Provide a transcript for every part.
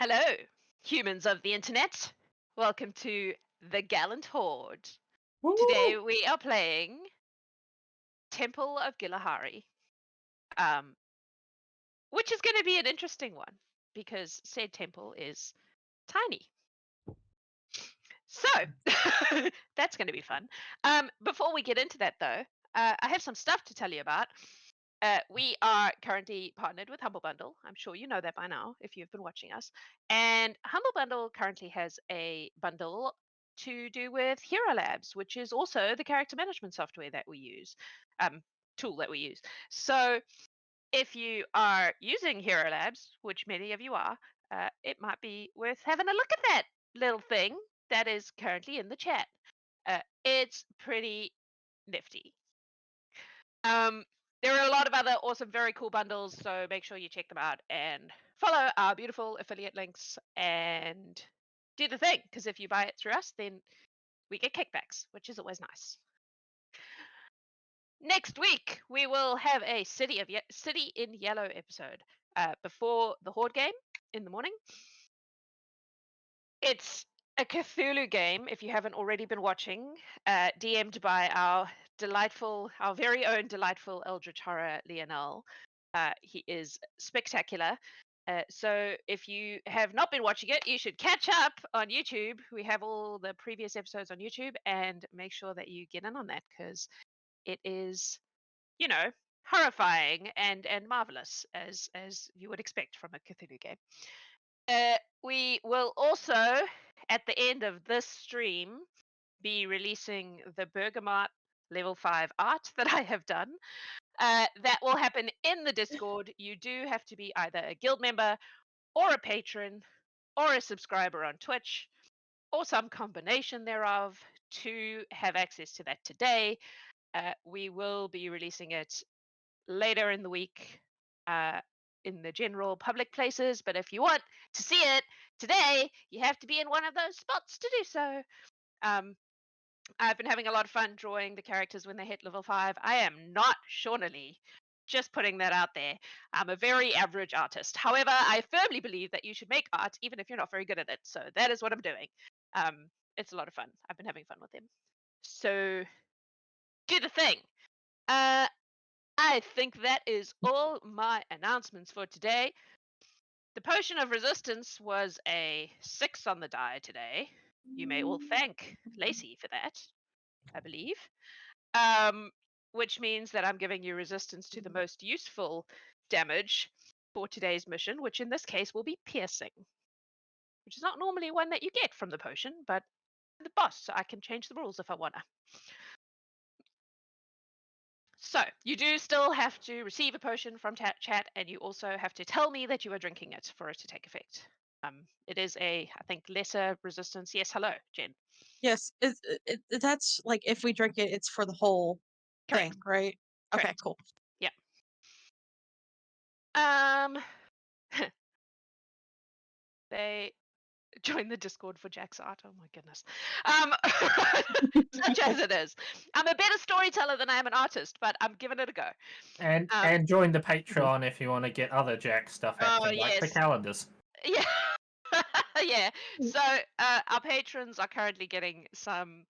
Hello, humans of the internet. Welcome to the Gallant Horde. Today we are playing Temple of Gilahari, which is going to be an interesting one because said temple is tiny. So that's going to be fun. Before we get into that, though, I have some stuff to tell you about. We are currently partnered with Humble Bundle. I'm sure you know that by now if you've been watching us. And Humble Bundle currently has a bundle to do with Hero Labs, which is also the character management software that we use, tool that we use. So if you are using Hero Labs, which many of you are, it might be worth having a look at that little thing that is currently in the chat. It's pretty nifty. There are a lot of other awesome, very cool bundles, so make sure you check them out and follow our beautiful affiliate links and do the thing, because if you buy it through us, then we get kickbacks, which is always nice. Next week, we will have a City in Yellow episode before the Horde game in the morning. It's a Cthulhu game, if you haven't already been watching, DM'd by our very own delightful Eldritch Horror Lionel. He is spectacular. So if you have not been watching it, you should catch up on YouTube. We have all the previous episodes on YouTube, and make sure that you get in on that because it is, horrifying and marvelous as you would expect from a Cthulhu game. We will also, at the end of this stream, be releasing the Bergamot level 5 art that I have done. That will happen in the Discord. You do have to be either a guild member or a patron or a subscriber on Twitch or some combination thereof to have access to that today. We will be releasing it later in the week in the general public places, but if you want to see it today, you have to be in one of those spots to do so. I've been having a lot of fun drawing the characters when they hit level 5. I am not Shawnee, just putting that out there. I'm a very average artist. However, I firmly believe that you should make art even if you're not very good at it. So that is what I'm doing. It's a lot of fun. I've been having fun with them. So do the thing. I think that is all my announcements for today. The Potion of Resistance was a 6 on the die today. You may all thank Lacey for that, I believe. Which means that I'm giving you resistance to the most useful damage for today's mission, which in this case will be piercing, which is not normally one that you get from the potion, but I'm the boss, so I can change the rules if I wanna. So you do still have to receive a potion from chat, and you also have to tell me that you are drinking it for it to take effect. It is I think, lesser resistance. Yes, hello, Jen. Yes, that's like if we drink it, it's for the whole thing, right? Correct. Okay, cool. Yeah. They join the Discord for Jack's art. Oh my goodness. Such as it is. I'm a better storyteller than I am an artist, but I'm giving it a go. And join the Patreon if you want to get other Jack stuff happening, like the calendars. Yeah. Yeah. So our patrons are currently getting some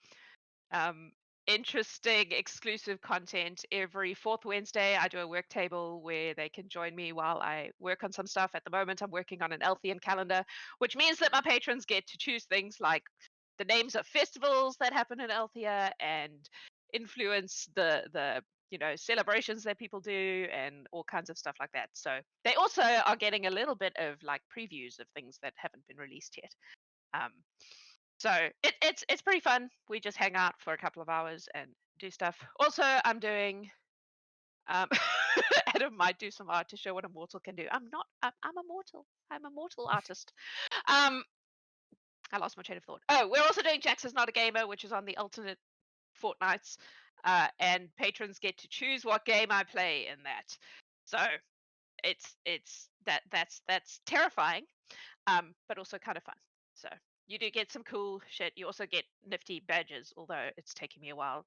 interesting exclusive content. Every 4th Wednesday, I do a work table where they can join me while I work on some stuff. At the moment, I'm working on an Elthian calendar, which means that my patrons get to choose things like the names of festivals that happen in Elthia and influence the celebrations that people do and all kinds of stuff like that. So they also are getting a little bit of like previews of things that haven't been released yet. So it's pretty fun. We just hang out for a couple of hours and do stuff. Also, I'm doing Adam might do some art to show what a mortal can do. I'm a mortal. I'm a mortal artist. I lost my train of thought. Oh, we're also doing Jax is Not a Gamer, which is on the alternate fortnights. And patrons get to choose what game I play in that. So that's terrifying, but also kind of fun. So you do get some cool shit. You also get nifty badges, although it's taking me a while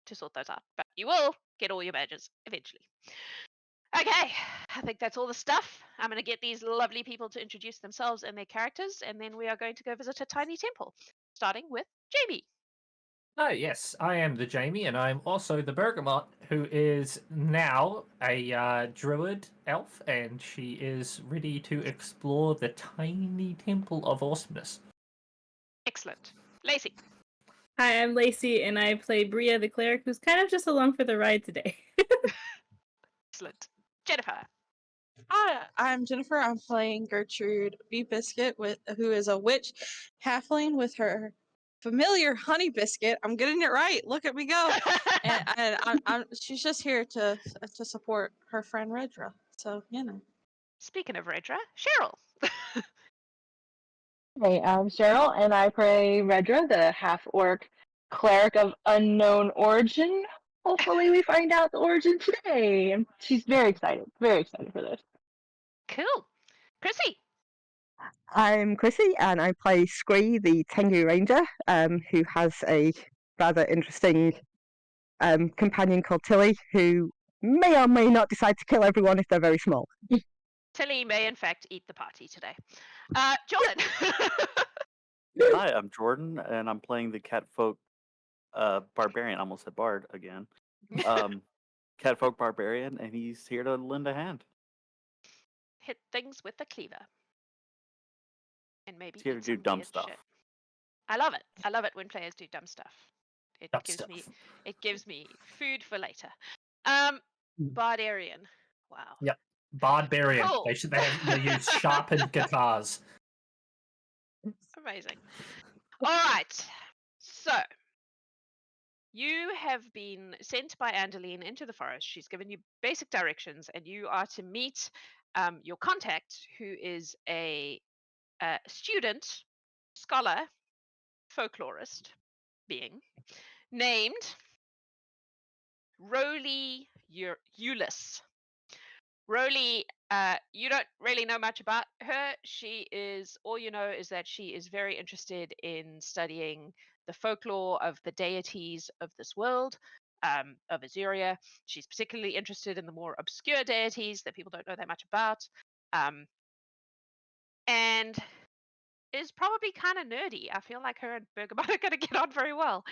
to sort those out. But you will get all your badges eventually. Okay, I think that's all the stuff. I'm going to get these lovely people to introduce themselves and their characters, and then we are going to go visit a tiny temple, starting with Jamie. Oh, yes, I am the Jamie, and I'm also the Bergamot, who is now a druid elf, and she is ready to explore the tiny temple of awesomeness. Excellent. Lacey. Hi, I'm Lacey, and I play Brya, the cleric, who's kind of just along for the ride today. Excellent. Jennifer. Hi, I'm Jennifer. I'm playing Gertrude B. Biscuit, who is a witch halfling with her familiar honey biscuit. I'm getting it right. Look at me go! and she's just here to support her friend Redra. So Speaking of Redra, Cheryl. Hey, I'm Cheryl, and I play Redra, the half-orc cleric of unknown origin. Hopefully we find out the origin today. And she's very excited for this. Cool. Chrissy. I'm Chrissy, and I play Scree, the Tengu Ranger, who has a rather interesting companion called Tilly, who may or may not decide to kill everyone if they're very small. Tilly may, in fact, eat the party today. Jordan. Hi, I'm Jordan, and I'm playing the Catfolk Barbarian. I almost said Bard again. Catfolk Barbarian, and he's here to lend a hand. Hit things with a cleaver. And maybe He's here to eat do some dumb weird stuff. shit. I love it. I love it when players do dumb stuff. It gives me food for later. Bardarian. Wow. Yep. Barbarian. Cool. They use sharpened guitars. Amazing. All right. So, you have been sent by Angeline into the forest. She's given you basic directions, and you are to meet your contact, who is a student, scholar, folklorist being named Rowley Euless. Rowley, you don't really know much about her. All you know is that she is very interested in studying the folklore of the deities of this world, of Azuria. She's particularly interested in the more obscure deities that people don't know that much about, and is probably kind of nerdy. I feel like her and Bergamot are going to get on very well.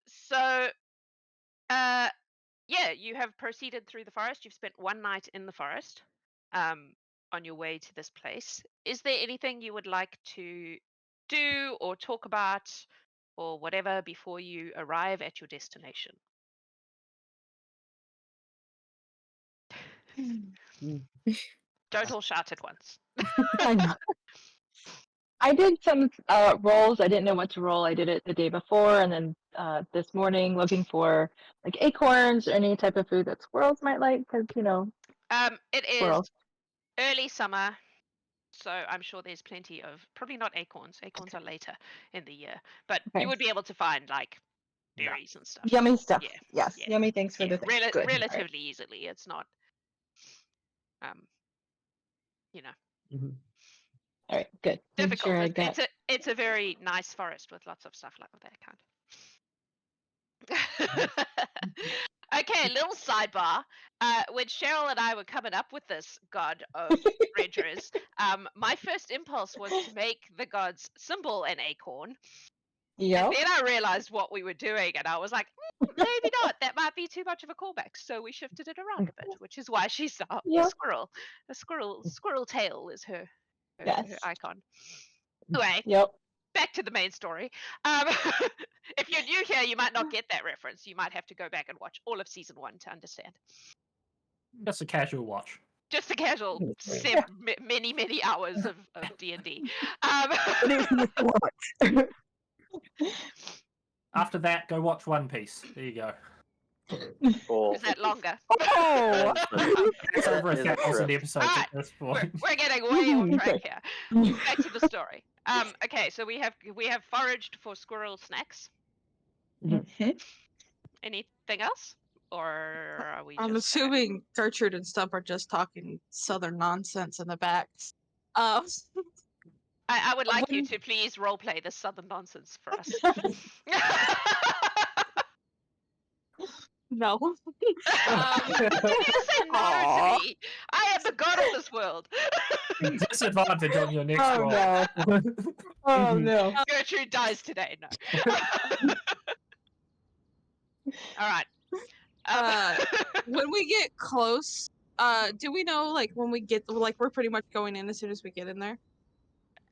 So, yeah, you have proceeded through the forest. You've spent one night in the forest on your way to this place. Is there anything you would like to do or talk about or whatever before you arrive at your destination? Don't all shout at once. I did some rolls. I didn't know what to roll. I did it the day before, and then this morning looking for like acorns or any type of food that squirrels might like, because it is squirrels. early summer, so I'm sure there's plenty of, probably not acorns. Acorns are later in the year, but you would be able to find like berries and stuff. Yummy stuff. Yeah. Yes, Yeah. yummy things for the thing. Good. Relatively easily. It's not, All right, good. difficult. Sure It's a very nice forest with lots of stuff like that kind. Okay, little sidebar. When Cheryl and I were coming up with this god of Redras, my first impulse was to make the god's symbol an acorn. Yep. And then I realized what we were doing, and I was like, maybe not. That might be too much of a callback. So we shifted it around a bit, which is why she's a squirrel. A squirrel tail is her icon. Anyway, back to the main story. If you're new here, you might not get that reference. You might have to go back and watch all of season 1 to understand. Just a casual watch. Just a casual many hours of D&D. After that, go watch One Piece. There you go. Cool. Is that longer? Oh! It's over 1,000 episodes at this point. We're getting way off track here. Back to the story. Okay, so we have foraged for squirrel snacks. Anything else? Or are we I'm assuming Gertrude and stuff are just talking southern nonsense in the back. I would like you to please roleplay this southern nonsense for us. No. You say no Aw. to me. I am the god of this world. Disadvantage on your next Oh roll. no. Oh no. Gertrude dies today. No. All right. When we get close, do we know like when we get like we're pretty much going in as soon as we get in there?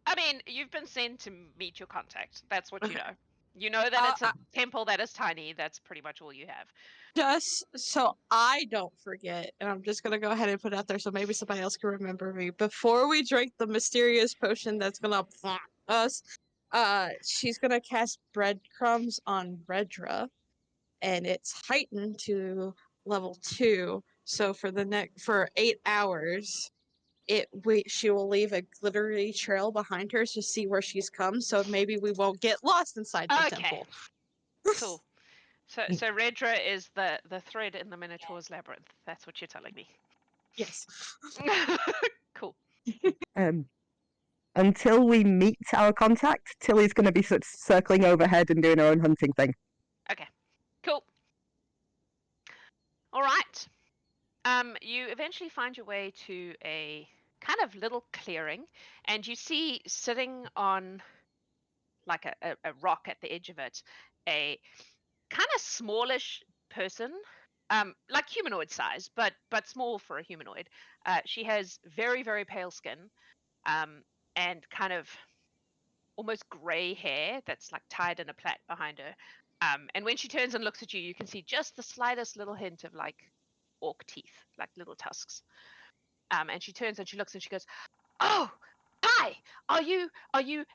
I mean, you've been sent to meet your contact. That's what you Okay. know. You know that it's a temple that is tiny. That's pretty much all you have. Just so I don't forget, and I'm just gonna go ahead and put it out there so maybe somebody else can remember me. Before we drink the mysterious potion that's gonna us, she's gonna cast breadcrumbs on Redra, and it's heightened to level 2. So for 8 hours, she will leave a glittery trail behind her to see where she's come. So maybe we won't get lost inside the temple. Cool. So Redra is the thread in the Minotaur's labyrinth. That's what you're telling me. Yes. Cool. Until we meet our contact, Tilly's going to be sort of circling overhead and doing her own hunting thing. Okay. Cool. All right. You eventually find your way to a kind of little clearing, and you see sitting on like a rock at the edge of it, a kind of smallish person, like humanoid size, but small for a humanoid. She has very, very pale skin, and kind of almost gray hair that's like tied in a plait behind her. And when she turns and looks at you, you can see just the slightest little hint of like orc teeth, like little tusks. And she turns and she looks and she goes, "Oh, hi! Are you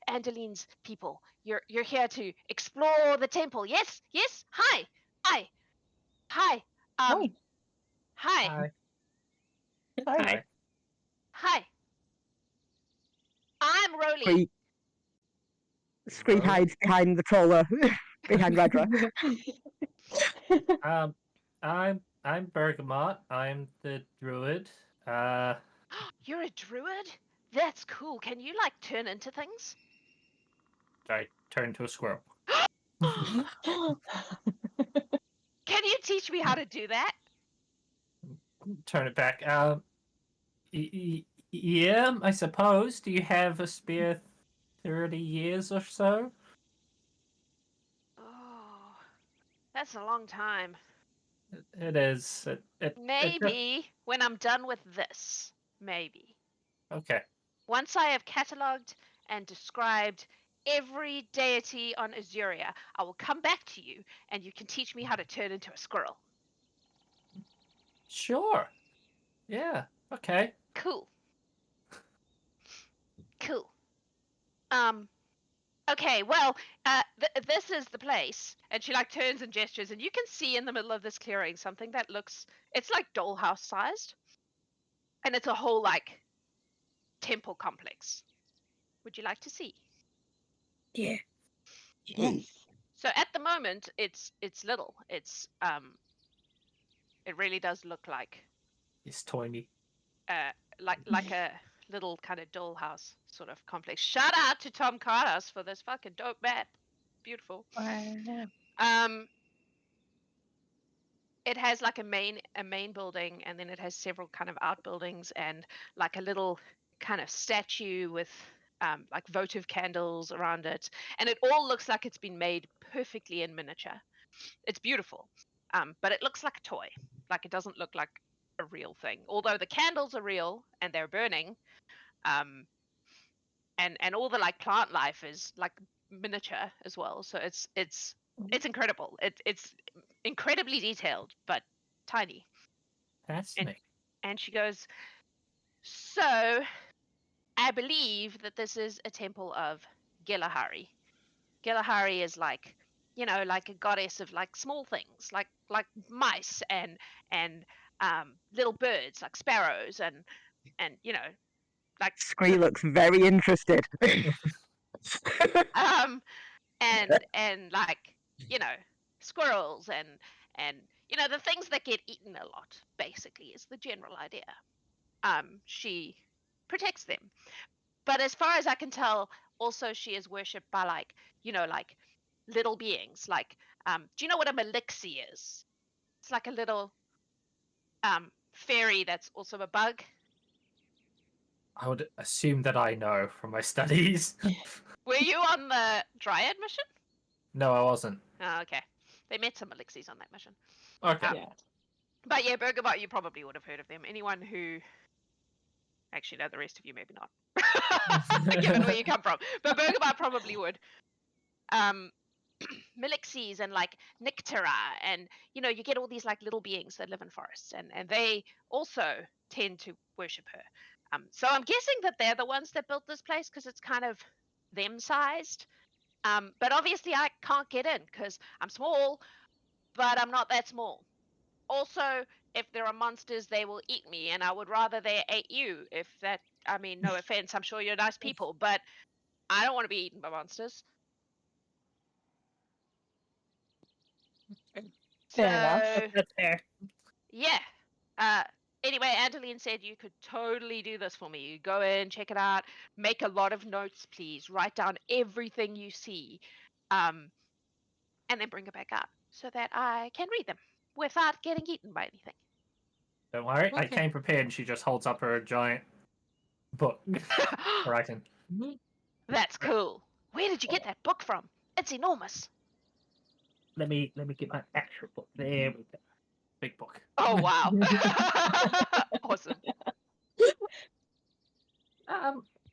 Andaline's people? You're here to explore the temple? Yes, yes. Hi, hi, hi. Hi, Hi. Hi. hi. I'm Roly. Scree hides behind the taller, behind Redra. I'm Bergamot. I'm the druid. You're a druid? That's cool. Can you like turn into things? I turned to a squirrel. Can you teach me how to do that? Turn it back. Yeah, I suppose. Do you have a spare 30 years or so? Oh, that's a long time. It is. Maybe when I'm done with this. Maybe. Okay. Once I have catalogued and described every deity on Azuria, I will come back to you and you can teach me how to turn into a squirrel. Sure. Yeah. Okay. Cool. Cool. Okay, well, this is the place. And she like turns and gestures, and you can see in the middle of this clearing something that it's like dollhouse sized. And it's a whole like temple complex. Would you like to see? Yeah. Yes. So at the moment, it's little. It really does look like It's tiny. like a little kind of dollhouse sort of complex. Shout out to Tom Cartos for this fucking dope map. Beautiful. It has like a main building, and then it has several kind of outbuildings and like a little kind of statue with like votive candles around it, and it all looks like it's been made perfectly in miniature. It's beautiful, but it looks like a toy. Like it doesn't look like a real thing, although the candles are real and they're burning, and all the like plant life is like miniature as well. So it's incredible. It's incredibly detailed, but tiny. Fascinating. And she goes, "So I believe that this is a temple of Gilahari. Gilahari is like, like a goddess of like small things, like mice and little birds, like sparrows and like Scree looks very interested. and like squirrels and the things that get eaten a lot, basically, is the general idea. She protects them, but as far as I can tell, also she is worshipped by like like little beings, like do you know what a malixi is? It's like a little fairy that's also a bug. I would assume that I know from my studies. Were you on the Dryad mission? No, I wasn't. Oh, okay. They met some Elixirs on that mission. Okay. Yeah. But yeah, Bergamot, you probably would have heard of them. Anyone who... Actually, no, the rest of you maybe not. Given where you come from. But Bergamot probably would. Melixies and like Nyctera, and you know, you get all these like little beings that live in forests, and they also tend to worship her. So I'm guessing that they're the ones that built this place because it's kind of them sized. But obviously I can't get in because I'm small, but I'm not that small. Also, if there are monsters, they will eat me, and I would rather they ate you. If that, I mean, no offense, I'm sure you're nice people, but I don't want to be eaten by monsters. Fair enough. So, That's fair. yeah. Anyway, Adeline said you could totally do this for me. You go in, check it out, make a lot of notes, please. Write down everything you see, and then bring it back up so that I can read them without getting eaten by anything. Don't worry, I Okay. came prepared, and she just holds up her giant book. Writing. That's cool. Where did you get that book from? It's enormous. Let me get my actual book. There we go. Big book. Oh, wow. Awesome.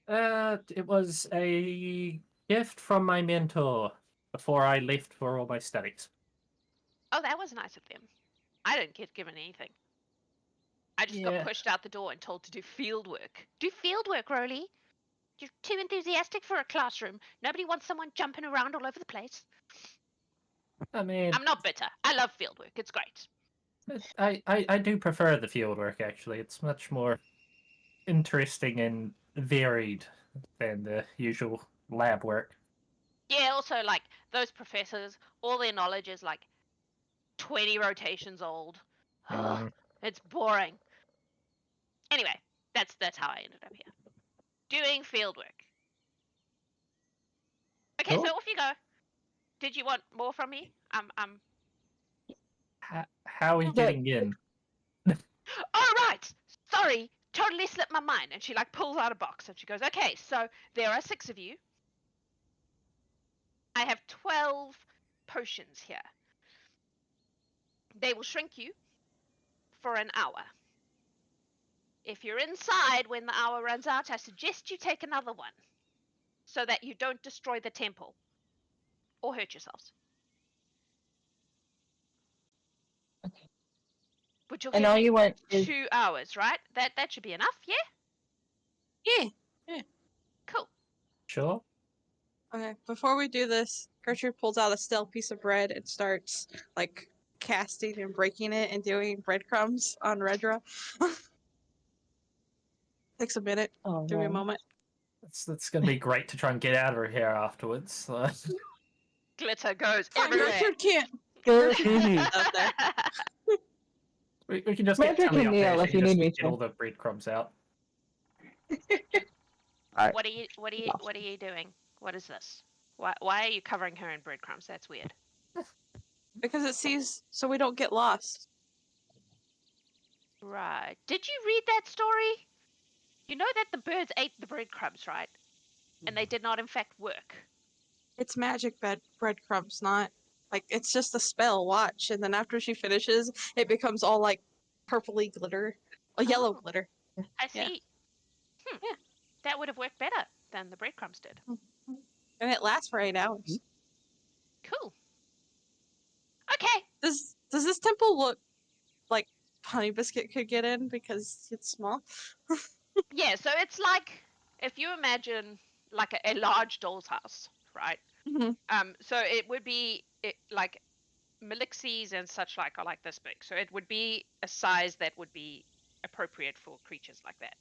It was a gift from my mentor before I left for all my studies. Oh, that was nice of them. I didn't get given anything. I just got Yeah. pushed out the door and told to do field work. Do field work, Rolly. You're too enthusiastic for a classroom. Nobody wants someone jumping around all over the place. I mean, I'm not bitter. I love field work. It's great. I do prefer the field work, actually. It's much more interesting and varied than the usual lab work. Yeah, also, like, those professors, all their knowledge is, like, 20 rotations old. Mm. It's boring. Anyway, that's how I ended up here. Doing field work. Okay, Cool. so off you go. Did you want more from me? How are you getting in? Oh, right. Sorry. Totally slipped my mind. And she like pulls out a box and she goes, okay, so there are 6 of you. I have 12 potions here. They will shrink you for an hour. If you're inside when the hour runs out, I suggest you take another one so that you don't destroy the temple or hurt yourselves. Okay. Which will And give all you you want is 2 hours, right? That should be enough, yeah? Yeah. Cool. Sure. Okay. Before we do this, Gertrude pulls out a stale piece of bread and starts like casting and breaking it and doing breadcrumbs on Redra. Takes a minute. oh Give me a no. moment. That's going to be great to try and get out of her hair afterwards. Glitter goes Fine, everywhere. Gertrude can't. Good. Up there. we can just get Redra Tilly can up there. kneel She if can you just need me get to. all the breadcrumbs out. What are you doing? What is this? Why are you covering her in breadcrumbs? That's weird. Because it sees so we don't get lost. Right. Did you read that story? You know that the birds ate the breadcrumbs, right? And they did not in fact work. It's magic breadcrumbs, not like it's just a spell. Watch, and then after she finishes, it becomes all like purpley glitter, a yellow Oh. glitter. I Yeah. see. Yeah. That would have worked better than the breadcrumbs did. And it lasts for 8 hours. Cool. Okay. Does this temple look like Honey Biscuit could get in because it's small? Yeah, so it's like if you imagine like a large doll's house, right? Mhm. So it would be like Melixies and such like are like this big. So it would be a size that would be appropriate for creatures like that.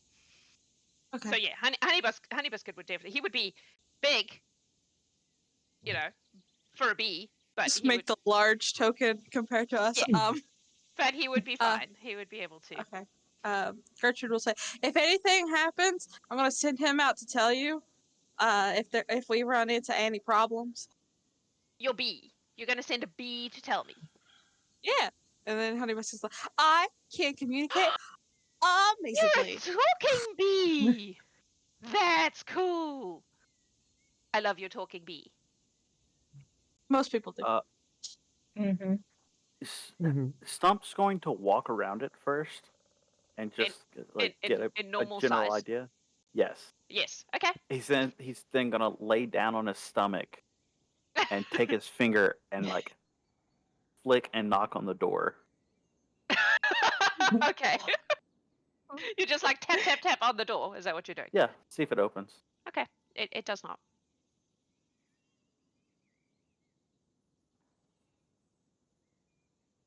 Okay. So yeah, Honey Biscuit would definitely, he would be big, you know, for a bee, but Just he make would, the large token compared to us. Yeah. but he would be uh, fine. He would be able to. Okay. Gertrude will say, if anything happens, I'm gonna send him out to tell you. If we run into any problems. Your bee. You're gonna send a bee to tell me. Yeah. And then Honey Biscuit's like, I can communicate You're amazingly. a talking bee. That's cool. I love your talking bee. Most people do. Mm-hmm. Stump's going to walk around it first and just get a in normal general size. idea. Yes. Yes. Okay. He's then gonna lay down on his stomach and take his finger and like flick and knock on the door. Okay. You just like tap tap tap on the door. Is that what you're doing? Yeah, see if it opens. Okay. It does not.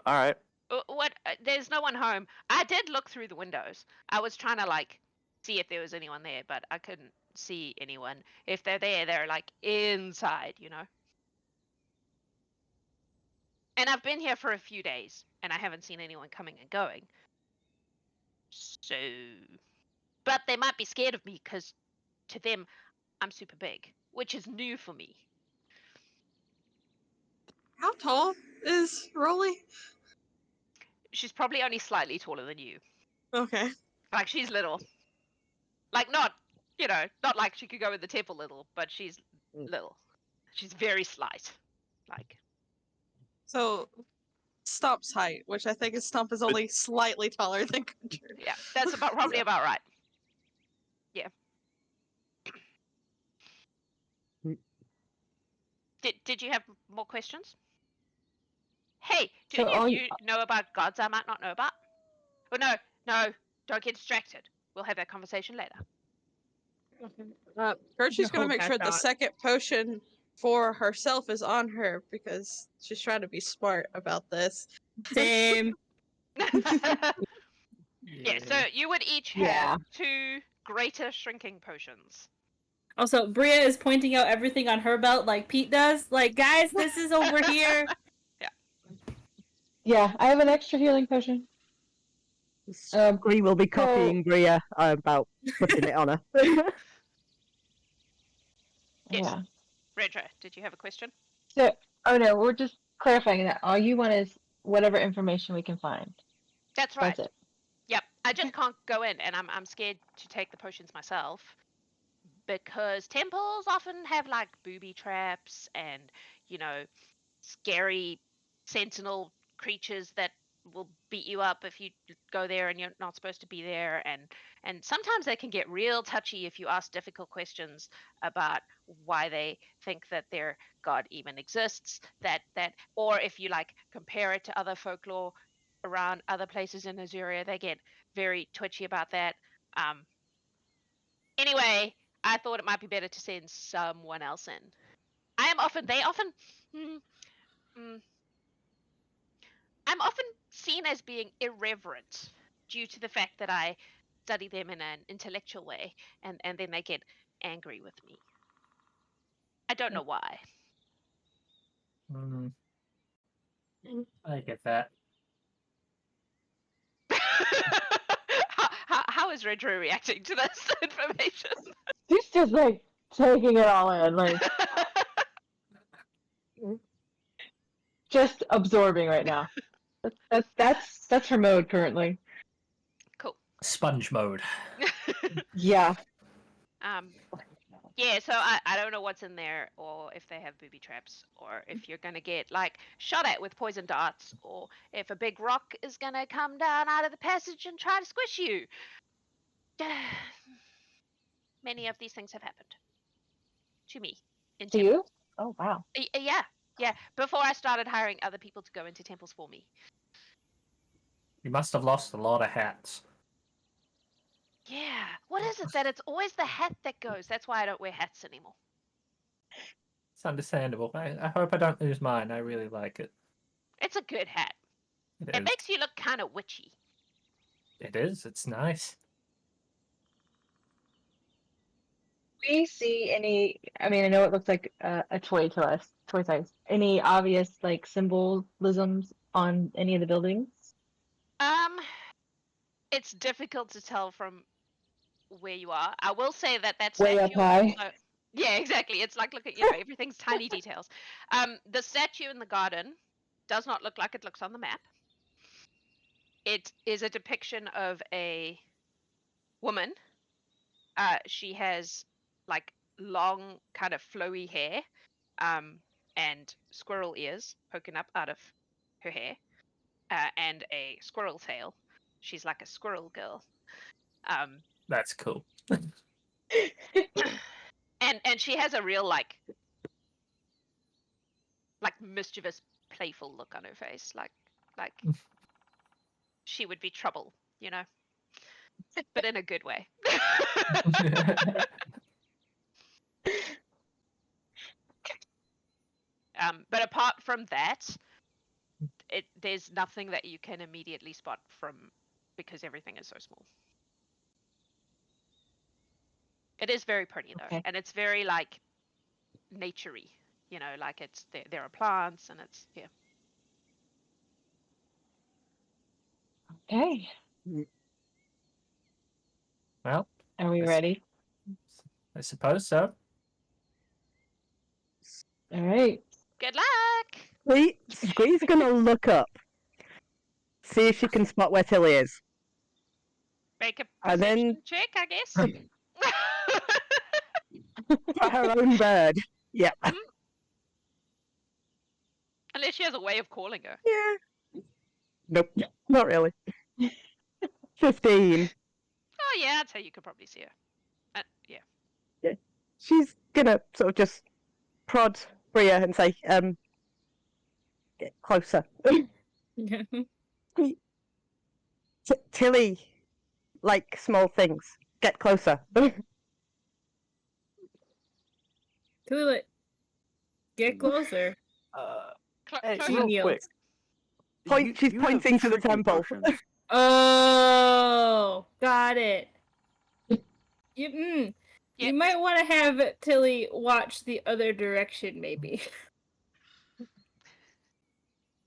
All right. What? There's no one home. I did look through the windows. I was trying to like see if there was anyone there, but I couldn't see anyone. If they're there, they're like inside, you know. And I've been here for a few days, and I haven't seen anyone coming and going. So, but they might be scared of me because to them, I'm super big, which is new for me. How tall is Rolly? She's probably only slightly taller than you. Okay. Like she's little. Like not, you know, not like she could go in the temple little, but she's little. She's very slight. Like So Stomp's height, which I think is Stomp is only slightly taller than Gertrude. yeah, that's about probably about right. Yeah. Did you have more questions? Hey, do So any of are you know about gods I might not know about? Oh no, don't get distracted. We'll have that conversation later. Gertrude's gonna Hold make that sure the thought. second potion for herself is on her because she's trying to be smart about this. Same. Yeah, so you would each have Yeah. 2 greater shrinking potions. Also, Brya is pointing out everything on her belt like Pete does. Like, guys, this is over here. Yeah, I have an extra healing potion. Scree will be copying Brya about putting it on her. Yes. Yeah. Redra, did you have a question? So, oh no, we're just clarifying that all you want is whatever information we can find. That's right. That's it. Yep. I just can't go in, and I'm scared to take the potions myself because temples often have like booby traps and, you know, scary sentinel creatures that will beat you up if you go there and you're not supposed to be there, and sometimes they can get real touchy if you ask difficult questions about why they think that their god even exists, that or if you like compare it to other folklore around other places in Azuria, they get very twitchy about that. Anyway, I thought it might be better to send someone else in. I'm often seen as being irreverent due to the fact that I study them in an intellectual way, and then they get angry with me. I don't know why. I get that. How is Redra reacting to this information? She's just like taking it all in, like just absorbing right now. That's her mode currently. Cool. Sponge mode. Yeah. Yeah, so I don't know what's in there, or if they have booby traps, or if you're gonna get like shot at with poison darts, or if a big rock is gonna come down out of the passage and try to squish you. Many of these things have happened to me in To temples. you? Oh wow. Yeah. Before I started hiring other people to go into temples for me. You must have lost a lot of hats. Yeah. What is it that it's always the hat that goes? That's why I don't wear hats anymore. It's understandable. I hope I don't lose mine. I really like it. It's a good hat. It It is. makes you look kind of witchy. It is. It's nice. We see any? I mean, I know it looks like a toy to us, toy size. Any obvious like symbolisms on any of the buildings? It's difficult to tell from where you are. I will say that Way up statue. high. Yeah, exactly. It's like look at everything's tiny details. The statue in the garden does not look like it looks on the map. It is a depiction of a woman. She has like long, kind of flowy hair, and squirrel ears poking up out of her hair, and a squirrel tail. She's like a squirrel girl. That's cool. And she has a real like mischievous, playful look on her face, like she would be trouble, you know, but in a good way. But apart from that, there's nothing that you can immediately spot from, because everything is so small. It is very pretty though, Okay. and it's very like naturey, you know, like it's there are plants and it's Okay. Well, Are we Yes. ready? I suppose so. All right. Good luck. Squee's gonna look up, see if she can spot where Tilly is. Make a And then- perception check, I guess. Her own bird. Yep. Unless she has a way of calling her. Yeah. Nope. Not really. 15. Oh yeah, I'd say you could probably see her. Yeah. She's gonna sort of just prod Brya and say, get closer. Tilly, like small things. Get closer. Tilly, get closer. Hey, Closer. real Genius. quick. She's have pointing to the shrinking temple. potions. Oh, got it. You, Yeah. you might want to have Tilly watch the other direction, maybe.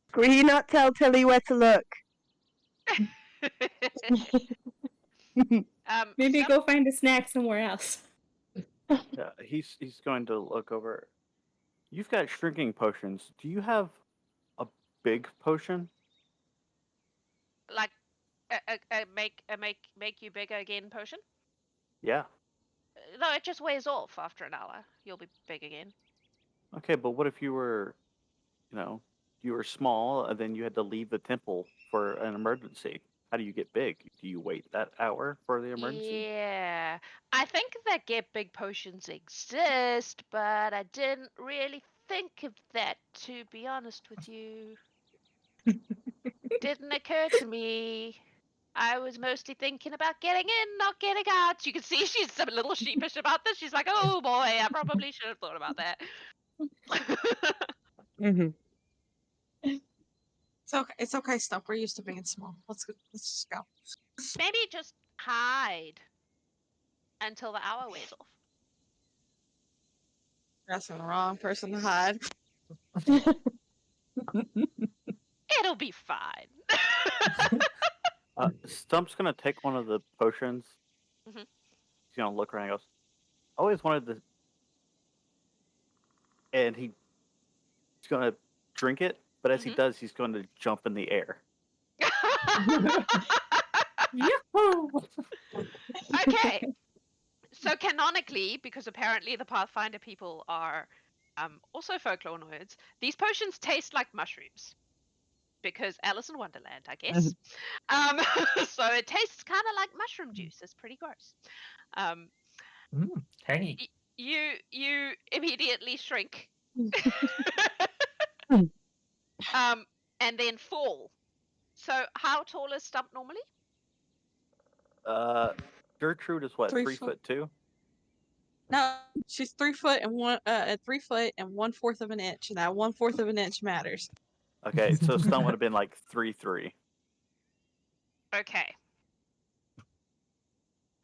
Squee not tell Tilly where to look. Maybe Some- go find a snack somewhere else. Yeah, he's going to look over. You've got shrinking potions. Do you have a big potion? like make you bigger again potion. Yeah. No, it just wears off after an hour. You'll be big again. Okay, but what if you were, you were small and then you had to leave the temple for an emergency? How do you get big? Do you wait that hour for the emergency? Yeah, I think that get big potions exist, but I didn't really think of that, to be honest with you. Didn't occur to me. I was mostly thinking about getting in, not getting out. You can see she's a little sheepish about this. She's like, oh boy, I probably should have thought about that. Mm-hmm. It's okay, Stump. We're used to being small. Let's just go. Maybe just hide until the hour wears off. You're asking the wrong person to hide. It'll be fine. Stump's gonna take one of the potions. Mhm. He's gonna look around and goes, I always wanted this. And he's gonna drink it, but as he Mhm. does, he's going to jump in the air. Yahoo! Okay. So canonically, because apparently the Pathfinder people are also folklore nerds, these potions taste like mushrooms. Because Alice in Wonderland, I guess. So it tastes kind of like mushroom juice. It's pretty gross. Tangy. You immediately shrink. Mm. And then fall. So how tall is Stump normally? Gertrude is what, 3 3 foot 2? No, she's 3 foot and 3 foot and 1/4 of an inch. And that 1/4 of an inch matters. Okay, so Stump would have been like 3'3". Okay.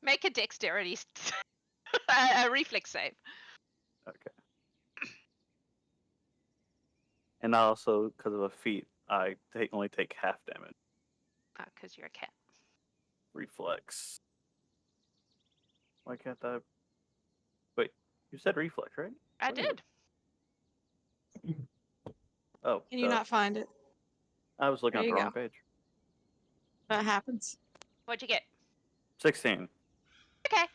Make a dexterity, a reflex save. Okay. And also, because of a feat, I only take half damage. Because you're a cat. Reflex. Why can't I? Wait, you said reflex, right? I Where is did. Oh, Can you not find it? I was looking There at the you wrong page. That happens. What'd you get? 16. Okay.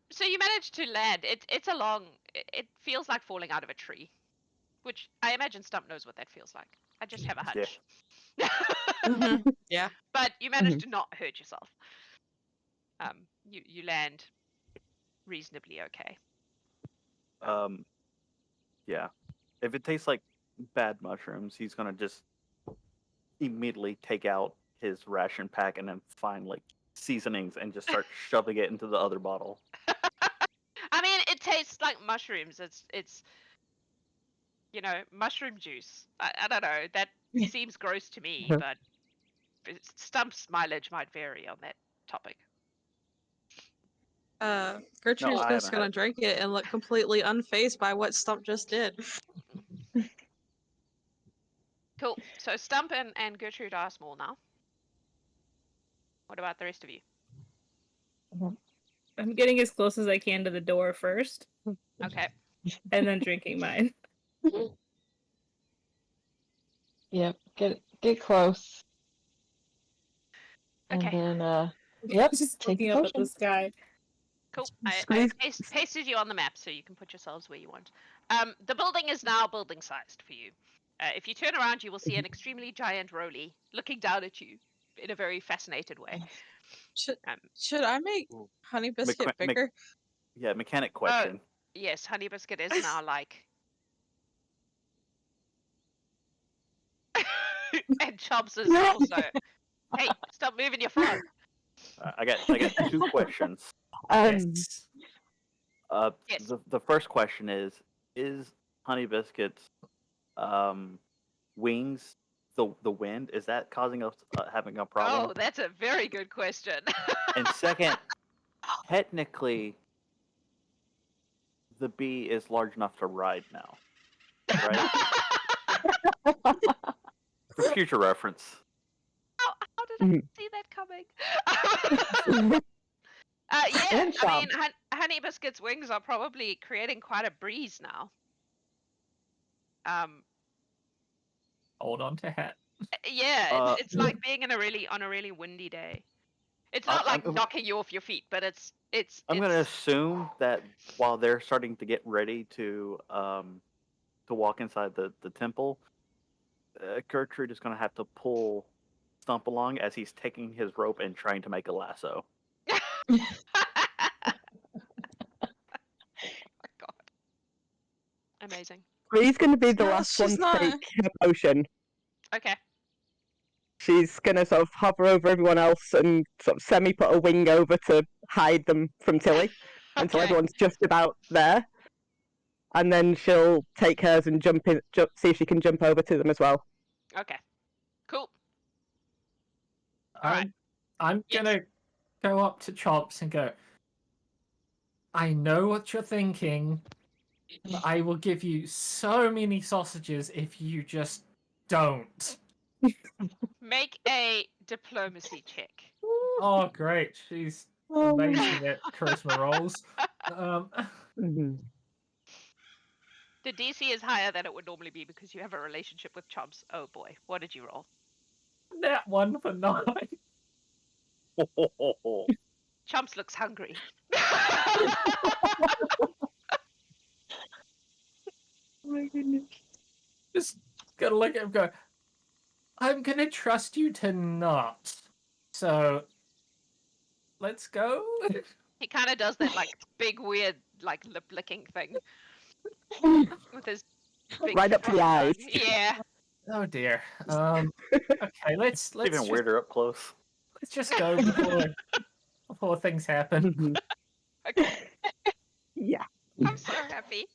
So you managed to land. It's a long. It feels like falling out of a tree, which I imagine Stump knows what that feels like. I just have a hunch. Yeah. But you managed to not hurt yourself. You land reasonably okay. Yeah. If it tastes like bad mushrooms, he's gonna just immediately take out his ration pack and then find like seasonings and just start shoving it into the other bottle. I mean, it tastes like mushrooms. It's mushroom juice. I don't know. That seems gross to me, but Stump's mileage might vary on that topic. Gertrude's I just haven't gonna had it. drink it and look completely unfazed by what Stump just did. Cool. So Stump and Gertrude are small now. What about the rest of you? I'm getting as close as I can to the door first, Okay. and then drinking mine. Yep, get close. Okay. And then yep, Just take looking the up at the potion. sky. Cool. I Squeeze. pasted you on the map so you can put yourselves where you want. The building is now building sized for you. If you turn around, you will see an extremely giant Roly looking down at you in a very fascinated way. Should I make Ooh. Honey Biscuit Mc- bigger? Yeah, mechanic question. Yes, Honey Biscuit is now like. And Chubs is also. Hey, stop moving your frog. I got 2 questions. Yes. Yes. The first question is Honey Biscuit's wings the wind? Is that causing us having a problem? Oh, that's a very good question. And second, technically, the bee is large enough to ride now, right? For future reference. How did I see that coming? Yeah, And I mean, Honey Biscuit's wings are probably creating quite a breeze now. Hold on to hat. Yeah, it's like being on a really windy day. It's not like knocking you off your feet, but it's. I'm gonna assume that while they're starting to get ready to walk inside the temple, Gertrude is gonna have to pull Stump along as he's taking his rope and trying to make a lasso. Oh my god! Amazing. Bree's going to be the No, last one she's to not. take her potion. Okay. She's going to sort of hover over everyone else and sort of semi put a wing over to hide them from Tilly until Okay. everyone's just about there. And then she'll take hers and see if she can jump over to them as well. Okay. Cool. Alright. I'm gonna go up to Chops and go, I know what you're thinking, but I will give you so many sausages if you just don't. Make a diplomacy check. Oh, great. She's amazing at charisma rolls. The DC is higher than it would normally be because you have a relationship with Chubs. Oh boy, what did you roll? That one for 9. Chumps looks hungry. Oh my goodness. Just gotta look at him and go, I'm gonna trust you to not. So, let's go. He kind of does that like big weird like lip licking thing with his big Right up to the front eyes. tongue. Yeah. Oh dear. Okay, let's Even just, weirder up close. let's just go before things happen. Okay. Yeah. I'm so happy.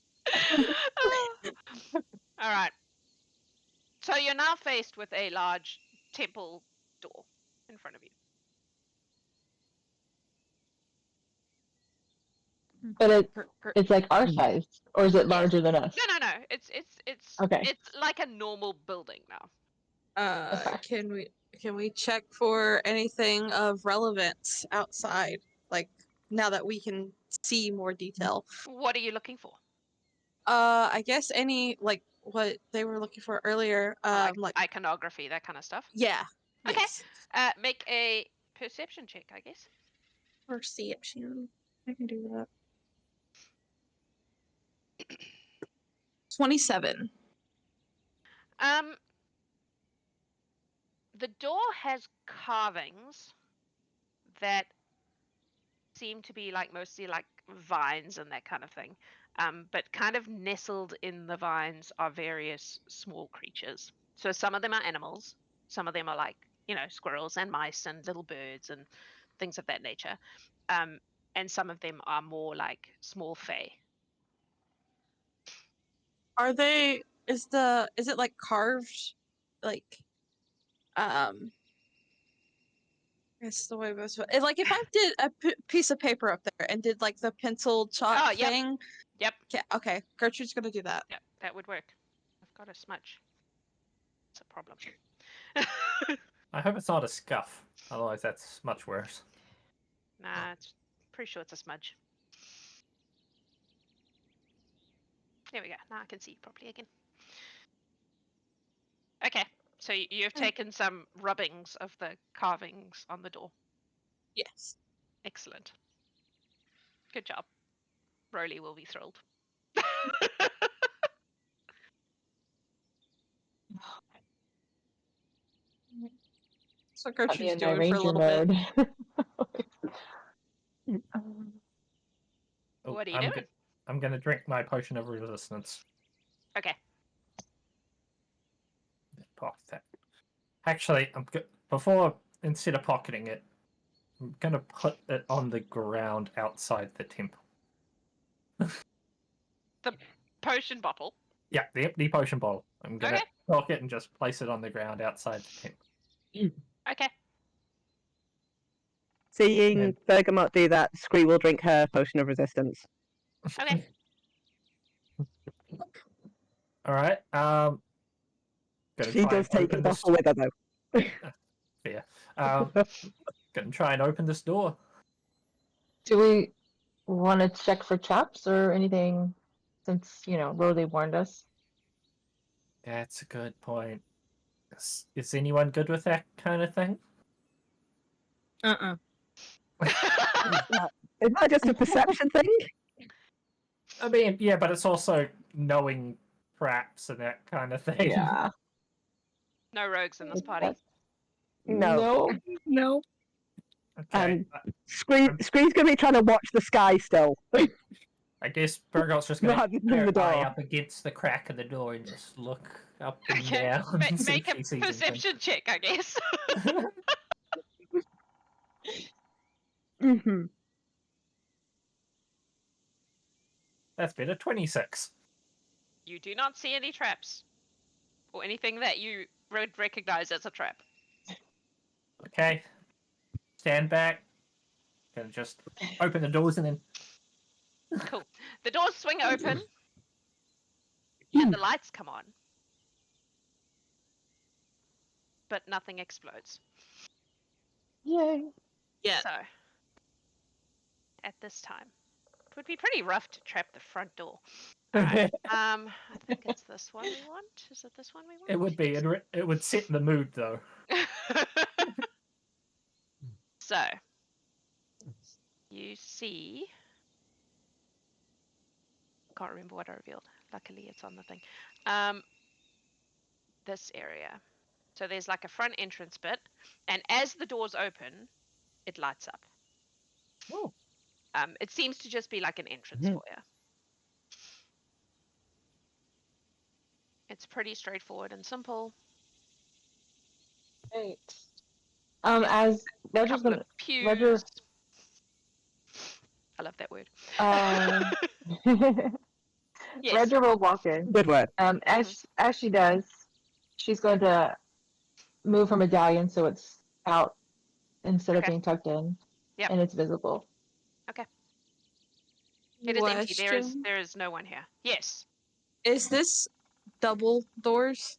All right. So you're now faced with a large temple door in front of you. But it's like our size, or is it larger than us? No. It's Okay. It's like a normal building now. Can we check for anything of relevance outside? Like now that we can see more detail. What are you looking for? I guess any like what they were looking for earlier. Like Like iconography, that kind of stuff. yeah. Okay. Yes. Make a perception check, I guess. Perception. I can do that. 27. The door has carvings that seem to be like mostly like vines and that kind of thing. But kind of nestled in the vines are various small creatures. So some of them are animals, some of them are like, squirrels and mice and little birds and things of that nature. And some of them are more like small fae. Are they? Is it like carved, like, That's the way it was. Like if I did a piece of paper up there and did like the pencil chalk Oh, yep. thing. Yep. Yeah. Okay. Gertrude's gonna do that. Yep, that would work. I've got a smudge. It's a problem. I hope it's not a scuff. Otherwise, that's much worse. Nah, it's pretty sure it's a smudge. There we go. Now I can see properly again. Okay, so you've taken some rubbings of the carvings on the door. Yes. Excellent. Good job. Roly will be thrilled. That's what Got me Gertrude's in my doing for a ranger little bit. mode. Oh, What are you doing? I'm gonna drink my potion of resistance. Okay. Pocket that. Actually, instead of pocketing it, I'm gonna put it on the ground outside the temple. The potion bottle. Yeah, the empty potion bottle. I'm gonna Okay. pocket and just place it on the ground outside the temple. Okay. Seeing And- Bergamot do that, Scree will drink her potion of resistance. Okay. All right. Gonna She try does and take the open this. bottle with her though. Yeah. Gonna try and open this door. Do we want to check for traps or anything? Since Roly warned us. That's a good point. Is anyone good with that kind of thing? Is that just a perception thing? I mean, yeah, but it's also knowing traps and that kind of thing. Yeah. No rogues in this party. No. No. Okay. Scree's gonna be trying to watch the sky still. I guess Burgot's just gonna Rather put than her the eye door. up against the crack of the door and just look up and Okay. down. and see Make if a she sees anything. perception check, I guess. Mm-hmm. That's better. 26. You do not see any traps or anything that you would recognize as a trap. Okay. Stand back. Gonna just open the doors and then. Cool. The doors swing open and the lights come on. But nothing explodes. Yay. Yeah. So, at this time, it would be pretty rough to trap the front door. Alright. I think it's this one we want. Is it this one we want? It would be. It would set the mood though. So, you see. Can't remember what I revealed. Luckily, it's on the thing. This area. So there's like a front entrance bit, and as the doors open, it lights up. Oh. It seems to just be like an entrance foyer. It's pretty straightforward and simple. Great. As A Redra's couple gonna, of pews. Redra, I love that word. Yes. Redra will walk in. Good word. As she does, she's going to move her medallion so it's out instead of Okay. being tucked in, Yep. and it's visible. It is empty. Question. There is no one here. Yes. Is this double doors?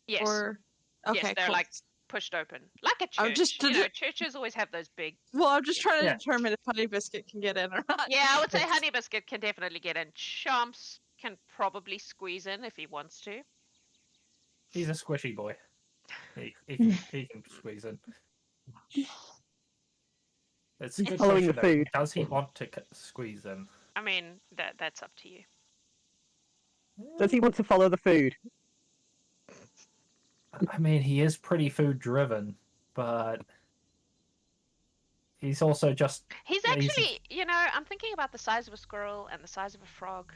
Yes. Or okay, yes, they're cool. like pushed open. Like a church. I'm just- Churches always have those big. Well, I'm just trying to Yeah. determine if Honey Biscuit can get in or not. Yeah, I would say Honey Biscuit can definitely get in. Chomps can probably squeeze in if he wants to. He's a squishy boy. He can squeeze in. It's a good Following the question, though. food. Does he want to squeeze in? I mean, that's up to you. Does he want to follow the food? I mean, he is pretty food driven, but he's also just. He's actually, I'm thinking about the size of a squirrel and the size of a frog.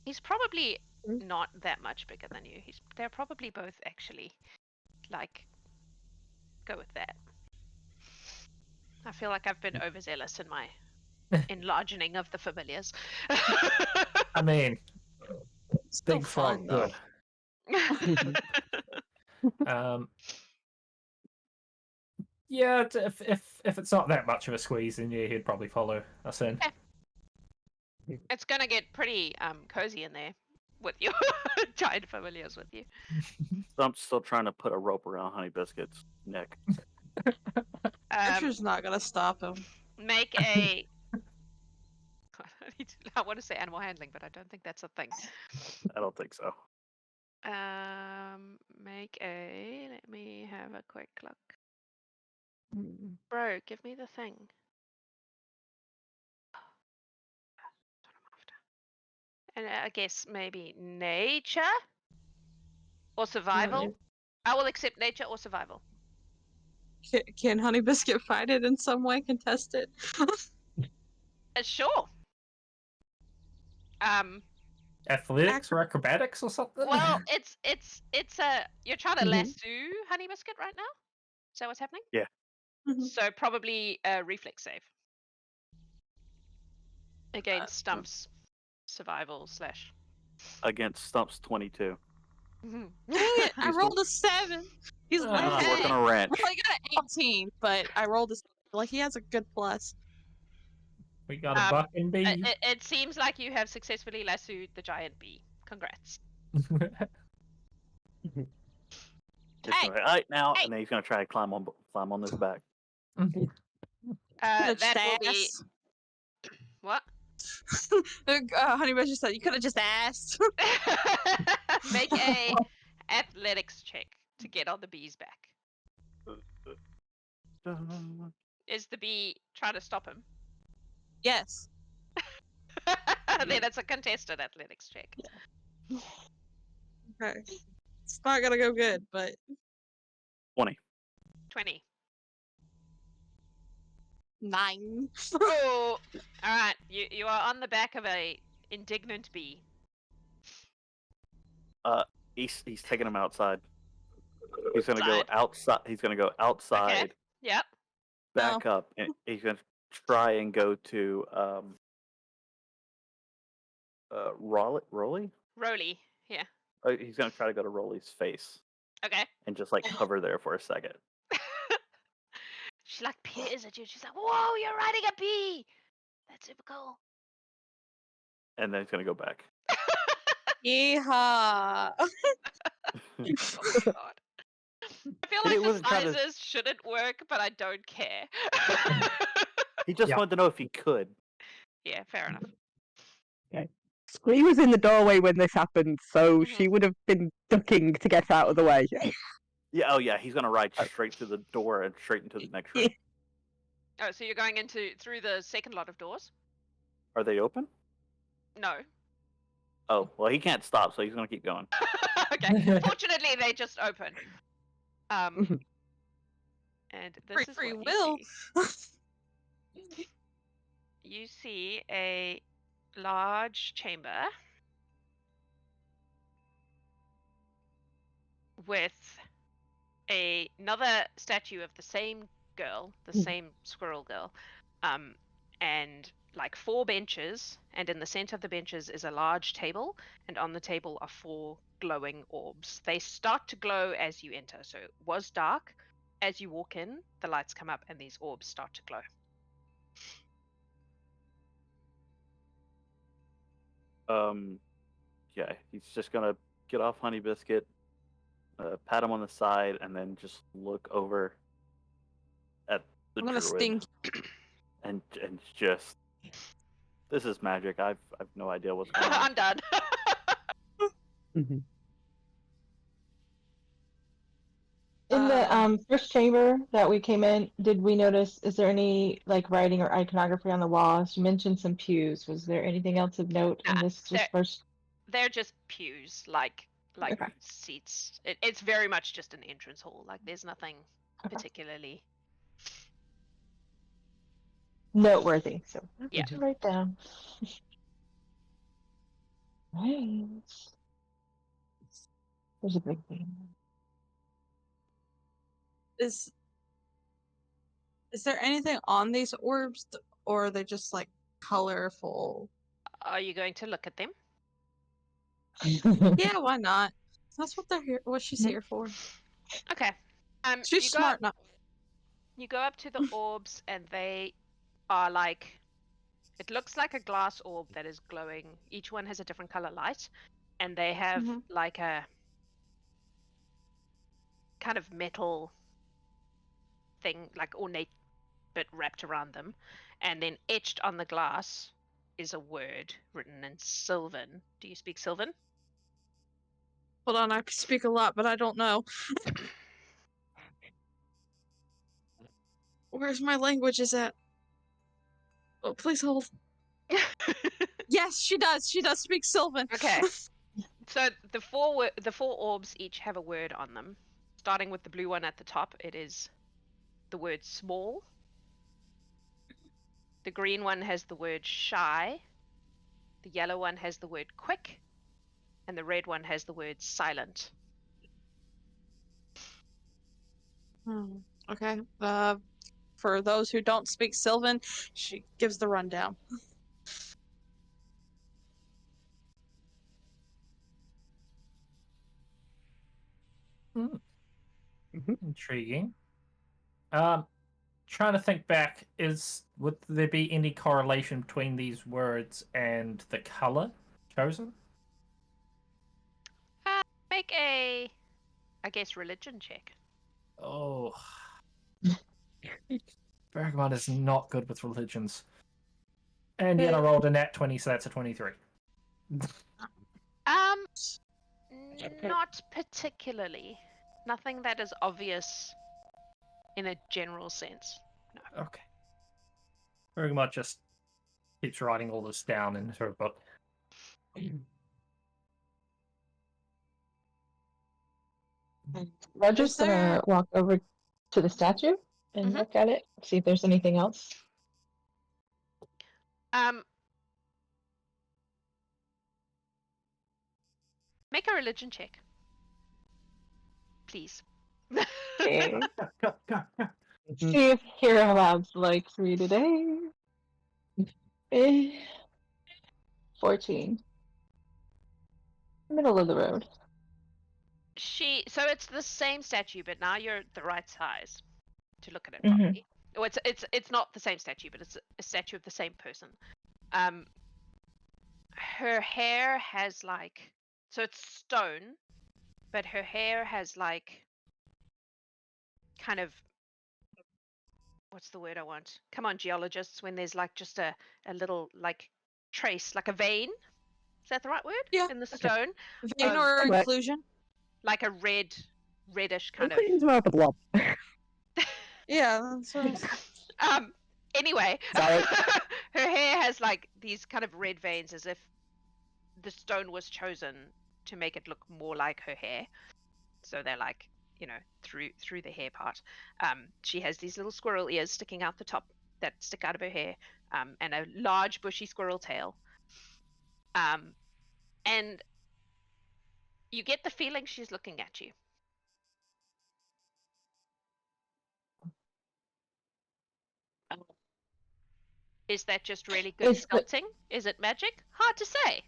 He's probably not that much bigger than you. They're probably both actually, like, go with that. I feel like I've been overzealous in my enlarging of the familiars. I mean, Still big fry fun, though. good. Yeah, if it's not that much of a squeeze, then yeah, he'd probably follow us in. It's gonna get pretty cozy in there with your giant familiars with you. So I'm still trying to put a rope around Honey Biscuit's neck. Archer's not gonna stop him. Make a. I want to say animal handling, but I don't think that's a thing. I don't think so. Make a. Let me have a quick look. Bro, give me the thing. That's what I'm after. And I guess maybe nature or survival. I will accept nature or survival. Can Honey Biscuit fight it in some way? Contest it? Sure. Athletics or acrobatics or something? Well, it's a. You're trying to lasso Honey Biscuit right now. Is that what's happening? Yeah. So probably a reflex save against Stump's survival / Against Stump's 22. Dang it! I rolled a 7. He's He's like, working a ranch. well, I got an 18, but I rolled a 7. Like, he has a good plus. We got a buck and bee. It seems like you have successfully lassoed the giant bee. Congrats. Just Hey! gonna, right now, Hey! and then he's gonna try to climb on his back. That will be what? Honey Biscuit said, you could have just asked. Make a athletics check to get on the bee's back. Is the bee trying to stop him? Yes. Then it's a contested athletics check. Okay. It's not gonna go good, but 20. 20. 9. Oh, all right. You are on the back of a indignant bee. He's taking him outside. He's gonna go outside. He's gonna go outside. Okay. Yep. Back up, and he's gonna try and go to Rolly. Rolly. Yeah. He's gonna try to go to Rolly's face Okay. and just like hover there for a second. She like peers at you. She's like, "Whoa, you're riding a bee! That's super cool." And then he's gonna go back. Yeehaw. Oh my god. I feel And it like wasn't trying to- disguises shouldn't work, but I don't care. He just Yeah. wanted to know if he could. Yeah, fair enough. Scree was in the doorway when this happened, so she would have been ducking to get out of the way. Yeah. Oh yeah. He's gonna ride straight to the door and straight into the next room. Oh, so you're going through the second lot of doors? Are they open? No. Oh well, he can't stop, so he's gonna keep going. Okay. Fortunately, they just open. And this is Free what will. You see. You see a large chamber with another statue of the same girl, the same squirrel girl, and like 4 benches, and in the center of the benches is a large table, and on the table are 4 glowing orbs. They start to glow as you enter, so it was dark. As you walk in, the lights come up and these orbs start to glow. Yeah, he's just gonna get off Honey Biscuit, pat him on the side, and then just look over at the I'm gonna druid sting. and just, this is magic. I've no idea what's going on. I'm done. In the first chamber that we came in, did we notice? Is there any like writing or iconography on the walls? You mentioned some pews. Was there anything else of note in Nah, this just first? They're just pews, like Okay. seats. It's very much just an entrance hall. Like there's nothing Okay. particularly Noteworthy. So Yeah. to write down. Nice. There's a big thing. Is there anything on these orbs, or are they just like colorful? Are you going to look at them? Yeah, why not? That's what they're here. What she's here for. Okay. She's you smart enough. You go up to the orbs, and they are like. It looks like a glass orb that is glowing. Each one has a different color light, and they have like a kind of metal thing, like ornate bit wrapped around them, and then etched on the glass is a word written in Sylvan. Do you speak Sylvan? Hold on, I speak a lot, but I don't know. Where's my languages at? Oh, please hold. Yes, she does. She does speak Sylvan. Okay. So the four orbs each have a word on them. Starting with the blue one at the top, it is the word small. The green one has the word shy. The yellow one has the word quick. And the red one has the word silent. Okay. For those who don't speak Sylvan, she gives the rundown. Intriguing. Trying to think back, would there be any correlation between these words and the color chosen? Make a, I guess, religion check. Oh. Bergamot is not good with religions. And yet I rolled a nat 20, so that's a 23. Not particularly. Nothing that is obvious in a general sense. No. Okay. Bergamot just keeps writing all this down in her book. Roger's gonna walk over to the statue and look at it, see if there's anything else. Make a religion check. Please. Okay. See if Hero Labs likes me today. 14. Middle of the road. So it's the same statue, but now you're the right size to look at it properly. Oh, it's not the same statue, but it's a statue of the same person. Her hair has like, so it's stone, but her hair has like kind of, what's the word I want? Come on, geologists, when there's like just a little like trace, like a vein. Is that the right word? Yeah. In the stone. Vein or inclusion? Like a reddish kind Inclusion's more of a blob. Yeah, that's what anyway, Sorry. her hair has like these kind of red veins, as if the stone was chosen to make it look more like her hair. So they're like, through the hair part. She has these little squirrel ears sticking out the top that stick out of her hair, and a large bushy squirrel tail. And you get the feeling she's looking at you. Is that just really good sculpting? Is it magic? Hard to say.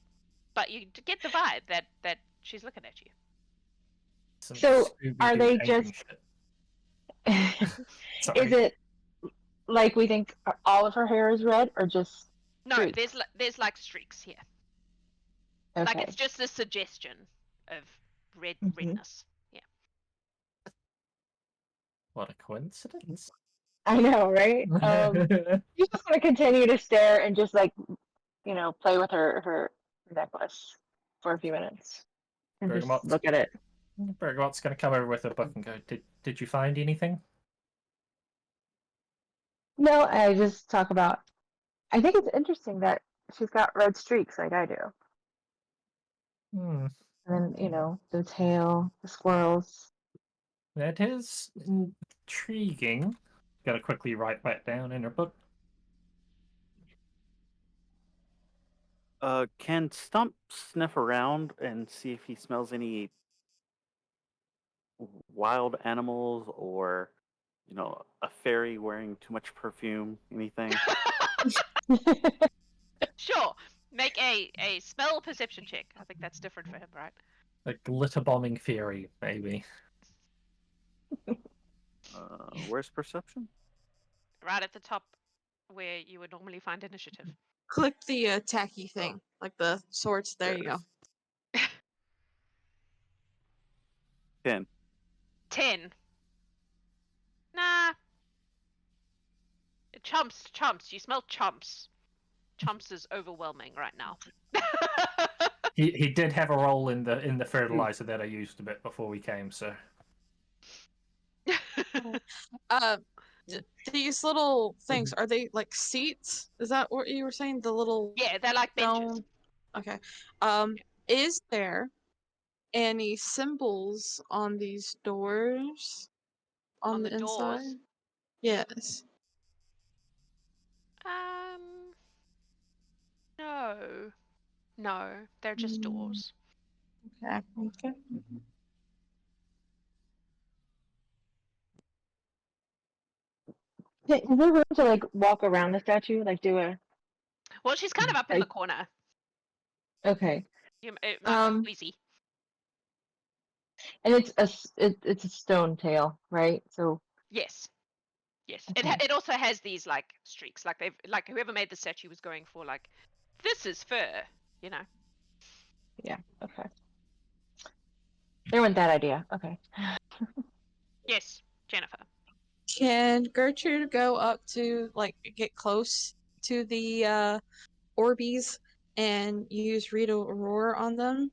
But you get the vibe that she's looking at you. So are they just... Is it like we think all of her hair is red, or just... No, streaks? there's like streaks here. Okay. Like it's just a suggestion of redness. Yeah. What a coincidence. I know, right? You just want to continue to stare and just like, play with her necklace for a few minutes and just look at it. Bergamot's going to come over with a book and go, did you find anything? No, I just talk about. I think it's interesting that she's got red streaks like I do. Hmm. And then, the tail, the squirrels. That is intriguing. Got to quickly write that down in her book. Can Stump sniff around and see if he smells any wild animals or, a fairy wearing too much perfume? Anything? Sure. Make a smell perception check. I think that's different for him, right? A glitter bombing fairy, maybe. Where's perception? Right at the top where you would normally find initiative. Click the tacky thing, like the swords. There you go. Yes. 10. 10. Nah. Chumps. You smell chumps. Chumps is overwhelming right now. He did have a role in the fertilizer that I used a bit before we came, so. These little things, are they like seats? Is that what you were saying? The little Yeah, they're like benches. stone. Okay. Is there any symbols on these doors? On the inside? doors? Yes. No, they're just doors. Okay. Is there room to walk around the statue, do a? Well, she's kind of up in the corner. Okay. It might be easy. And it's a stone tail, right? So. Yes. Okay. It also has these streaks, whoever made the statue was going for this is fur, Yeah. Okay. They went that idea. Okay. Yes, Jennifer. Can Gertrude go up to get close to the Orbeez and use Read Aurora on them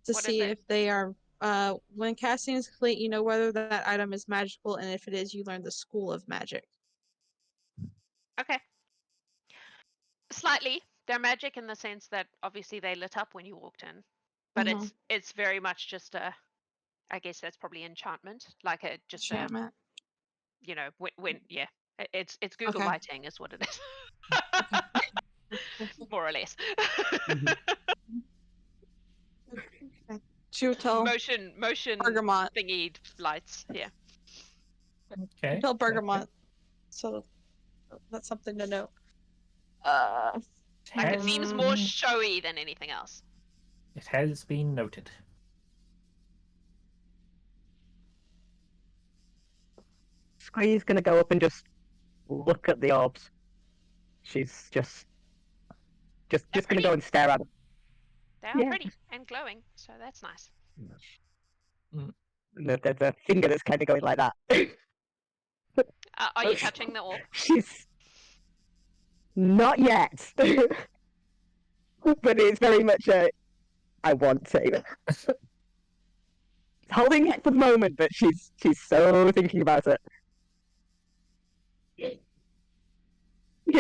to see if they are when casting is complete, you know whether that item is magical, and if it is, you learn the school of magic. Okay. Slightly. They're magic in the sense that obviously they lit up when you walked in. But it's very much just I guess that's probably enchantment. Enchantment. It's Google lighting is what it is. More or less. She would tell motion Bergamot thingy lights, yeah. Okay. Tell Bergamot. So that's something to note. It seems more showy than anything else. It has been noted. Scree's gonna go up and just look at the orbs. She's just gonna go and stare at them. They are pretty and glowing, so that's nice. There's a finger that's kind of going like that. Are you touching the orb? She's not yet, but it's very much I want to. Holding it for the moment, but she's so thinking about it. Give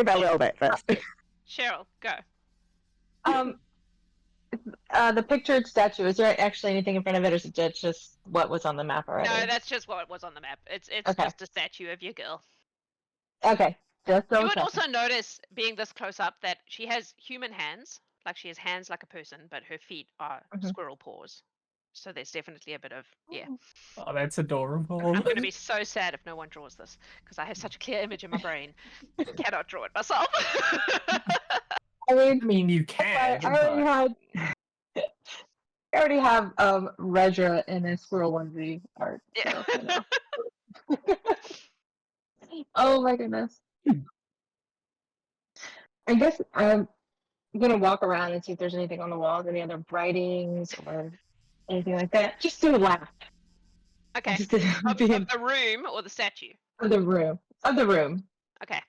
it a little bit first. Cheryl, go. The pictured statue, is there actually anything in front of it, or is it just what was on the map already? No, that's just what was on the map. It's just a statue of your girl. Okay. You would also notice, being this close up, that she has human hands. She has hands like a person, but her feet are squirrel paws. So there's definitely a bit of, Oh, that's adorable. I'm going to be so sad if no one draws this, because I have such a clear image in my brain. Cannot draw it myself. I mean, you can. I already have Redra in a squirrel onesie art. Yeah. So, oh my goodness. I guess I'm gonna walk around and see if there's anything on the walls, any other writings or anything like that. Just to laugh. Okay. Just Of the room or the statue? Of the room. Of the room. Okay.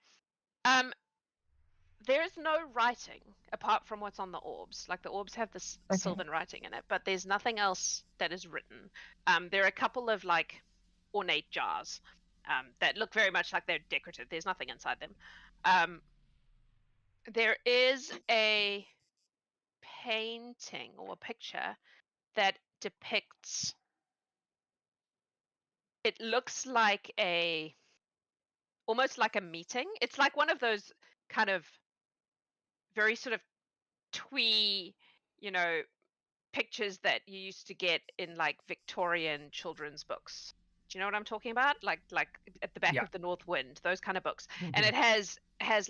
there's no writing apart from what's on the orbs. Like the orbs have this Okay. sylvan writing in it, but there's nothing else that is written. There are a couple of like ornate jars that look very much like they're decorative. There's nothing inside them. There is a painting or a picture that depicts. It looks like almost like a meeting. It's like one of those kind of very sort of twee, pictures that you used to get in like Victorian children's books. Do you know what I'm talking about? Like at the back Yeah. of the North Wind, those kind of books. And it has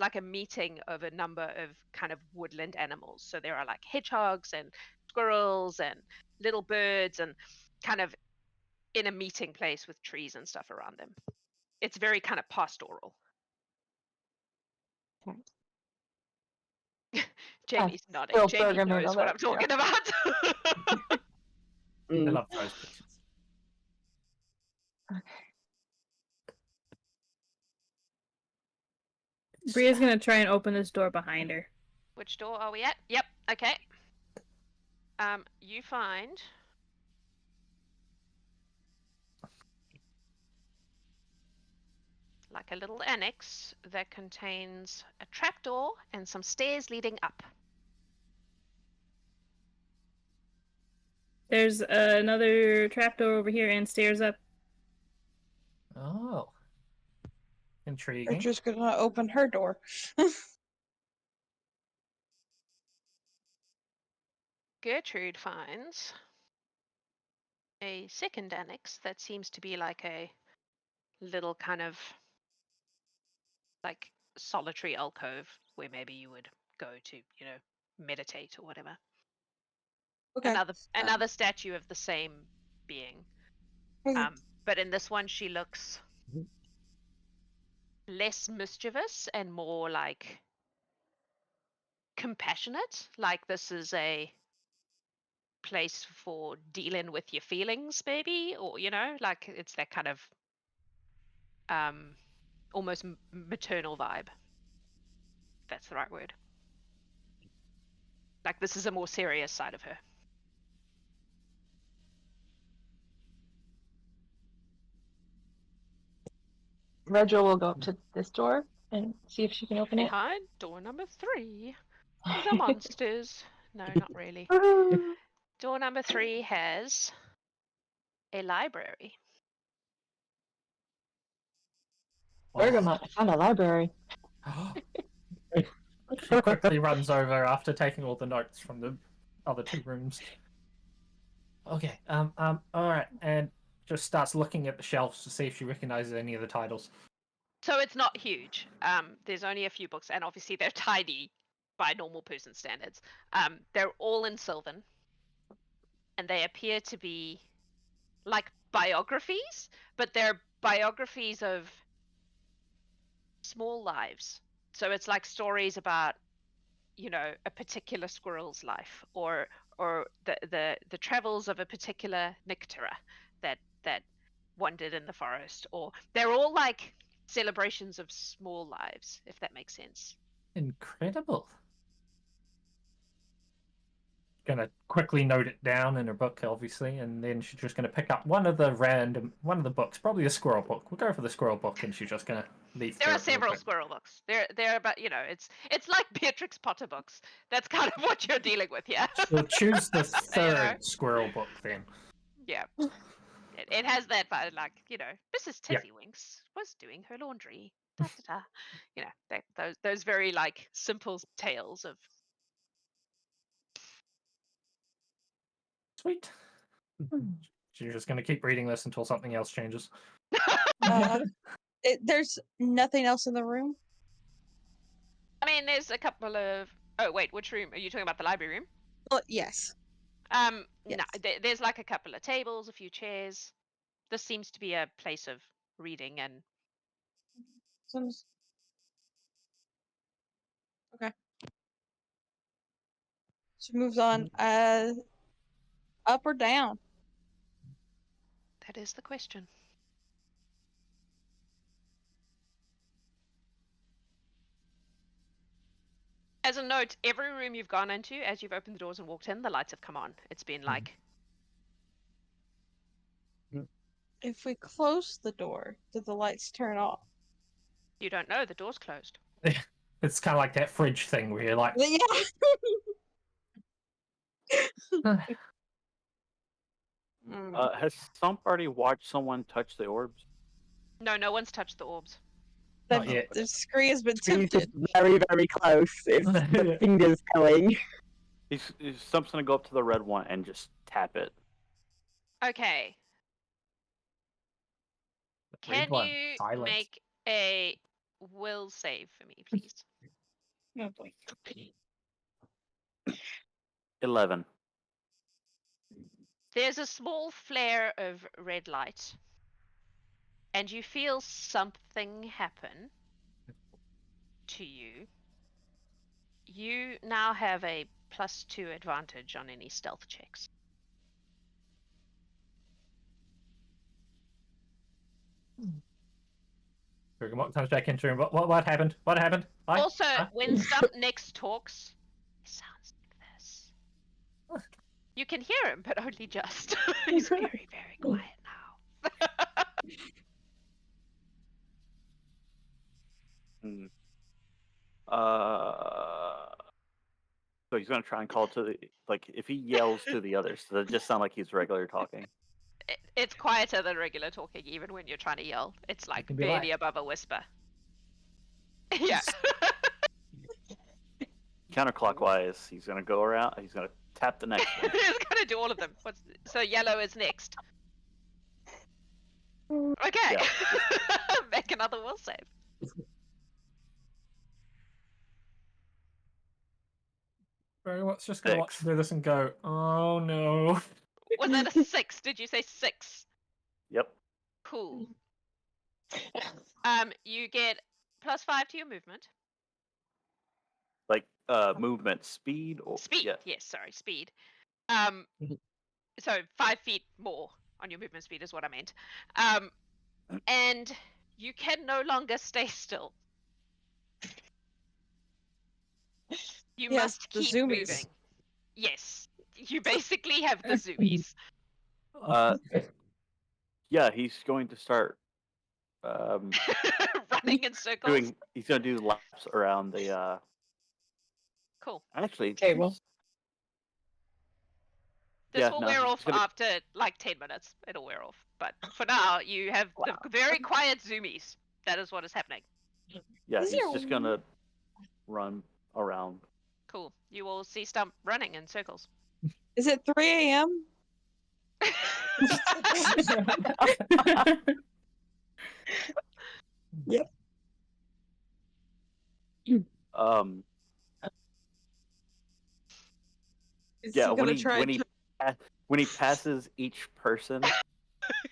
like a meeting of a number of kind of woodland animals. So there are like hedgehogs and squirrels and little birds and kind of in a meeting place with trees and stuff around them. It's very kind of pastoral. Okay. Jamie's nodding. still Jamie programming knows on what that, I'm talking about. I Mm. love those pictures. Bria's gonna try and open this door behind her. Which door are we at? Yep. Okay. You find like a little annex that contains a trapdoor and some stairs leading up. There's another trapdoor over here and stairs up. Oh. Intriguing. They're just gonna open her door. Gertrude finds a second annex that seems to be like a little kind of like solitary alcove where maybe you would go to, meditate or whatever. Okay. Another statue of the same being. Okay. But in this one she looks less mischievous and more like compassionate. Like this is a place for dealing with your feelings, maybe, or like it's that kind of almost maternal vibe. If that's the right word. Like this is a more serious side of her. Redra will go up to this door and see if she can open it. Behind door number 3 the monsters. No, not really. Door number 3 has a library. Bergamot, I found a library. She quickly runs over after taking all the notes from the other 2 rooms. Okay, all right, and just starts looking at the shelves to see if she recognizes any of the titles. So it's not huge. There's only a few books, and obviously they're tiny by normal person standards. They're all in Sylvan, and they appear to be like biographies, but they're biographies of small lives. So it's like stories about, a particular squirrel's life, or the travels of a particular Nyctera that wandered in the forest, or they're all like celebrations of small lives, if that makes sense. Incredible. Gonna quickly note it down in her book, obviously, and then she's just gonna pick up one of the books, probably a squirrel book. We'll go for the squirrel book, and she's just gonna leaf There through are it real several quick. squirrel books. They're about, it's like Beatrix Potter books. That's kind of what you're dealing with here. We'll choose the third know. squirrel book then. Yeah. It has that vibe, like, Mrs. Yeah. Tiffywinks was doing her laundry. Da, da, da. Those very like simple tales of. Sweet. She's just gonna keep reading this until something else changes. There's nothing else in the room. I mean, there's a couple of. Oh wait, which room are you talking about? The library room? Well, yes. No, Yes. there's like a couple of tables, a few chairs. This seems to be a place of reading and. Okay. She moves on. Up or down? That is the question. As a note, every room you've gone into, as you've opened the doors and walked in, the lights have come on. It's been like... If we close the door, do the lights turn off? You don't know, the door's closed. It's kind of like that fridge thing where you're like, Yeah. Has somebody watched someone touch the orbs? No, no one's touched the orbs. not yet. The Scree has been He's just tempted. very, very close. It's the fingers going. Stump's gonna go up to the red one and just tap it. Okay. Can one, you silence. make a will save for me, please? Oh boy. 11. There's a small flare of red light, and you feel something happen to you. You now have a +2 advantage on any stealth checks. Bergamot comes back into him. What happened? What happened? Hi? Also, Huh? when Stump next talks, it sounds like this. You can hear him, but only just. He's very, very quiet now. Hmm. So he's gonna try and call to the if he yells to the others, does it just sound like he's regular talking? It's quieter than regular talking, even when you're trying to yell. It's like can be barely like- above a whisper. Yeah. Counterclockwise, he's gonna go around. He's gonna tap the next one. He's gonna do all of them. So yellow is next. Okay. Make another will save. Bergamot's just gonna watch 6. through this and go, oh no. Was that a 6? Did you say 6? Yep. Cool. You get +5 to your movement. Movement speed or Speed. Yeah. Yes, sorry, speed. So 5 feet more on your movement speed is what I meant. And you can no longer stay still. You Yes, must the keep zoomies. moving. Yes, you basically have the zoomies. Yeah, he's going to start Running in circles. he's gonna do laps around the Cool. actually Table. This Yeah, will no, wear he's off gonna- after like 10 minutes. It'll wear off. But for now, you have the very quiet zoomies. That is what is happening. Yeah, Is he's there just gonna run around. Cool. You will see Stump running in circles. Is it 3 a.m.? Is Yeah, he gonna try when he passes each person,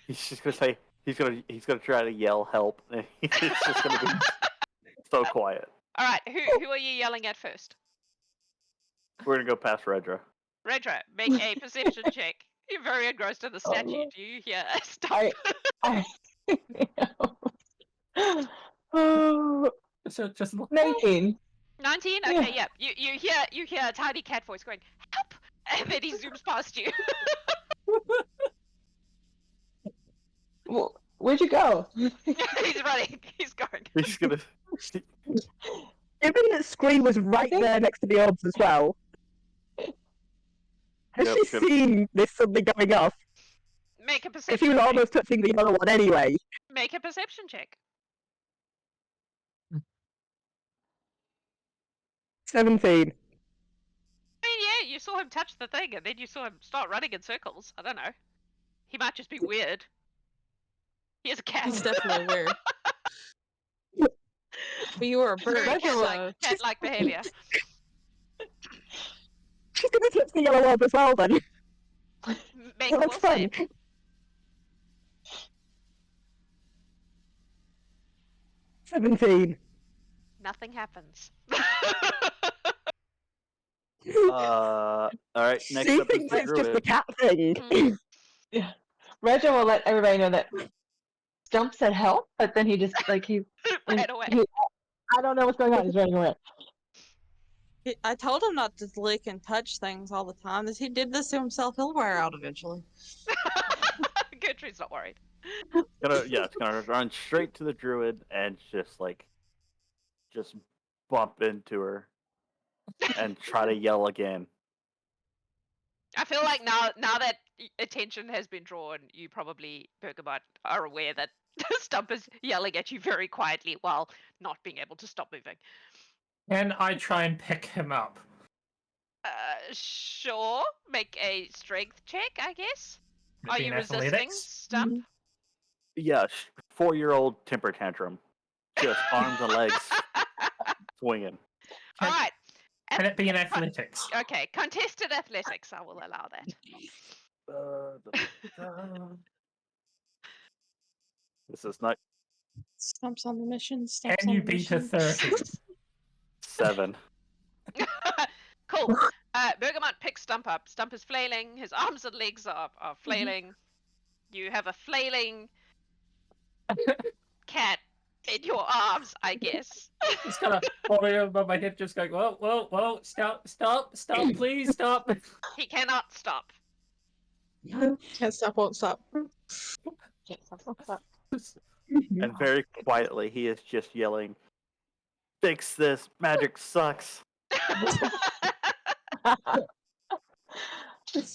he's just gonna say he's gonna try to yell help. And it's just gonna be so quiet. All right. Who are you yelling at first? We're gonna go past Redra. Redra, make a perception check. You're very engrossed in the statue. Do you hear Stump? Oh, So just look. 19. 19? Yeah. Okay, yeah. You hear a tiny cat voice going, help! And then he zooms past you. Well, where'd you go? He's running. He's going. He's gonna. Given that Scree was right there next to the orbs as well, has Yep, she good. seen this suddenly going off? Make a Because perception he was check. almost touching the other one anyway. Make a perception check. 17. I mean, yeah, you saw him touch the thing, and then you saw him start running in circles. I don't know. He might just be weird. He is a cat. He's definitely weird. But you were a bird, Very so cat-like behavior. She's gonna touch the yellow orb as well then. Make a Well, will that's fun. save. "17." Nothing happens. All right. Next She up is thinks the it's just a druid. cat thing. Mhm. Reggie will let everybody know that Stump said help, but then he just Ran away. I don't know what's going on. He's running away. I told him not to lick and touch things all the time. If he did this to himself, he'll wear out eventually. Gertrude's not worried. It's gonna run straight to the druid and just bump into her and try to yell again. I feel like now that attention has been drawn, you probably, Bergamot, are aware that Stump is yelling at you very quietly while not being able to stop moving. Can I try and pick him up? Sure. Make a strength check, I guess. Would it Are be you an resisting, athletics? Stump? Yeah, 4-year-old temper tantrum, just arms and legs swinging. All right. Can it be an athletics? Okay, contested athletics. I will allow that. This is not Stumps on the mission. Stumps Can on you the beat a mission. 30? 7. Cool. Bergamot picks Stump up. Stump is flailing. His arms and legs are flailing. You have a flailing cat in your arms, I guess. Just kind of holding above my head, just going, whoa, stop, please stop. He cannot stop. Can't stop, won't stop. Can't stop, won't stop. And very quietly, he is just yelling, "Fix this! Magic sucks!"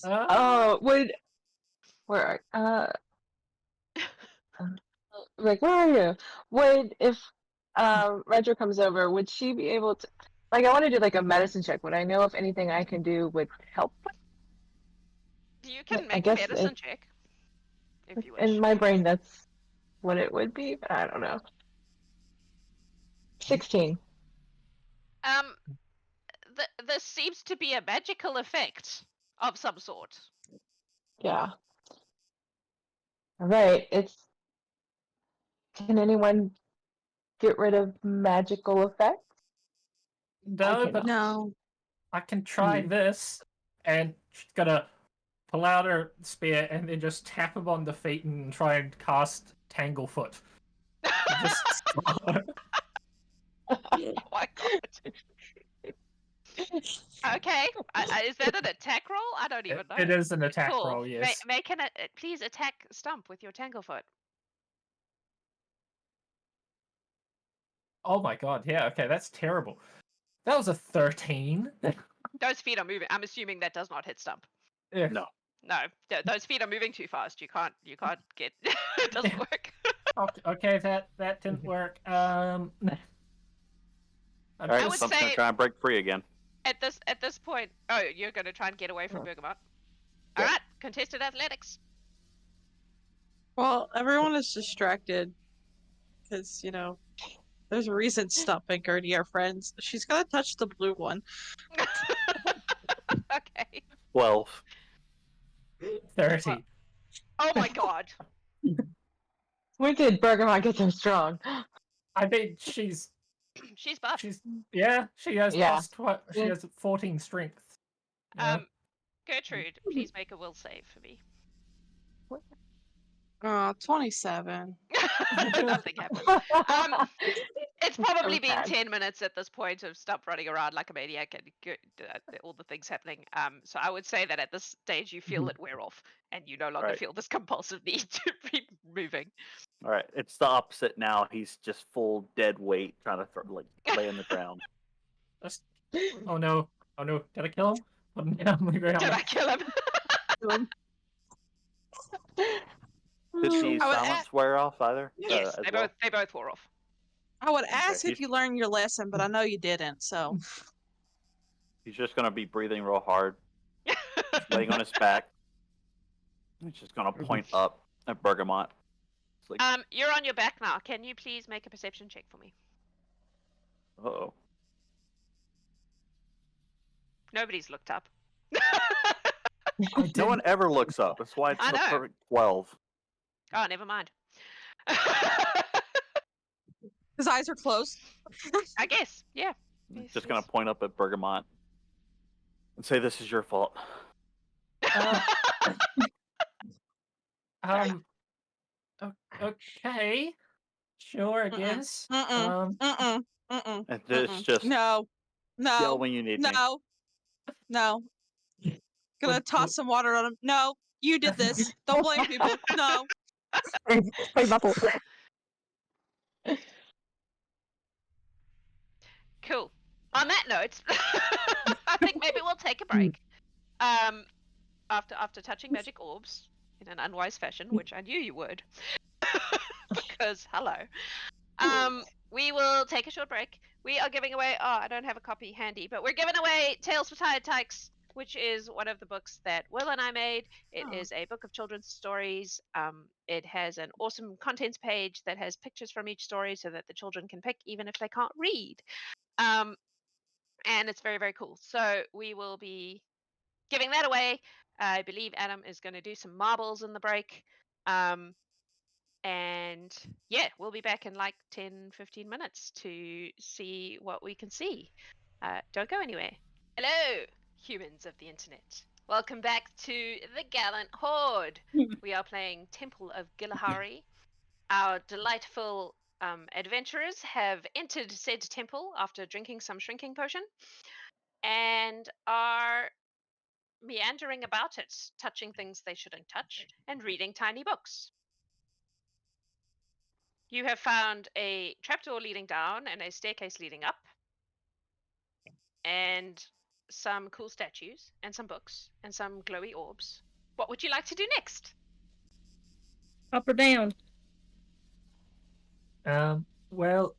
Oh, where like, where are you? If Redra comes over, would she be able to, like, I want to do like a medicine check. Would I know if anything I can do would help? You can I make a guess medicine check if you wish. In my brain, that's what it would be, but I don't know. 16. This seems to be a magical effect of some sort. Yeah. All right. Can anyone get rid of magical effects? No, but No. I can try this. And she's gonna pull out her spear and then just tap him on the feet and try and cast Tanglefoot. Just Oh my god. Okay, is that an attack roll? I don't even know. It is an attack Cool. roll, yes. Please attack Stump with your Tanglefoot. Oh my god, yeah, okay, that's terrible. That was a 13. Those feet are moving. I'm assuming that does not hit Stump. Yeah. No. No, those feet are moving too fast. You can't get. It doesn't work. Okay, that didn't work. All I right, would so I'm gonna say- try and break free again. At this point, oh, you're going to try and get away from Bergamot. Yeah. All right, contested athletics. Well, everyone is distracted because, there's a reason Stump and Gertie are friends. She's gonna touch the blue one. Okay. 12. 30. Oh my god. When did Bergamot get so strong? I mean, she's She's buff. she has Yeah. she has 14 strength. Yeah. Gertrude, please make a will save for me. 27. Nothing happens. It's probably been sad. 10 minutes at this point of Stump running around like a maniac and all the things happening. So I would say that at this stage you feel it wear off and you no longer Right. feel this compulsive need to be moving. All right, it's the opposite now. He's just full dead weight, trying to lay on the ground. Oh no, did I kill him? Put him down on the ground. Did I kill him? Did the I would silence wear off either? Yes, as they well? both wore off. I would ask Okay, if you learned your lesson, but I know you didn't, so. He's just gonna be breathing real hard, laying on his back. He's just gonna point up at Bergamot. It's like, You're on your back now. Can you please make a perception check for me? uh-oh. Nobody's looked up. No one ever looks up. That's why it's I a know. perfect 12. Oh, never mind. His eyes are closed. I guess, yeah. Just gonna point up at Bergamot and say, "This is your fault." Okay. Sure, I guess. Mm-mm. Mm-mm. Mm-mm. And it's just No. No. Yell when you need me. No. No. Gonna toss some water on him. No. You did this. Don't blame people. No. Play battle. Cool. On that note, I think maybe we'll take a break. After touching magic orbs in an unwise fashion, which I knew you would, because hello. We will take a short break. We are giving away. Oh, I don't have a copy handy, but we're giving away Tales for Tired Tykes, which is one of the books that Will and I made. It is a book of children's stories. It has an awesome contents page that has pictures from each story so that the children can pick even if they can't read. And it's very, very cool. So we will be giving that away. I believe Adam is going to do some marbles in the break. And yeah, we'll be back in like 10-15 minutes to see what we can see. Don't go anywhere. Hello, humans of the internet. Welcome back to the Gallant Horde. We are playing Temple of Gilahari. Our delightful adventurers have entered said temple after drinking some shrinking potion and are meandering about it, touching things they shouldn't touch and reading tiny books. You have found a trapdoor leading down and a staircase leading up, and some cool statues, and some books, and some glowy orbs. What would you like to do next? Up or down? Well,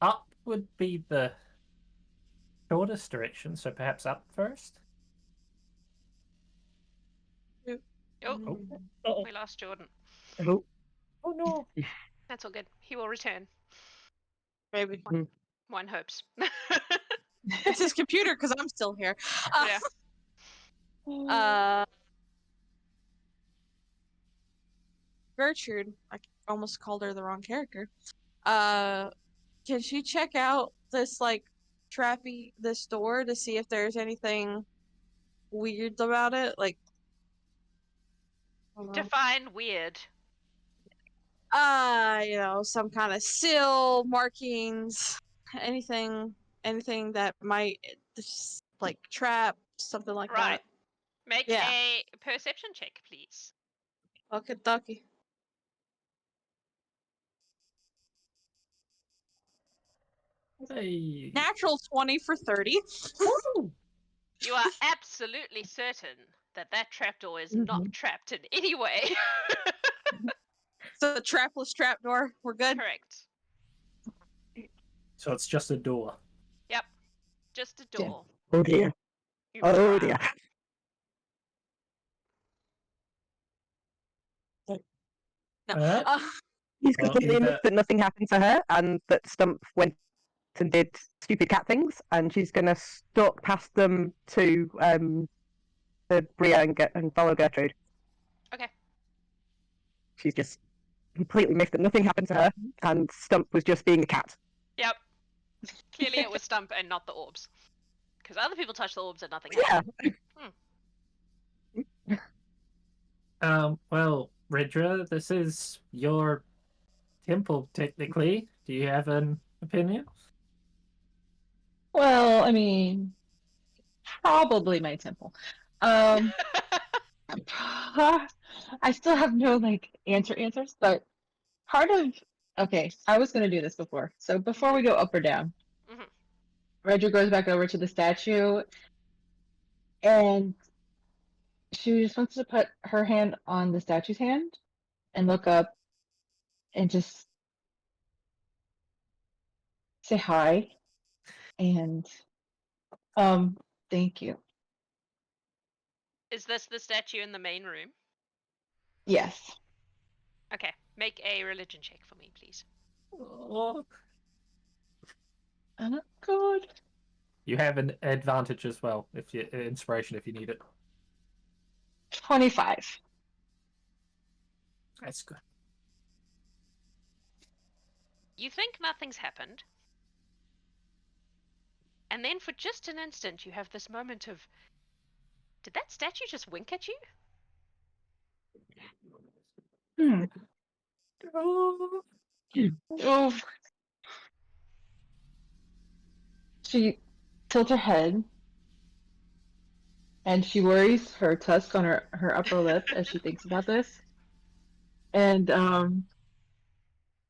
up would be the shortest direction, so perhaps up first. Oh, Uh-oh. we lost Jordan. Hello. Oh no! That's all good. He will return. Maybe. One hopes. It's his computer because I'm still here. Yeah. Gertrude, I almost called her the wrong character. Can she check out this this door to see if there's anything weird about it? Like, I don't know. Define weird. Some kind of seal, markings, anything that might like trap, something like Right. that. Make Yeah. a perception check, please. Okay, ducky. Hey. Natural 20 for 30. You are absolutely certain that that trapdoor is not trapped in any way. So the trapless trapdoor. We're good. Correct. So it's just a door. Yep. Just a door. Oh dear. You Oh try. dear. No. He's Well, completely either- amazed that nothing happened to her and that Stump went and did stupid cat things, and she's going to stalk past them to Brya and follow Gertrude. Okay. She's just completely missed that nothing happened to her and Stump was just being a cat. Yep. Clearly it was Stump and not the orbs. Because other people touched the orbs and nothing happened. Yeah. Well, Redra, this is your temple, technically. Do you have an opinion? Well, I mean, probably my temple. I still have no answers, but part of okay, I was gonna do this before. So before we go up or down, Redra goes back over to the statue, and she just wants to put her hand on the statue's hand and look up and just say hi and thank you. Is this the statue in the main room? Yes. Okay. Make a religion check for me, please. Oh. Oh God. You have an advantage as well, if you inspiration if you need it. 25. That's good. You think nothing's happened. And then for just an instant you have this moment of, did that statue just wink at you? Oh. She tilts her head, and she worries her tusk on her upper lip as she thinks about this, and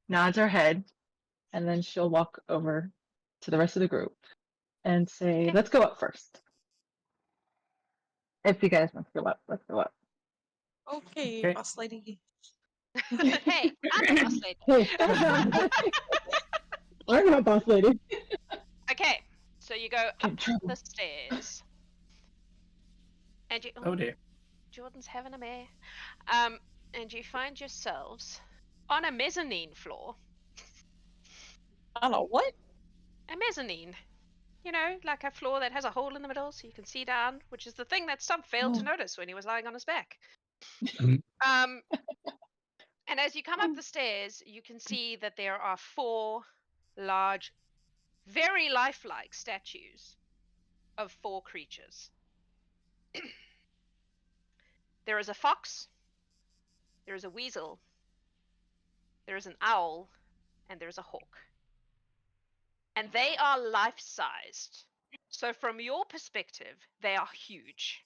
nods her head, and then she'll walk over to the rest of the group and say, Okay. "Let's go up first. If you guys want to go up, let's go up." Okay, Okay. boss lady. Hey, I'm the boss lady. Hey, calm down. I'm not boss lady. Okay, so you go In up trouble. the stairs. And you... Oh dear. Jordan's having a mare. And you find yourselves on a mezzanine floor. I don't know what. A mezzanine. You know, like a floor that has a hole in the middle so you can see down, which is the thing that Stump failed to notice when he was lying on his back. And as you come up the stairs, you can see that there are 4 large, very lifelike statues of 4 creatures. There is a fox, there is a weasel, there is an owl, and there's a hawk. And they are life-sized. So from your perspective, they are huge.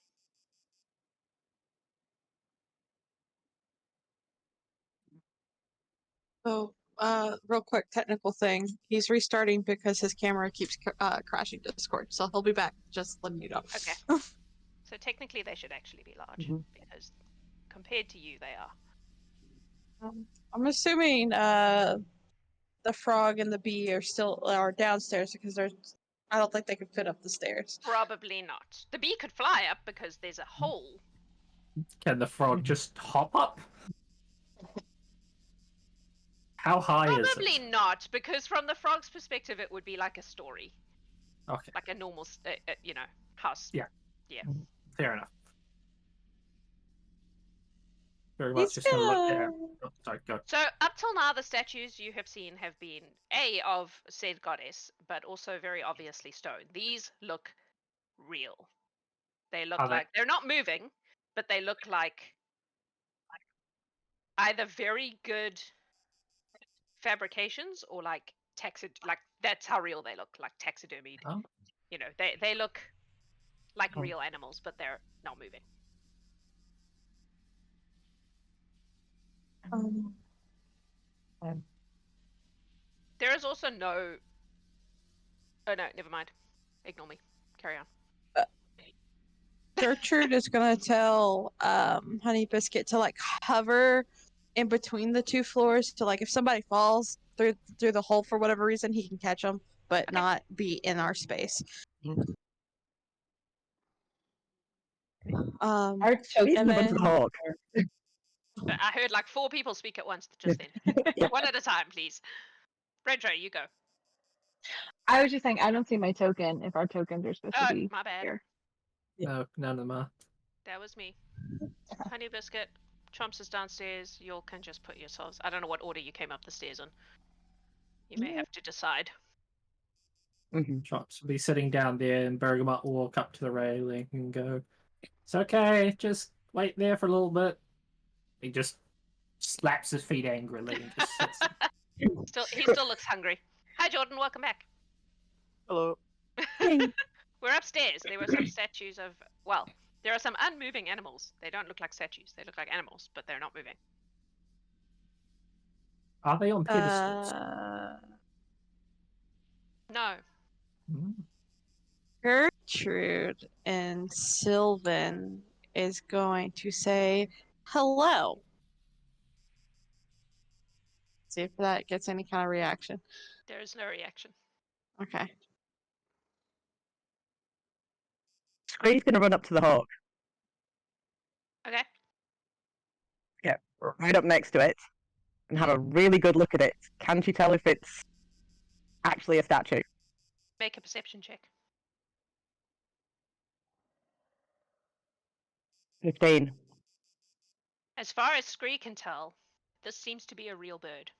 So, real quick technical thing. He's restarting because his camera keeps crashing Discord. So he'll be back. Just letting you know. Okay. So technically they should actually be large, because compared to you, they are. I'm assuming the frog and the bee are downstairs because I don't think they can fit up the stairs. Probably not. The bee could fly up because there's a hole. Can the frog just hop up? How high is Probably it? not, because from the frog's perspective, it would be like a story. Okay. Like a normal, house. Yeah. Yeah. Fair enough. Very much He's just gonna look there. gonna- Oh, sorry, go. So up till now, the statues you have seen have been of said goddess, but also very obviously stone. These look real. They look Are they- like they're not moving, but they look like either very good fabrications or like that's how real they look, like taxidermied. Oh. You know, they look like Oh. real animals, but they're not moving. There is also no. Oh no, never mind. Ignore me. Carry on. Gertrude is gonna tell Honey Biscuit to like hover in between the 2 floors to like if somebody falls through the hole for whatever reason he can catch them, but Okay. not be in our space. Our token And Speaking of then- the hawk, I heard like 4 people speak at once just then. One at a time, please. Redra, you go. I was just saying, I don't see my token if our tokens are supposed to be My bad. here. No, none of them are. That was me. Honey Biscuit, Chomps is downstairs. You all can just put yourselves. I don't know what order you came up the stairs in. You may have to decide. Chops will be sitting down there, and Bergamot will walk up to the railing and go, "It's okay, just wait there for a little bit." He just slaps his feet angrily and just sits. He still looks hungry. Hi Jordan, welcome back. Hello. We're upstairs. There were some statues of, well, there are some unmoving animals. They don't look like statues. They look like animals, but they're not moving. Are they on pedestals? No. Gertrude and Sylvan is going to say hello. See if that gets any kind of reaction. There is no reaction. Okay. Scree's gonna run up to the hawk. Okay. Yeah, right up next to it, and have a really good look at it. Can she tell if it's actually a statue? Make a perception check. 15. As far as Scree can tell, this seems to be a real bird.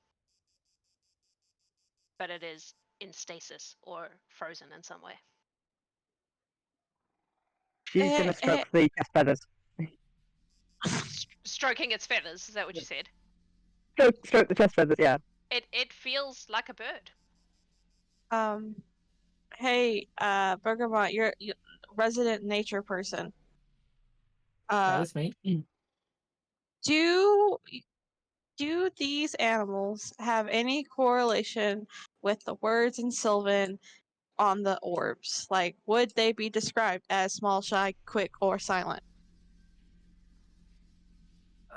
But it is in stasis or frozen in some way. She's gonna stroke the chest feathers. Stroking its feathers, is that what you said? Stroke the chest feathers, yeah. It feels like a bird. Hey, Bergamot, you're resident nature person. That is me. Do these animals have any correlation with the words in Sylvan on the orbs? Like, would they be described as small, shy, quick, or silent?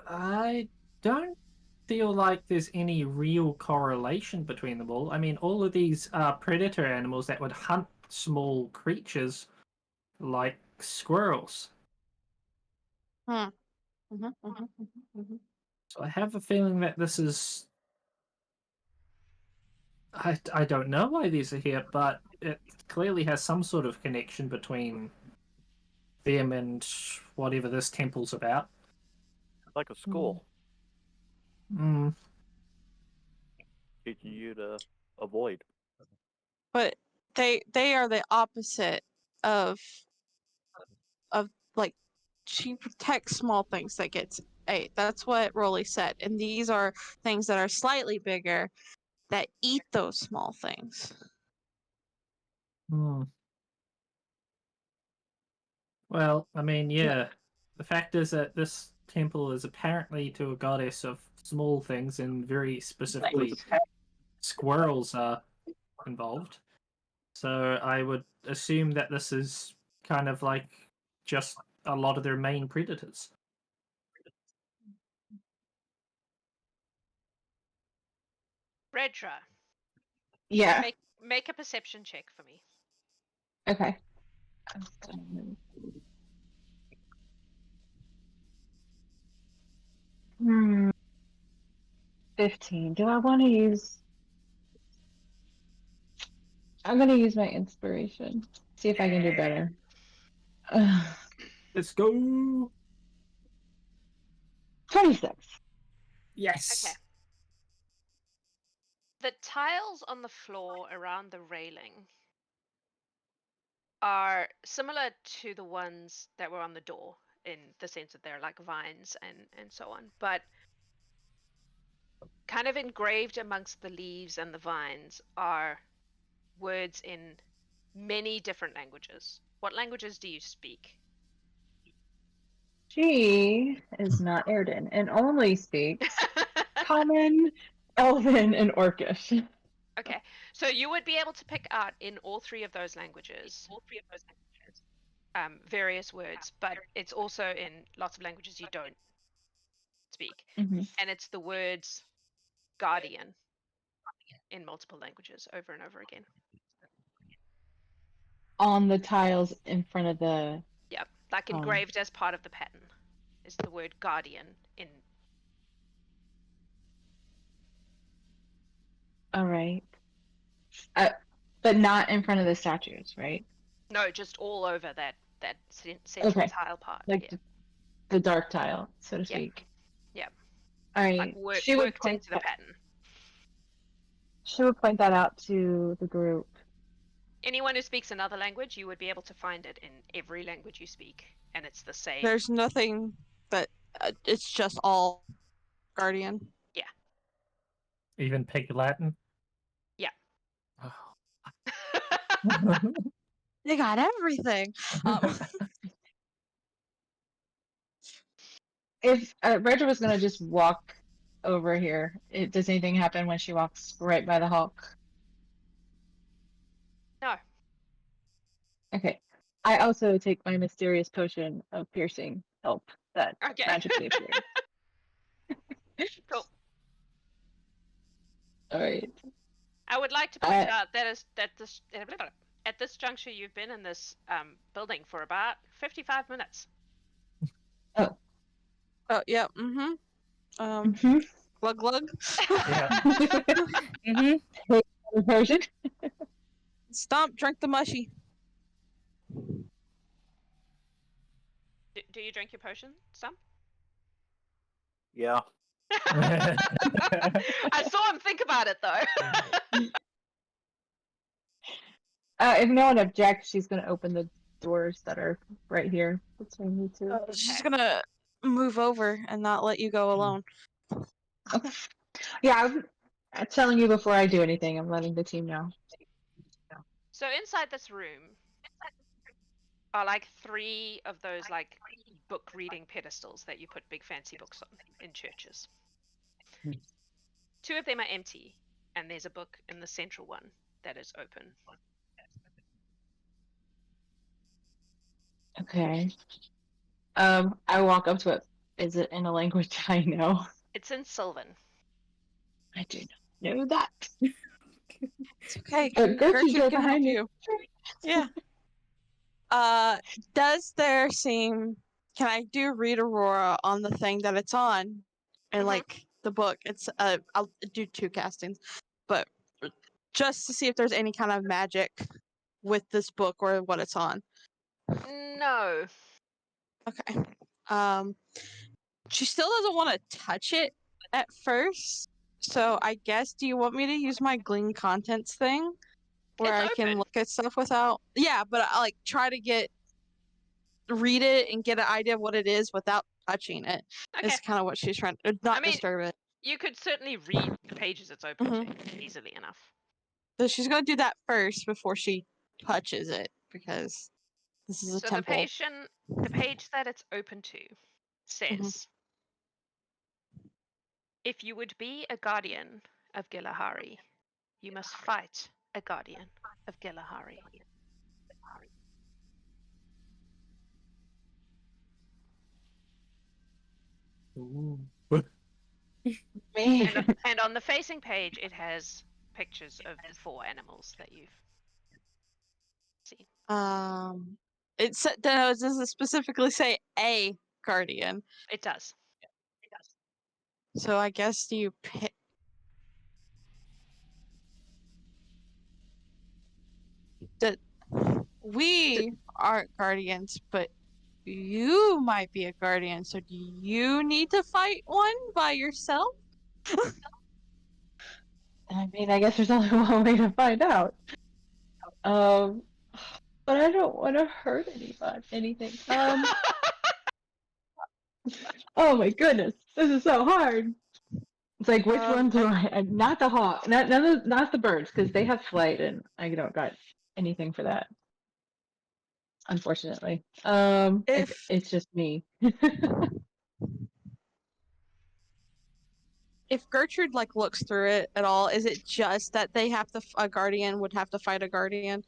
I don't feel like there's any real correlation between them all. I mean, all of these are predator animals that would hunt small creatures like squirrels. So I have a feeling that this is. I don't know why these are here, but it clearly has some sort of connection between them and whatever this temple's about. Like a school, Mm. teaching you to avoid. But they are the opposite of like, she protects small things that gets ate. That's what Rolly said. And these are things that are slightly bigger that eat those small things. Hmm. Well, I mean, yeah. The fact is that this temple is apparently to a goddess of small things, and very specifically, squirrels are involved. So I would assume that this is kind of like just a lot of their main predators. Redra, Yeah. make a perception check for me. Okay. 15. Do I want to use? I'm gonna use my inspiration. See if I can do better. Let's go. 26. Yes. Okay. The tiles on the floor around the railing are similar to the ones that were on the door, in the sense that they're like vines and so on, but kind of engraved amongst the leaves and the vines are words in many different languages. What languages do you speak? She is not Erden and only speaks Common, Elven, and Orcish. Okay, so you would be able to pick out in all three of those languages various words, but it's also in lots of languages you don't speak. And it's the words guardian in multiple languages over and over again. On the tiles in front of the. Yep, like engraved as part of the pattern is the word guardian in. All right. But not in front of the statues, right? No, just all over that central tile part. Like the dark tile, so to speak. Yep. All right. Like she would worked point into the pattern. She would point that out to the group. Anyone who speaks another language, you would be able to find it in every language you speak, and it's the same. There's nothing, but it's just all guardian. Yeah. Even Pig Latin? Yeah. They got everything. If Redra was gonna just walk over here, does anything happen when she walks right by the Hulk? No. Okay. I also take my mysterious potion of piercing help that magically appears. Cool. All right. I would like to point out that at this juncture you've been in this building for about 55 minutes. Oh, yeah. Glug glug. Yeah. Potion. Stomp, drink the mushy. Do you drink your potion, Stump? Yeah. I saw him think about it though. If no one objects, she's gonna open the doors that are right here between you two. She's gonna move over and not let you go alone. Okay. Yeah, I'm telling you before I do anything. I'm letting the team know. So inside this room are like 3 of those like book reading pedestals that you put big fancy books on in churches. 2 of them are empty, and there's a book in the central one that is open. Okay. I walk up to it. Is it in a language I know? It's in Sylvan. I do not know that. It's okay. Gertrude's Gertrude right can help behind me. you. Yeah. Does there seem? Can I do read Aurora on the thing that it's on, and Mhm. like the book? It's I'll do 2 castings, but just to see if there's any kind of magic with this book or what it's on. No. Okay. She still doesn't want to touch it at first. So I guess, do you want me to use my glean contents thing, where It's I can open. look at stuff without? Yeah, but I like try to read it and get an idea of what it is without touching it. Okay. Is kind of what she's trying to not I mean, disturb it. You could certainly read the pages it's open to easily enough. So she's gonna do that first before she touches it because this is a So temple. the page that it's open to says, if you would be a guardian of Gilahari, you must fight a guardian of Gilahari. Ooh. Me. And on the facing page, it has pictures of the 4 animals that you've seen. Does it specifically say a guardian? It does. So I guess you pick. That we aren't guardians, but you might be a guardian. So do you need to fight one by yourself? I mean, I guess there's only one way to find out. But I don't want to hurt anything. Oh my goodness, this is so hard. It's like, which one do not the hawk, not the birds, because they have flight, and I don't got anything for that, unfortunately. It's just me. If Gertrude like looks through it at all, is it just that they have to a guardian would have to fight a guardian?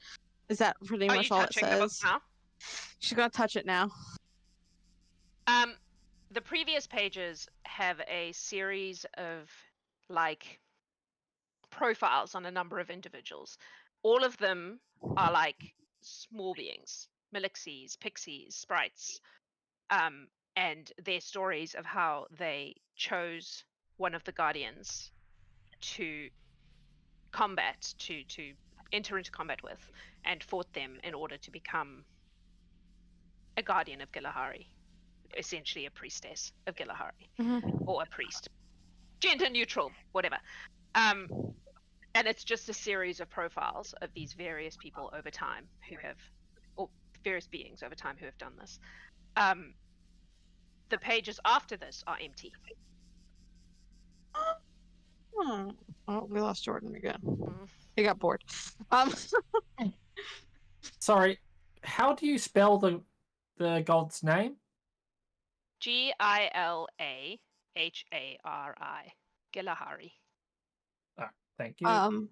Is that pretty Are much you all it touching the book says? now? She's gonna touch it now. The previous pages have a series of like profiles on a number of individuals. All of them are like small beings, Melixies, pixies, sprites, and their stories of how they chose one of the guardians to combat, to enter into combat with, and fought them in order to become a guardian of Gilahari, essentially a priestess of Gilahari, or a priest, gender neutral, whatever. And it's just a series of profiles of these various people over time who have, or various beings over time who have done this. The pages after this are empty. Oh, we lost Jordan again. Mm. He got bored. Sorry, how do you spell the god's name? Gilahari. Gilahari. Ah, thank you.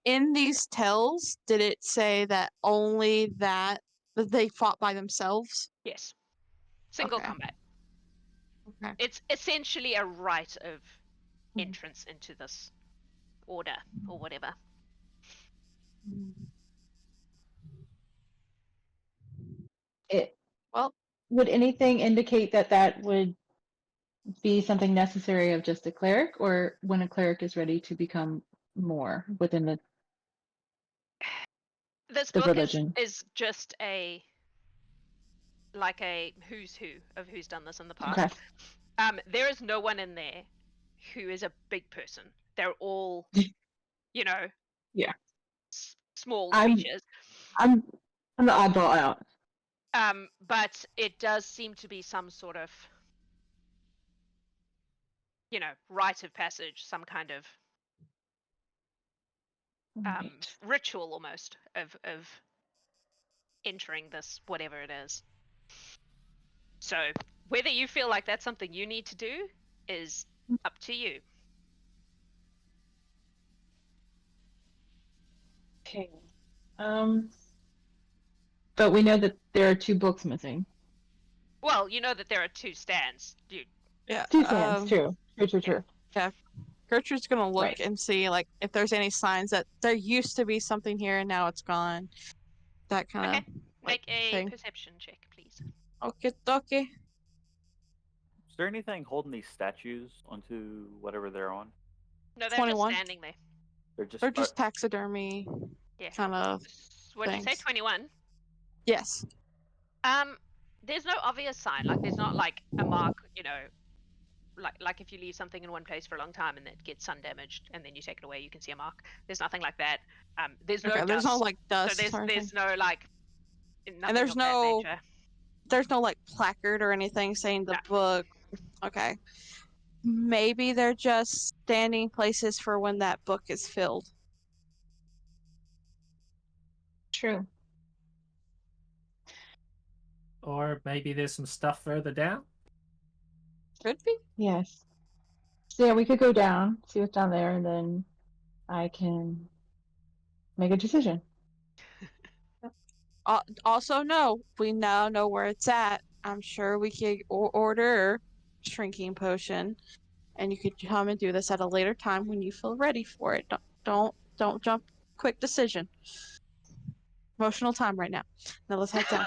In these tells, did it say that only that they fought by themselves? Yes. Single Okay. combat. Okay. It's essentially a rite of entrance into this order or whatever. Well, Would anything indicate that would be something necessary of just a cleric, or when a cleric is ready to become more within the This the book religion? is just a who's who of who's done this in the past. Okay. There is no one in there who is a big person. They're all, Yeah. small I'm- creatures. I'm the oddball out. But it does seem to be some sort of, rite of passage, some kind of Right. ritual almost of entering this whatever it is. So whether you feel like that's something you need to do is up to you. Okay. But we know that there are 2 books missing. Well, you know that there are 2 stands. Yeah. 2 stands, true. True. Gertrude's gonna look Right. and see like if there's any signs that there used to be something here and now it's gone. That kind of Okay, make a thing. perception check, please. Okay, okay. Is there anything holding these statues onto whatever they're on? No, they're 21. just standing there. They're They're just taxidermy Yeah. kind of. What did you say? Thanks. 21. Yes. There's no obvious sign. Like there's not like a mark. Like if you leave something in one place for a long time and it gets sun damaged and then you take it away, you can see a mark. There's nothing like that. There's no Okay. dust. There's no like So dust. or there's anything. no like. And there's no. Nature. There's no like placard or anything saying the book. Okay. Maybe they're just standing places for when that book is filled. True. Or maybe there's some stuff further down. Could be. Yes. So yeah, we could go down, see what's down there, and then I can make a decision. Also, no, we now know where it's at. I'm sure we could order shrinking potion, and you could come and do this at a later time when you feel ready for it. Don't jump. Quick decision. Emotional time right now. Now let's head down.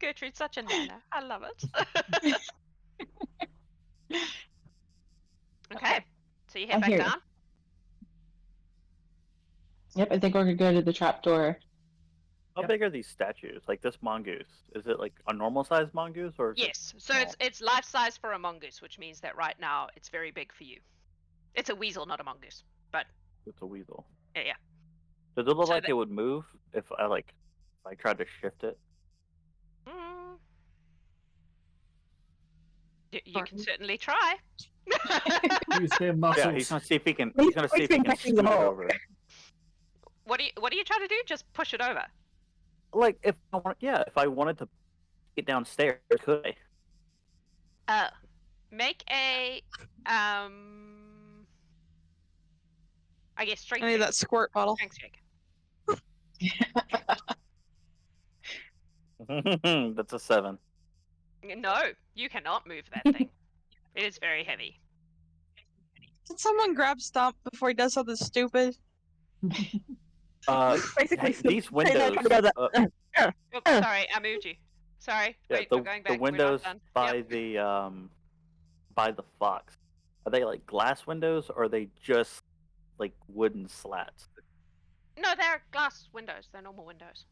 Gertrude's such a nana. I love it. Okay. So you head I back hear you. down. Yep, I think we're gonna go to the trapdoor. How Yep. big are these statues? Like this mongoose, is it like a normal sized mongoose or? Is it- Yes. So it's life size for a mongoose, which means that right now it's very big for you. It's a weasel, not a mongoose. But It's a weasel. yeah. Does it look So like that- it would move if I tried to shift it? Mm. You Sure. can certainly try. Use their Yeah, muscles. he's gonna see if he can. He's He's gonna see if he been can picking scoot them it all. over. What are you trying to do? Just push it over. Like if I wanted to get downstairs, could I? Make a I guess strength I need check. that squirt bottle. Strength check. That's a 7. No, you cannot move that thing. It is very heavy. Did someone grab Stump before he does something stupid? Basically, These sitting there windows. trying to go that- Oops, sorry, I moved you. Sorry. Yeah, Wait, the we're going back. the We're not windows done. by Yep. by the fox. Are they like glass windows or are they just like wooden slats? No, they're glass windows. They're normal windows.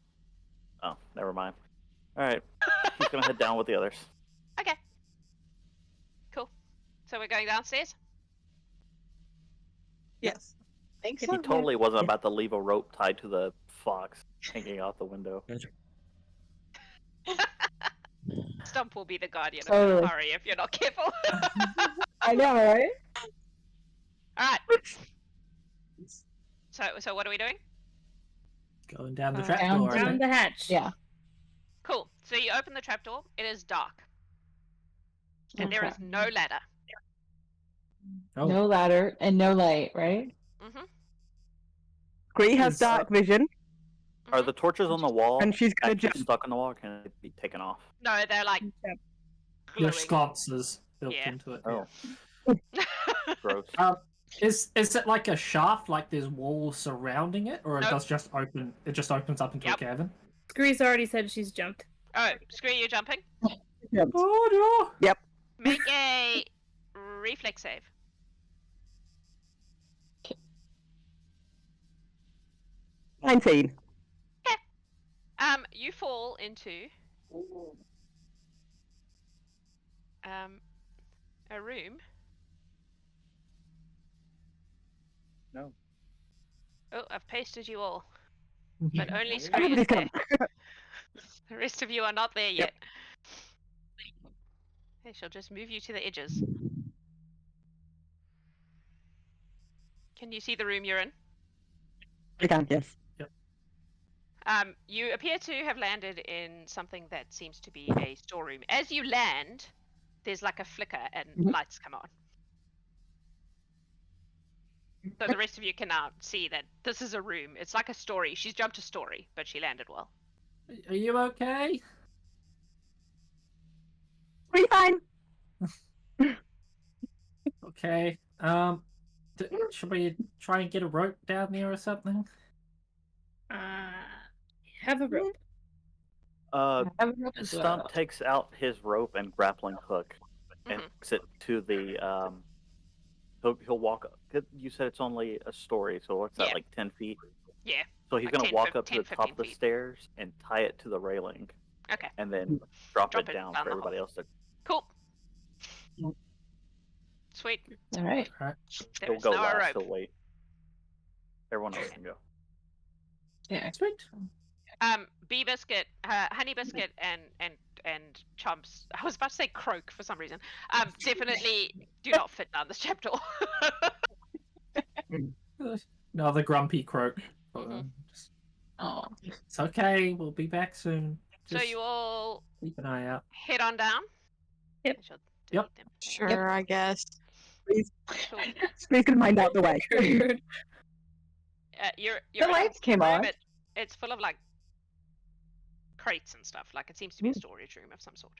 Oh, never mind. All right, he's gonna head down with the others. Okay. Cool. So we're going downstairs? Yes. Thanks. He totally wasn't about to leave a rope tied to the fox hanging out the window. Stump will be the guardian Totally. of Gilahari if you're not careful. I know, right? Alright. So what are we doing? Going down the Down trapdoor. I Down think. the hatch. Yeah. Cool. So you open the trapdoor. It is dark. And there Okay. is no ladder. Oh, No ladder and no light, right? Mm-hmm. Gree has Is, dark vision, Are the torches on the wall and she's gonna actually jump. stuck on the wall, or can it be taken off? No, they're like Your glowing. sconces built Yeah. into it. Oh, gross. Is it like a shaft? Like there's walls surrounding it, or it Nope. does just open? It just opens up into Yep. a cavern. Grease already said she's jumped. Oh, screw you jumping. Oh no! Make a reflex save. Okay. 19. You fall into a room. No. Oh, I've pasted you all, but only Scree Everybody's is there. come. The rest of you are not there yet. I shall just move you to the edges. Can you see the room you're in? I can, yes. You appear to have landed in something that seems to be a storeroom. As you land, there's like a flicker and lights come on. So the rest of you can now see that this is a room. It's like a story. She's jumped a story, but she landed well. Are you okay? Pretty fine. Okay. Should we try and get a rope down there or something? Have a rope. Have a rope as Stump well. takes out his rope and grappling hook and Mhm. hooks it to the. He'll walk up. You said it's only a story, so what's that, Yeah. like 10 feet? Yeah. So he's Like gonna 10, walk up to 10, the top of the 15 feet. stairs and tie it to the railing, Okay. and then drop Drop it it down down for the everybody else to. Cool. Sweet. All right. Alright. There He'll is go now a last. rope. He'll wait. Everyone else can go. Yeah. Sweet. Bee Biscuit, Honey Biscuit, and Chomps. I was about to say Croak for some reason. Definitely do not fit down this trapdoor. No, the grumpy croak. Mhm. Oh. It's okay. We'll be back soon. So Just you all keep an eye out. head on down. Yep. I shall Yep. delete them. Sure, I guess. Please, Cool. please can mind out the way. You're The in a lights came room, on. It's full of like crates and stuff. Like it seems to be a storage room of some sort.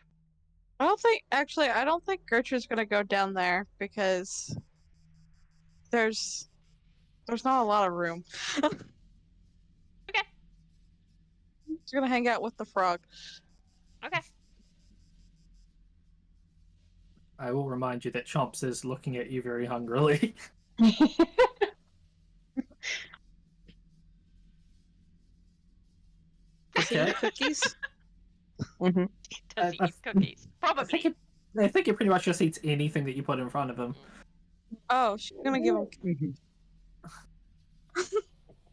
I don't think Gertrude's gonna go down there because there's not a lot of room. Okay. She's gonna hang out with the frog. Okay. I will remind you that Chomps is looking at you very hungrily. Okay. Cookies. Hmm. Does he I- eat cookies? I Probably. think it pretty much just eats anything that you put in front of him. Oh, she's gonna give him.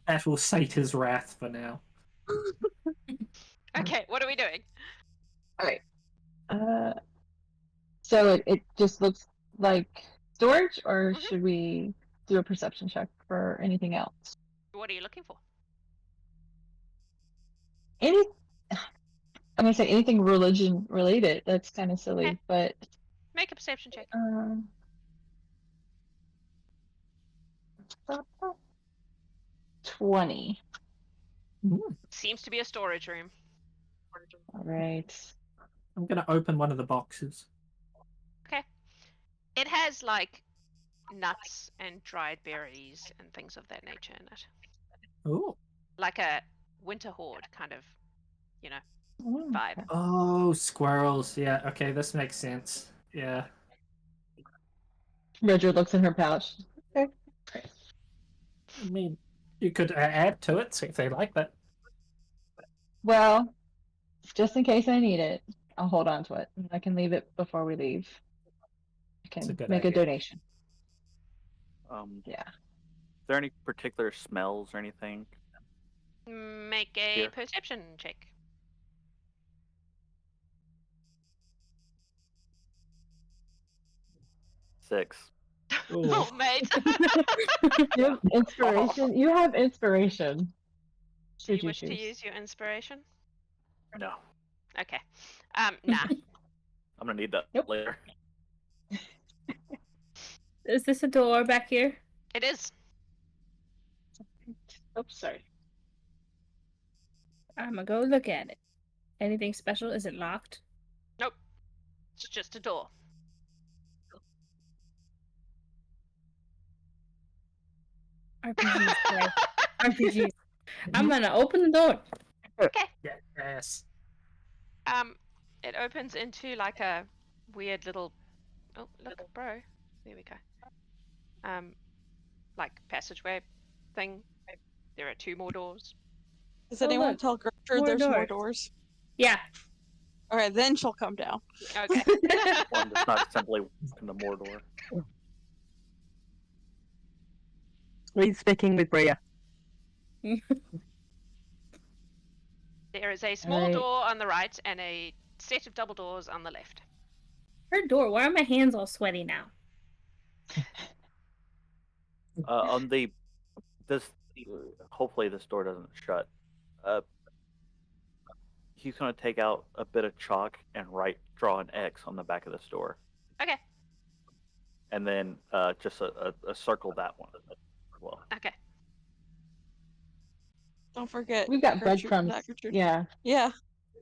That will sate his wrath for now. Okay, what are we doing? All right. So it just looks like storage, or Mhm. should we do a perception check for anything else? What are you looking for? Any, I'm gonna say anything religion related. That's kind of silly, Okay. but Make a perception check. 20. Seems to be a storage room. All right. I'm gonna open one of the boxes. It has like nuts and dried berries and things of that nature in it. Oh. Like a winter horde kind of, vibe. Oh, squirrels. Yeah, okay, this makes sense. Yeah. Redra looks in her pouch. Okay. I mean, you could add to it, see if they like that. Well, just in case I need it, I'll hold on to it. I can leave it before we leave. I It's a can good make a idea. donation. Is Yeah. there any particular smells or anything? Make a Here. perception check. Six. Ooh. Oh, mate. You have inspiration. You have inspiration. Do Should you wish to choose. use your inspiration? No. Okay. Nah. I'm gonna need that Nope. later. Is this a door back here? It is. Oops, sorry. I'm gonna go look at it. Anything special? Is it locked? Nope. It's just a door. RPGs, guys. RPGs. I'm gonna open the door. Yes. It opens into like a weird little. Oh, look, bro. There we go. Like passageway thing. There are 2 more doors. Does Oh, anyone look, tell Gertrude more there's more doors. doors? Yeah. Alright, then she'll come down. Okay. One does not simply walk into Mordor. He's speaking with Brya. There is a small Alright. door on the right and a set of double doors on the left. Her door. Why are my hands all sweaty now? On the this, hopefully this door doesn't shut. He's gonna take out a bit of chalk and draw an X on the back of this door, Okay. and then just a circle that one as well. Okay. Don't forget. We've got Gertrude- breadcrumbs. not Gertrude. Yeah. Yeah.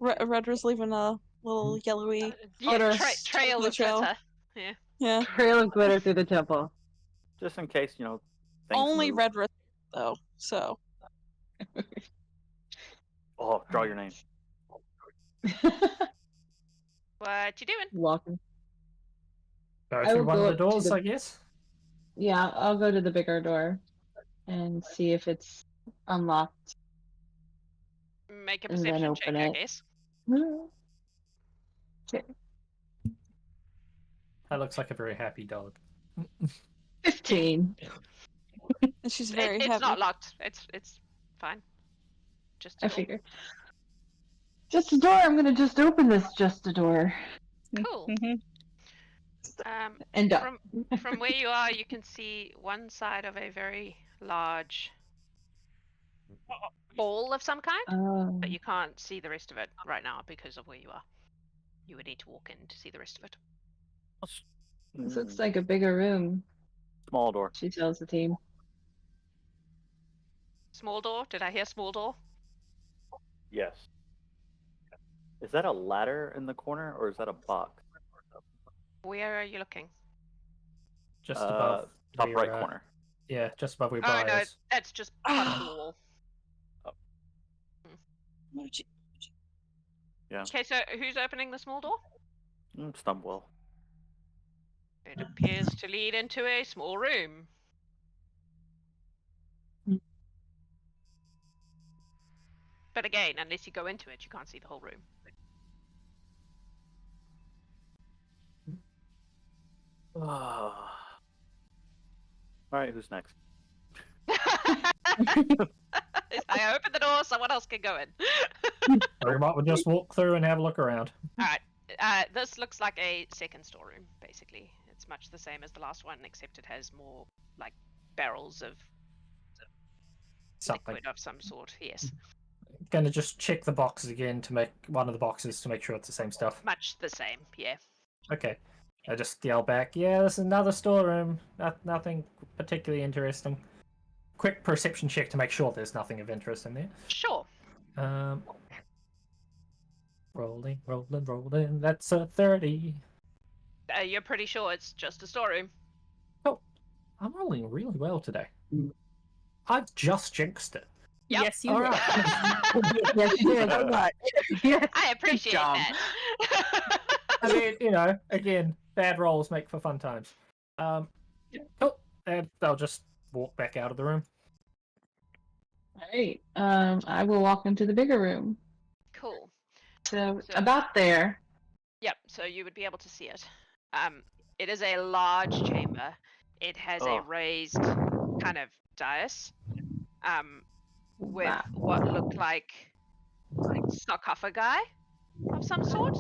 Redra's leaving a little yellowy. Yeah, Glitter. trail The of trail. glitter. Yeah. Yeah. Trail of glitter through the temple. Just in case, things Only move. Redra though. So. Oh, draw your name. What you doing? Walking. Go I through will one go of the up to doors, the- I guess. Yeah, I'll go to the bigger door and see if it's unlocked. Make a And then perception check, open I it. guess. That looks like a very happy dog. 15. And she's very It's heavy. not locked. It's fine. Just a I door. figure. Just a door. I'm gonna just open this just a door. Cool. And done. From where you are, you can see one side of a very large ball of some kind, Oh. but you can't see the rest of it right now because of where you are. You would need to walk in to see the rest of it. This looks like a bigger room, Small door. she tells the team. Small door? Did I hear small door? Yes. Is that a ladder in the corner or is that a box? Where are you looking? Just above. Top where, right corner. Yeah, just above where Oh Brya no, is. that's just part of the wall. Oh, gee. Yeah. Okay, so who's opening the small door? Stumwell. It appears to lead into a small room. But again, unless you go into it, you can't see the whole room. Alright, who's next? If I open the door, someone else can go in. Bergamot would just walk through and have a look around. Alright, this looks like a second storeroom, basically. It's much the same as the last one, except it has more, like, barrels of Something. liquid of some sort, yes. Gonna just check the boxes again to make one of the boxes to make sure it's the same stuff. Much the same, yeah. Okay. I just yell back, yeah, this is another storeroom. Nothing particularly interesting. Quick perception check to make sure there's nothing of interest in there. Sure. Rolling. That's a 30. You're pretty sure it's just a storeroom. Oh, I'm rolling really well today. I've just jinxed it. Yep. Yes, you All did. right. Yes, you did. All right. Yes. I appreciate job. that. I mean, again, bad rolls make for fun times. Cool. And they'll just walk back out of the room. Alright. I will walk into the bigger room. Cool. So So- about there. Yep, so you would be able to see it. It is a large chamber. It has a Oh. raised kind of dais with Wow. what look like sarcophagi of some sort.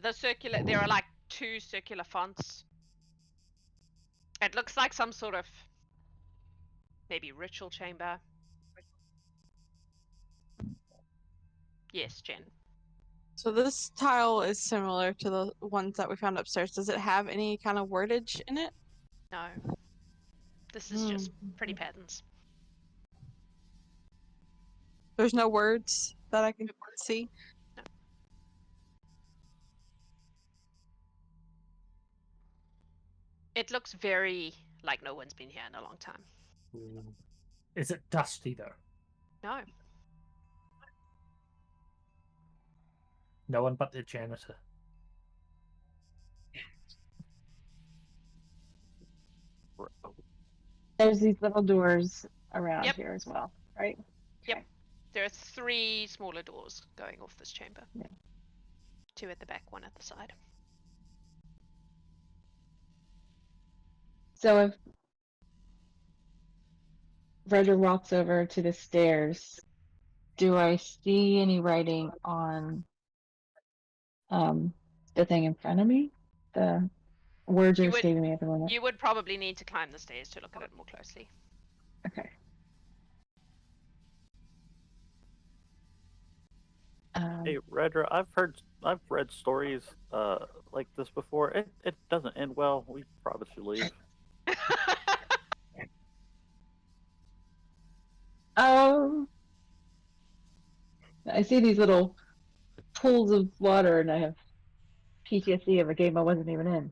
The circular, there are like two circular fonts. It looks like some sort of maybe ritual chamber. Yes, Jen. So this tile is similar to the ones that we found upstairs. Does it have any kind of wordage in it? No. This is just pretty patterns. There's no words that I can see. It looks very like no one's been here in a long time. Is it dusty, though? No. No one but the janitor. There's these little doors around Yep. here as well, right? There are 3 smaller doors going off this chamber. Yeah. 2 at the back, 1 at the side. So if Redra walks over to the stairs, do I see any writing on the thing in front of me? The Words are You would- escaping me at the moment. You would probably need to climb the stairs to look at it more closely. Okay. Hey, Redra, I've read stories like this before. It doesn't end well. We probably should leave. I see these little pools of water, and I have PTSD of a game I wasn't even in.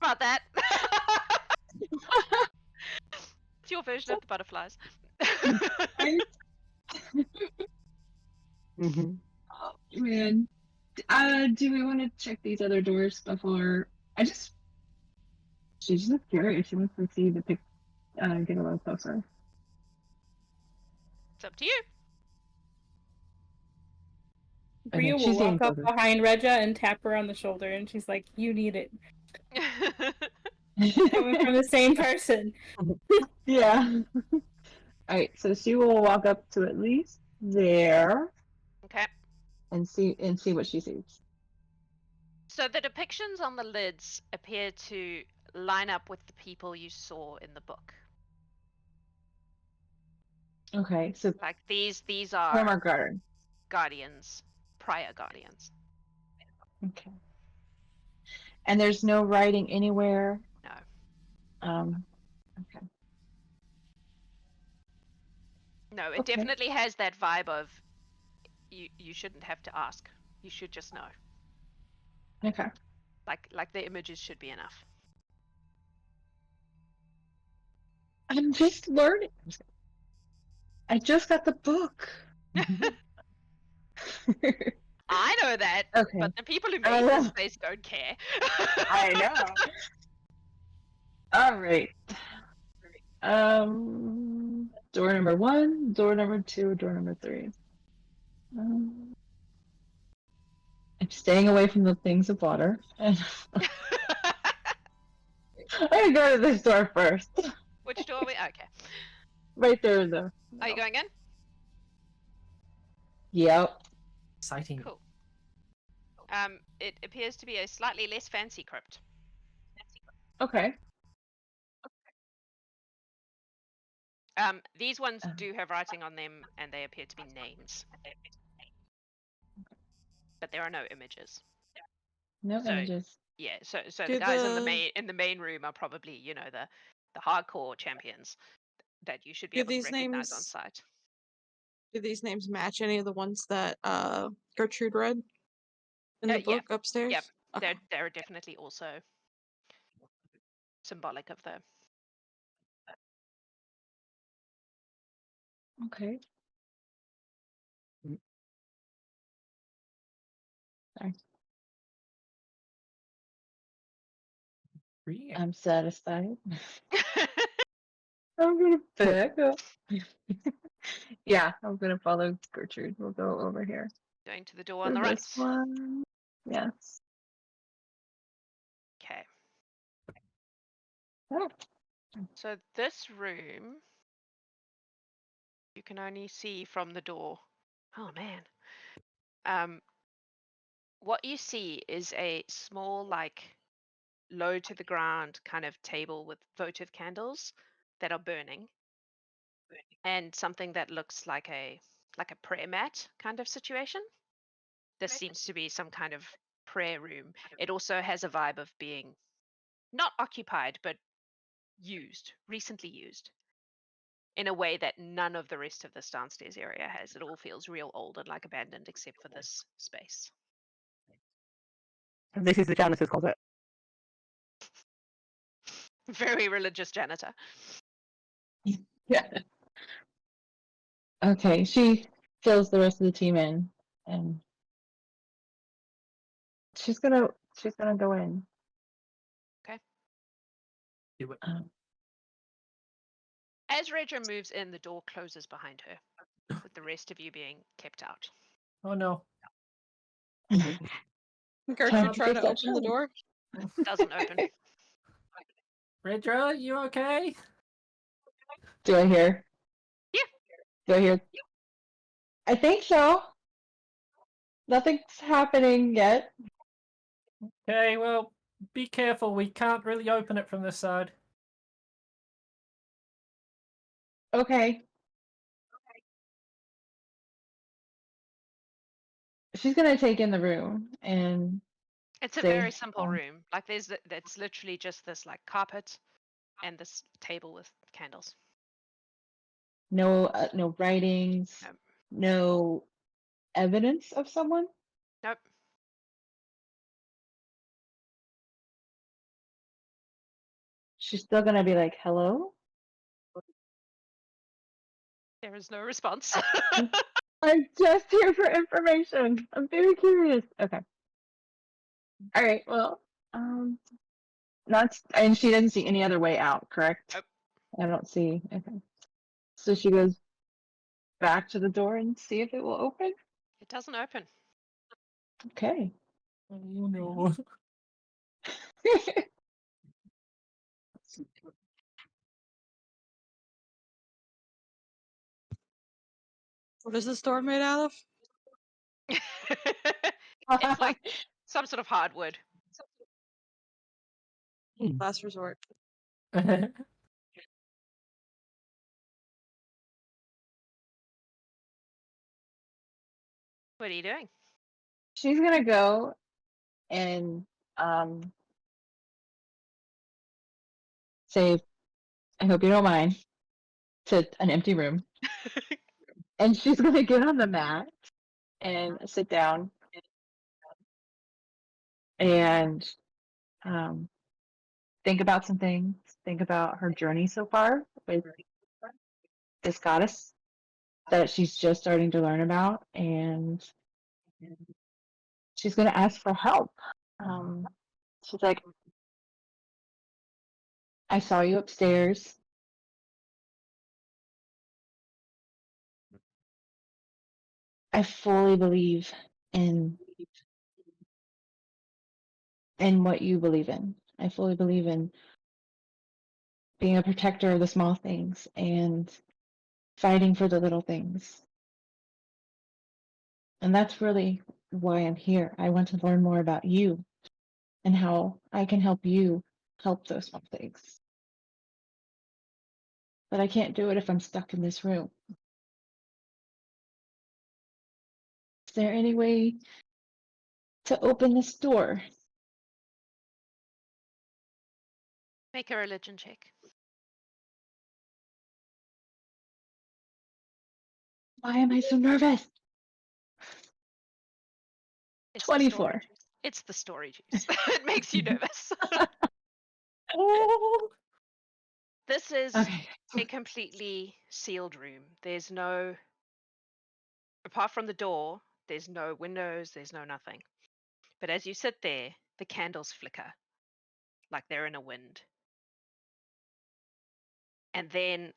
About that. It's your version of the butterflies. Mm-hmm. Oh, man. Do we want to check these other doors before? She's just curious. She wants to see the pic, get a little closer. It's up to you. Brya will she's getting walk up closer. behind Redra and tap her on the shoulder, and she's like, "You need it." Coming from the same person. Yeah. Alright, so she will walk up to at least there Okay. and see what she sees. So the depictions on the lids appear to line up with the people you saw in the book. Okay, so Like these Former are Garden. guardians, prior guardians. Okay. And there's no writing anywhere. No. Okay. No, it Okay. definitely has that vibe of you shouldn't have to ask. You should just know. Okay. Like the images should be enough. I'm just learning. I just got the book. I know that, Okay. but the people who I made this know. space don't care. I know. All right. Door number 1, door number 2, door number 3. I'm staying away from the things of water. And I'm gonna go to this door first. Which door are we? Okay. Right there, though. Are you going in? Yep. Exciting. Cool. It appears to be a slightly less fancy crypt. Okay. These ones do have writing on them, and they appear to be names. But there are no images. No So- images. Yeah, so Do the guys the- in the main room are probably, you know, the hardcore champions that you should be Do able to these recognize on names- sight. Do these names match any of the ones that Gertrude read in the Yeah. book upstairs? Yep. Okay. They're definitely also symbolic of the. Okay. Sorry. Brya. I'm satisfied. I'm gonna back up. Yeah, I'm gonna follow Gertrude. We'll go over here. Going to the door on To the right. this one. Yes. Okay. Oh. So this room, you can only see from the door. Oh man. What you see is a small, like, low to the ground kind of table with votive candles that are burning, and something that looks like a prayer mat kind of situation. This seems to be some kind of prayer room. It also has a vibe of being not occupied, but recently used, in a way that none of the rest of this downstairs area has. It all feels real old and like abandoned, except for this space. This is the janitor's closet. Very religious janitor. Yeah. Okay, she fills the rest of the team in, and she's gonna go in. Do it. As Redra moves in, the door closes behind her, with the rest of you being kept out. Oh no. Gertrude, try to open the Perception. door. Doesn't open. Redra, you okay? Do I hear? Yeah. Do I hear? I think so. Nothing's happening yet. Okay, well, be careful. We can't really open it from this side. Okay. She's gonna take in the room and It's a say, very simple room. Like that's literally just this like carpet and this table with candles. no, no writings, Nope. no evidence of someone. Nope. She's still gonna be like, "Hello." There is no response. I'm just here for information. I'm very curious. Okay. All right. Well, not, and she didn't see any other way out, correct? Nope. I don't see. Okay. So she goes back to the door and see if it will open. It doesn't open. Okay. Oh no. What is this door made out of? It's like some sort of hardwood. Last resort. What are you doing? She's gonna go and say, "I hope you don't mind," to an empty room, and she's gonna get on the mat and sit down and think about some things. Think about her journey so far with this goddess that she's just starting to learn about, and she's gonna ask for help. She's like, "I saw you upstairs. I fully believe in what you believe in. I fully believe in being a protector of the small things and fighting for the little things. And that's really why I'm here. I want to learn more about you and how I can help you help those small things. But I can't do it if I'm stuck in this room. Is there any way to open this door?" Make a religion check. Why am I so nervous? It's 24. The story juice. It's the story juice. It makes you nervous. Oh. This is Okay. a completely sealed room. There's no, apart from the door, there's no windows, there's no nothing. But as you sit there, the candles flicker like they're in a wind. And then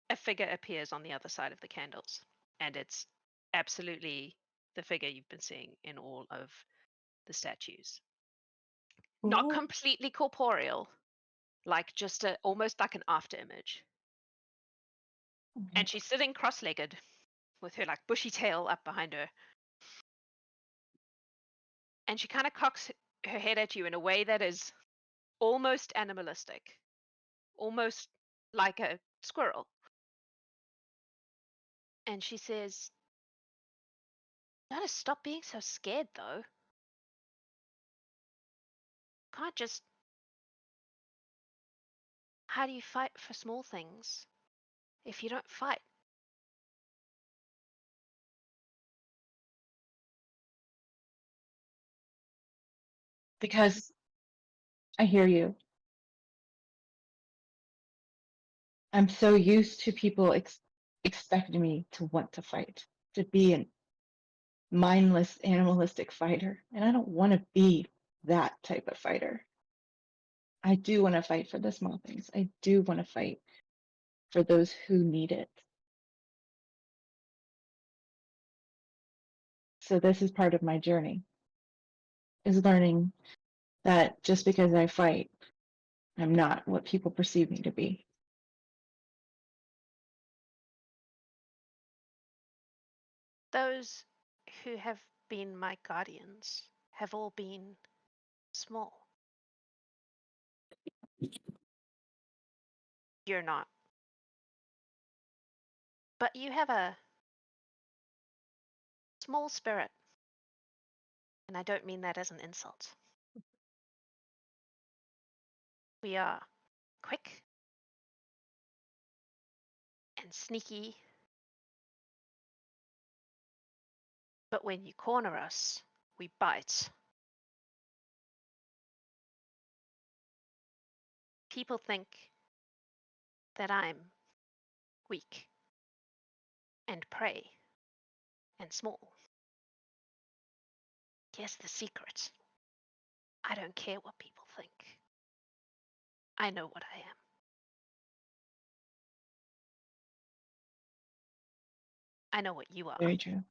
a figure appears on the other side of the candles. And it's absolutely the figure you've been seeing in all of the statues. Not completely corporeal, like just almost like an after image. And she's sitting cross-legged with her like bushy tail up behind her. And she kind of cocks her head at you in a way that is almost animalistic, almost like a squirrel. And she says, "You gotta stop being so scared, though. Can't just. How do you fight for small things if you don't fight?" Because I hear you. I'm so used to people expecting me to want to fight, to be a mindless, animalistic fighter. And I don't want to be that type of fighter. I do want to fight for the small things. I do want to fight for those who need it. So this is part of my journey, is learning that just because I fight, I'm not what people perceive me to be. Those who have been my guardians have all been small. You're not. But you have a small spirit. And I don't mean that as an insult. We are quick and sneaky. But when you corner us, we bite. People think that I'm weak and prey and small. Here's the secret. I don't care what people think. I know what I am. I know what you are. Very true.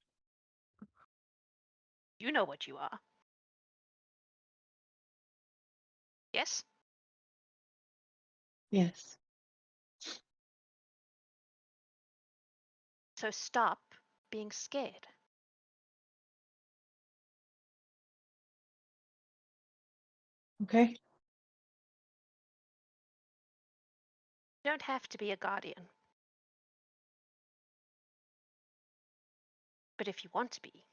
You know what you are. Yes? Yes. So stop being scared. Okay. You don't have to be a guardian. But if you want to be,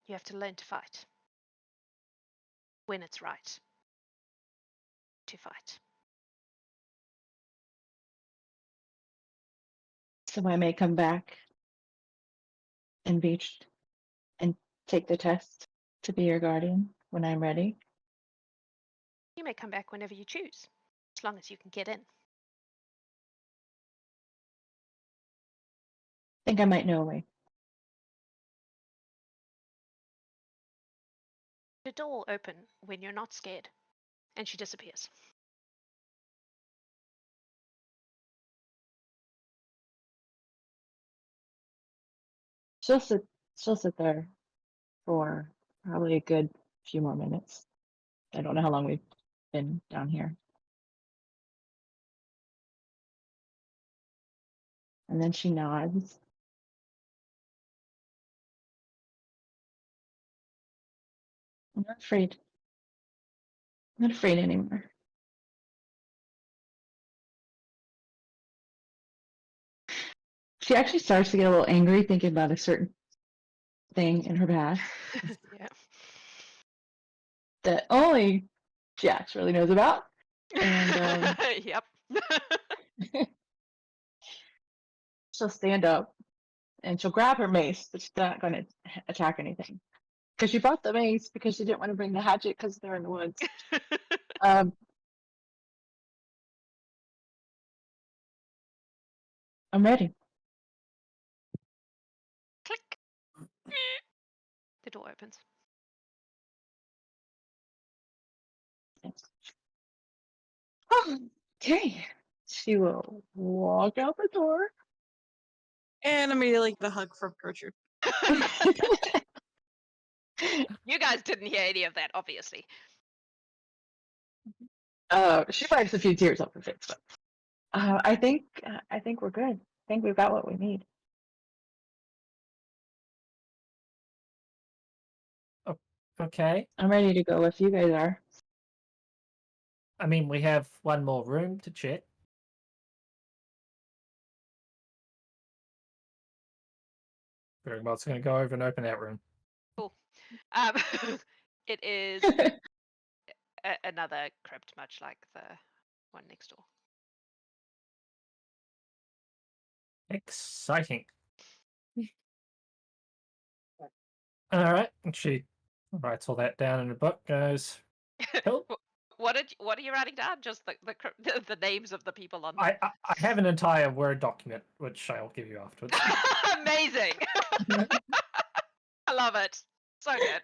you have to learn to fight. When it's right to fight. So I may come back and and take the test to be your guardian when I'm ready. You may come back whenever you choose, as long as you can get in. Think I might know a way. The door will open when you're not scared, and she disappears. She'll sit there for probably a good few more minutes. I don't know how long we've been down here. And then she nods. I'm not afraid. I'm not afraid anymore. She actually starts to get a little angry thinking about a certain thing in her past Yeah. that only Jax really knows about. And Yep. she'll stand up and she'll grab her mace, but she's not going to attack anything. Because she bought the mace because she didn't want to bring the hatchet because they're in the woods. I'm ready. Click. The door opens. Okay. She will walk out the door. And immediately get a hug from Gertrude. You guys didn't hear any of that, obviously. She wipes a few tears off her face, but I think we're good. I think we've got what we need. Okay. I'm ready to go if you guys are. I mean, we have one more room to check. Bergmont's going to go over and open that room. Cool. It is another crypt, much like the one next door. Exciting. All right. And she writes all that down in a book. Goes, cool. What are you writing down? Just the names of the people on. I have an entire Word document, which I'll give you afterwards. Amazing. I love it. So good.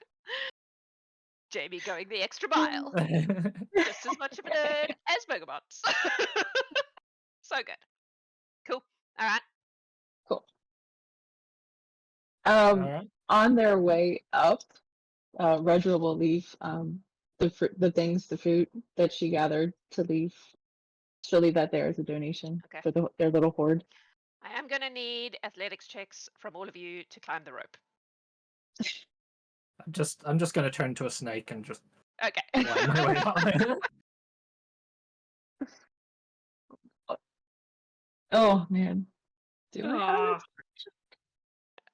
Jamie going the extra mile. Just as much of a nerd as Bergamot. So good. Cool. All right. Cool. All right. On their way up, Redra will leave the food that she gathered to leave. She'll leave that there as a donation for their little horde. I am going to need athletics checks from all of you to climb the rope. I'm just gonna turn into a snake and just Okay. wind my way up. Oh man. Do I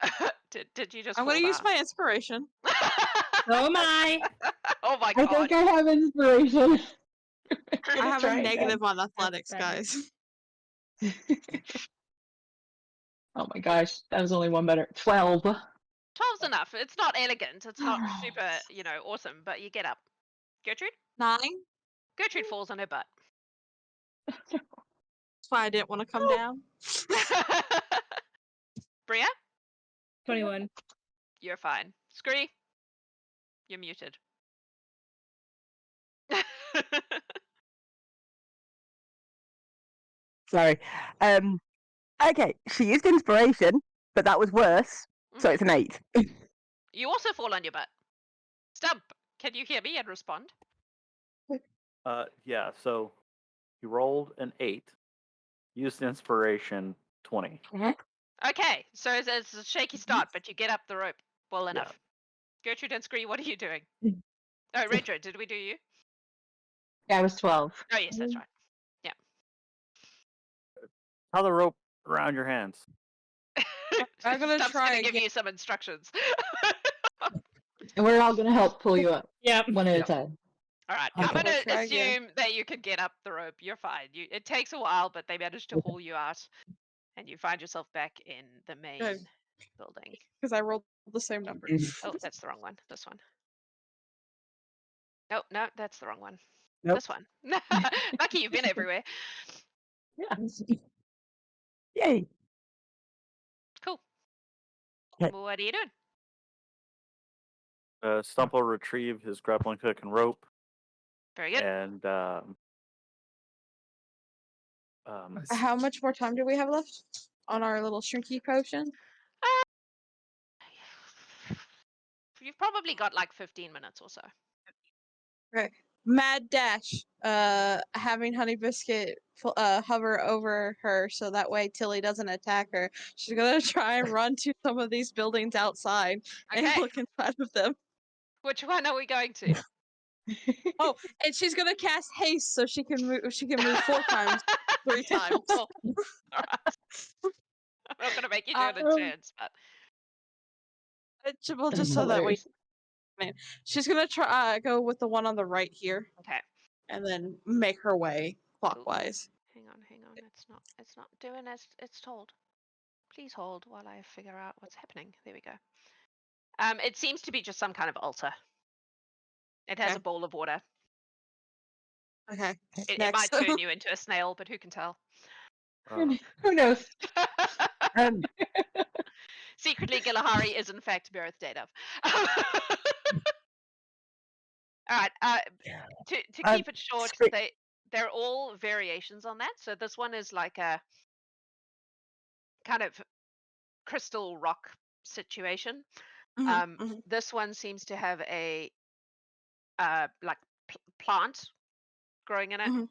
have Aw. Did you just I'm fall gonna use down? my inspiration. So am I. Oh my I god. think I have inspiration. I have a negative on athletics, better. guys. Oh my gosh, that was only one better. 12. 12's enough. It's not elegant. It's not super, awesome, but you get up. Gertrude? 9. Gertrude falls on her butt. That's why I didn't want to come down. Brya? 21. You're fine. Scree? You're muted. Sorry. Okay, she used inspiration, but that was worse, so it's an 8. You also fall on your butt. Stump, can you hear me and respond? Yeah. So you rolled an 8. Used inspiration 20. Okay, so it's a shaky start, but you get up the rope well enough. Gertrude and Scree, what are you doing? Oh, Redra, did we do you? Yeah, I was 12. Oh, yes, that's right. Yeah. How the rope around your hands? I'm gonna Stump's try gonna give again. you some instructions. And we're all gonna help pull you up Yep. one at a Yep. time. All right, Okay. I'm gonna Try again. assume that you can get up the rope. You're fine. It takes a while, but they manage to haul you out, and you find yourself back in the main building. Because I rolled the same number. Oh, that's the wrong one. This one. No, that's the wrong one. Nope. This one. Lucky you've been everywhere. Yeah. Yay! Cool. Okay. What are you doing? Stump will retrieve his grappling hook and rope, Very good. and How much more time do we have left on our little shrinky potion? You've probably got like 15 minutes or so. Okay. Mad dash. Having Honey Biscuit hover over her so that way Tilly doesn't attack her. She's gonna try and run to some of these buildings outside and Okay. look inside of them. Which one are we going to? Oh, and she's gonna cast haste so she can move. She can move 4 times, 3 times. Cool. All right. I'm not gonna make you do it in turns, but Well, just so that we. She's gonna try go with the one on the right here, okay. and then make her way clockwise. Hang on. It's not doing as it's told. Please hold while I figure out what's happening. There we go. It seems to be just some kind of altar. It has Okay. a bowl of water. Okay. It Next. might turn you into a snail, but who can tell? Who knows? Um, Secretly, Gilahari is in fact Berith Dave. All right. To keep it short, they're all variations on that. So this one is like a kind of crystal rock situation. This one seems to have a like plant growing in it.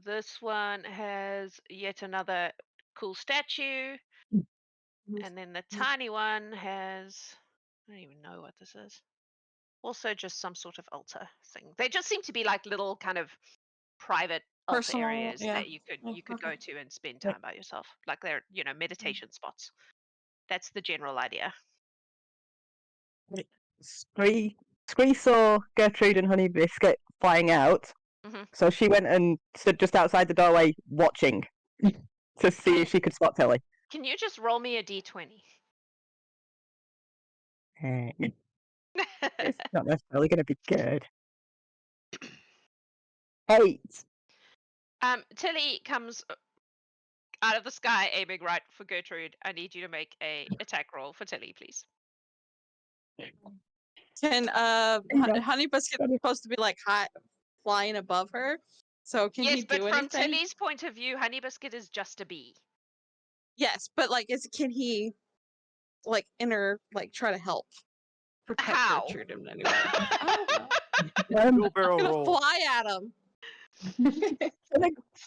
This one has yet another cool statue, and then the tiny one has, I don't even know what this is. Also just some sort of altar thing. They just seem to be like little kind of private Personal, altar areas yeah. that you could go to and spend time by yourself. Like they're, meditation spots. That's the general idea. Scree saw Gertrude and Honey Biscuit flying out, so she went and stood just outside the doorway watching to see if she could spot Tilly. Can you just roll me a d20? It's not necessarily going to be good. 8. Tilly comes out of the sky aiming right for Gertrude. I need you to make a attack roll for Tilly, please. Can Honey Biscuit is supposed to be like high, flying above her? So can he Yes, but do from anything? Tilly's point of view, Honey Biscuit is just a bee. Yes, but like, can he like try to help protect How? Gertrude in any way? Wheelbarrow I'm gonna roll. fly at him.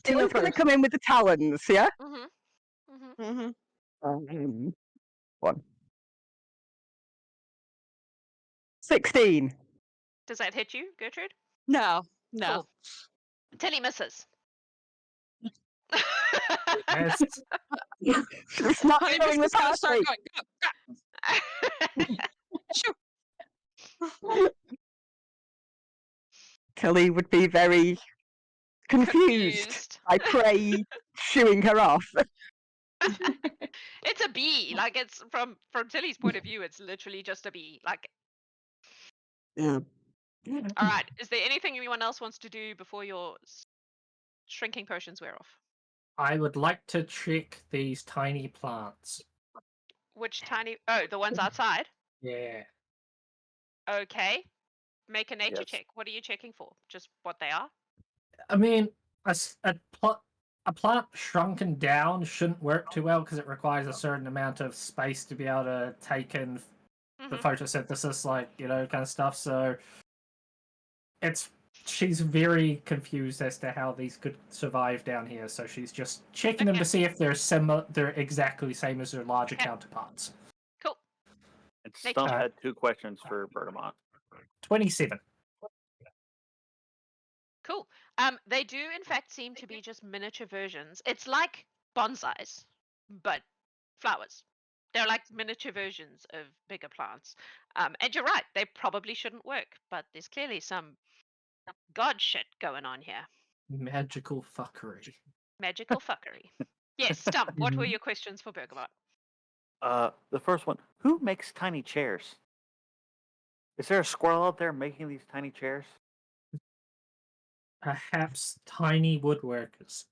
Tilly's going to come in with the talons, yeah? Mm-hmm. Mm-hmm. 1. 16. Does that hit you, Gertrude? No. Cool. Tilly misses. Yes. It's not Honey showing the Biscuit's gonna start party. going. Go. Shoot. Tilly would be very confused. I pray shooing her off. It's a bee. Like, it's from Tilly's point of view, it's literally just a bee. Like, Yeah. all right. Is there anything anyone else wants to do before your shrinking potions wear off? I would like to check these tiny plants. Which tiny? Oh, the ones outside. Yeah. Okay. Make a nature Yes. check. What are you checking for? Just what they are? I mean, a plant shrunken down shouldn't work too well because it requires a certain amount of space to be able to take in the photosynthesis, like, you know, kind of stuff. So she's very confused as to how these could survive down here. So she's just checking them to see if they're exactly the same as their larger counterparts. Cool. And Nature Stump check. had 2 questions for Bergamot. 27. Cool. They do in fact seem to be just miniature versions. It's like bonsais, but flowers. They're like miniature versions of bigger plants. And you're right, they probably shouldn't work, but there's clearly some god shit going on here. Magical fuckery. Magical fuckery. Yes, Stump, what were your questions for Bergamot? The first one, who makes tiny chairs? Is there a squirrel out there making these tiny chairs? Perhaps tiny woodworkers.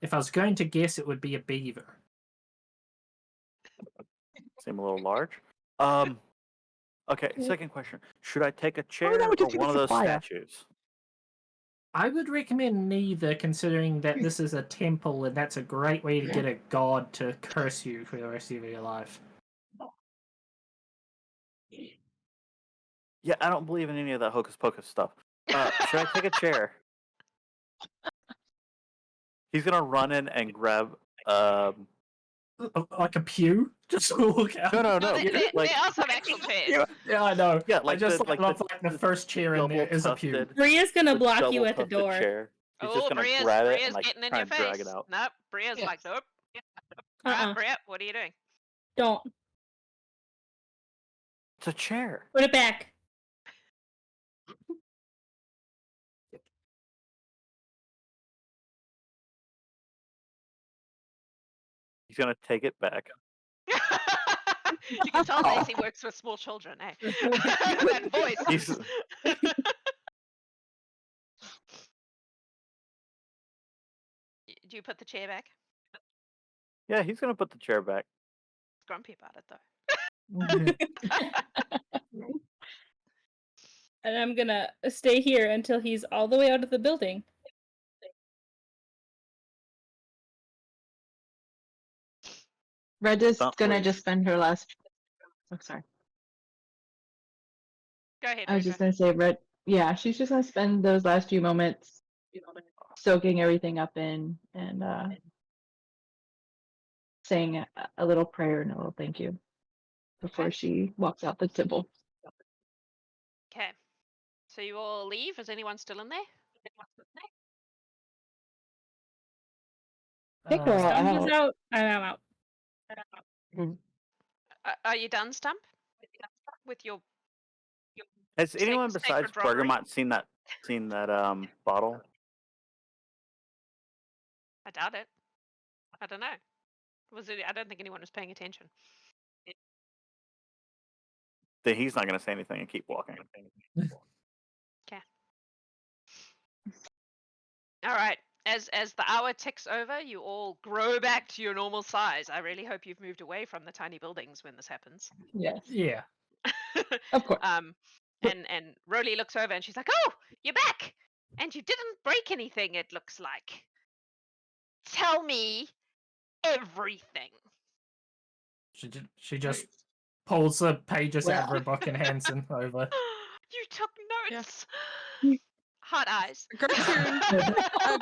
If I was going to guess, it would be a beaver. Seem a little large. Okay, second question. Should I take a chair that or would just be one the of those supplier. statues? I would recommend neither, considering that this is a temple and that's a great way to get a god to curse you for the rest of your life. Yeah, I don't believe in any of that hocus pocus stuff. Should I take a chair? He's gonna run in and grab. Like a pew? Just walk out. No. There like, are some actual chairs. Yeah, I know. yeah, I like just the, love the first chair in there is a pew. double-tufted- Bria's gonna the block you at the double-tufted door. Chair. He's Oh, just gonna Bria's grab it and like getting in try your and drag face. it out. Nope, Bria's Yeah. like, nope. All right, Uh-uh. Bria, what are you doing? Don't. It's a chair. Put it back. He's gonna take it back. You can tell Lacey works with small children, eh? That voice. He's- Do you put the chair back? Yeah, he's gonna put the chair back. Grumpy about it though. And I'm gonna stay here until he's all the way out of the building. Reda's Don't gonna leave. just spend her last. Oh, sorry. Go ahead. I was Redra. just gonna say, Yeah, she's just gonna spend those last few moments soaking everything up in and saying a little prayer and a little thank you before she walks out the temple. Okay. So you all leave? Is anyone still in there? I think we're all Stump is out. out. I'm out. Are you done, Stump? With your Has Sac- anyone sacred besides robbery? Bergamot seen that bottle? I doubt it. I don't know. I don't think anyone was paying attention. Then he's not gonna say anything and keep walking. All right. As the hour ticks over, you all grow back to your normal size. I really hope you've moved away from the tiny buildings when this happens. Yes, Yeah. of course. And Rolly looks over and she's like, "Oh, you're back, and you didn't break anything. It looks like. Tell me everything." She just pulls the pages out of her book and hands them over. You took Yeah. notes. Hot eyes.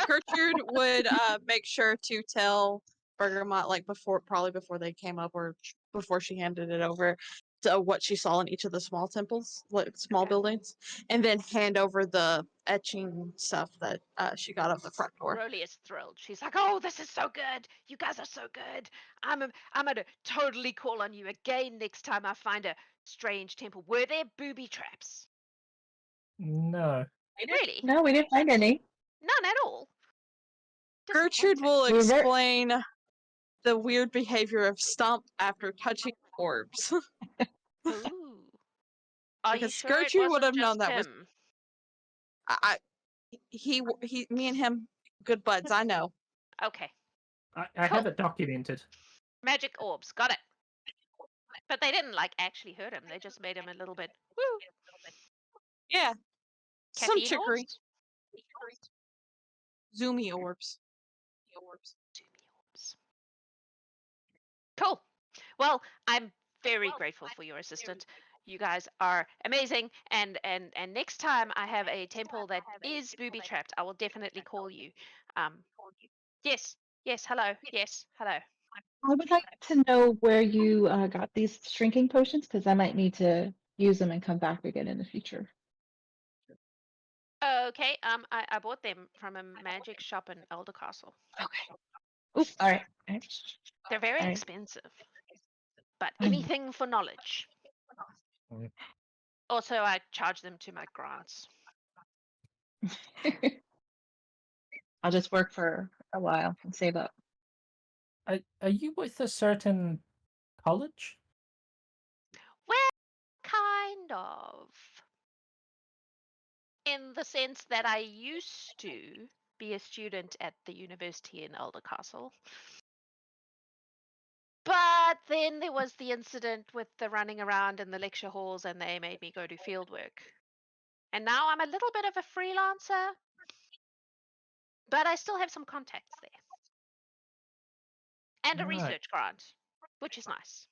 Gertrude would make sure to tell Bergamot, like probably before they came up or before she handed it over, what she saw in each of the small temples, like small buildings, and then hand over the etching stuff that she got off the front door. Roly is thrilled. She's like, "Oh, this is so good! You guys are so good! I'm gonna totally call on you again next time I find a strange temple." Were there booby traps? No. Really? No, we didn't find any. None at all. Gertrude Disappointing. will We were very- explain the weird behavior of Stump after touching orbs. Ooh. Are you Because sure it Gertrude would wasn't have known just that was him? me and him, good buds. I know. Okay. I have it documented. Magic orbs. Got it. But they didn't like actually hurt him. They just made him a little bit woo. Yeah, some Caffeine chicory. orbs? Zoomy orbs. Zoomy orbs. Cool. Well, I'm very grateful for your assistant. You guys are amazing. And next time I have a temple that is booby trapped, I will definitely call you. Yes. Yes. Hello. Yes. Hello. I would like to know where you got these shrinking potions because I might need to use them and come back again in the future. Okay. I bought them from a magic shop in Elder Castle. Okay. Oops. All right. They're very All right. expensive, but Mm. anything for knowledge. Mm. Also, I charge them to my grants. I'll just work for a while and save up. Are you with a certain college? Well, kind of. In the sense that I used to be a student at the university in Elder Castle. But then there was the incident with the running around in the lecture halls and they made me go do field work. And now I'm a little bit of a freelancer, but I still have some contacts there. And a Right. research grant, which is nice.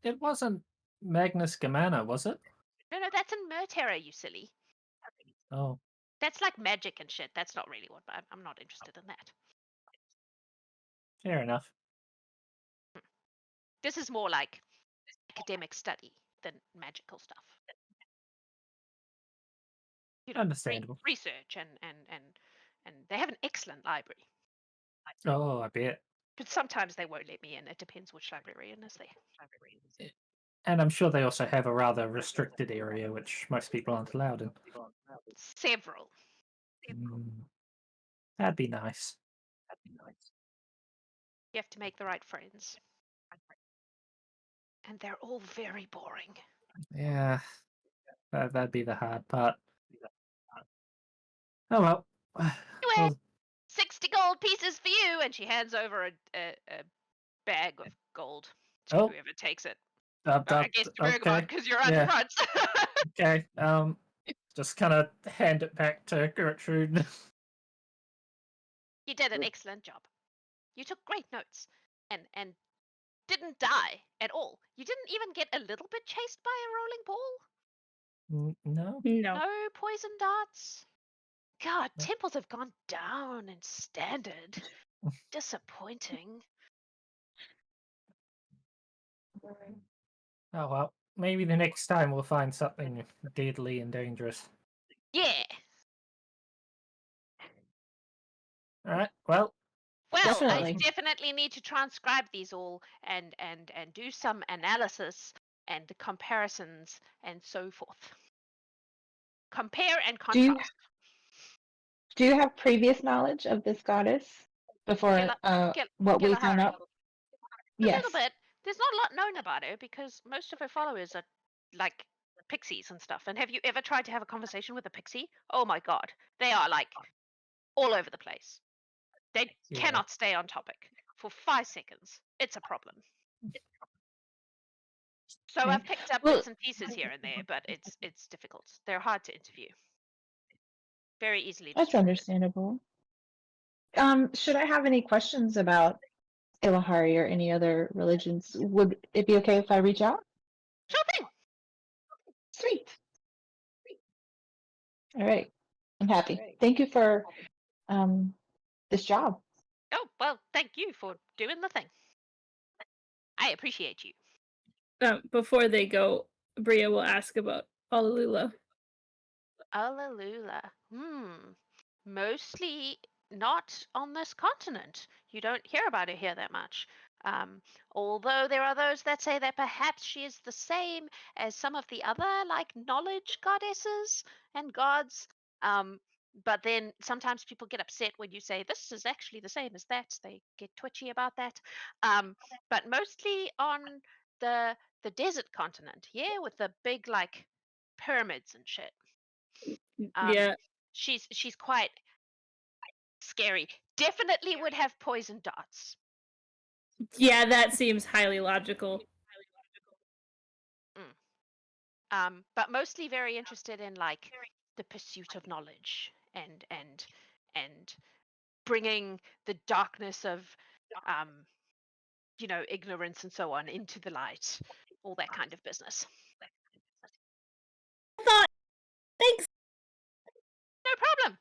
It wasn't Magnus Germana, was it? No, that's in Murterra, you silly. Oh. That's like magic and shit. That's not really what I'm not interested in that. Fair enough. This is more like academic study than magical stuff. You know, Understandable. research and they have an excellent library. Oh, I bet. But sometimes they won't let me in. It depends which librarian is there. And I'm sure they also have a rather restricted area, which most people aren't allowed in. Several. That'd be nice. You have to make the right friends. And they're all very boring. Yeah, that'd be the hard part. Oh well. Anyway, 60 gold pieces for you. And she hands over a bag of gold to whoever takes it. I guess to Bergamot, because you're on front. Okay. Just kind of hand it back to Gertrude. You did an excellent job. You took great notes and didn't die at all. You didn't even get a little bit chased by a rolling ball? No. No poison darts? God, temples have gone down in standard. Disappointing. Oh well. Maybe the next time we'll find something deadly and dangerous. Yeah. Alright, well. Well, Definitely. I definitely need to transcribe these all and do some analysis and comparisons and so forth. Compare and contrast. Do you have previous knowledge of this goddess before what we found Gilahari. out? A Yes. little bit. There's not a lot known about her because most of her followers are like pixies and stuff. And have you ever tried to have a conversation with a pixie? Oh my god. They are like all over the place. They cannot stay on topic for 5 seconds. It's a problem. So I've picked up bits and pieces here and there, but it's difficult. They're hard to interview. Very easily That's distracted. understandable. Should I have any questions about Gilahari or any other religions? Would it be okay if I reach out? Sure thing. Sweet. All right. I'm happy. Thank you for this job. Oh, well, thank you for doing the thing. I appreciate you. Before they go, Brya will ask about Alalula. Alalula. Mostly not on this continent. You don't hear about her here that much. Although there are those that say that perhaps she is the same as some of the other, like, knowledge goddesses and gods. But then sometimes people get upset when you say this is actually the same as that. They get twitchy about that. But mostly on the desert continent, yeah, with the big, like, pyramids and shit. Yeah. She's quite scary. Definitely would have poison darts. Yeah, that seems highly logical. But mostly very interested in, like, the pursuit of knowledge and bringing the darkness of ignorance and so on into the light, all that kind of business. Thanks. No problem.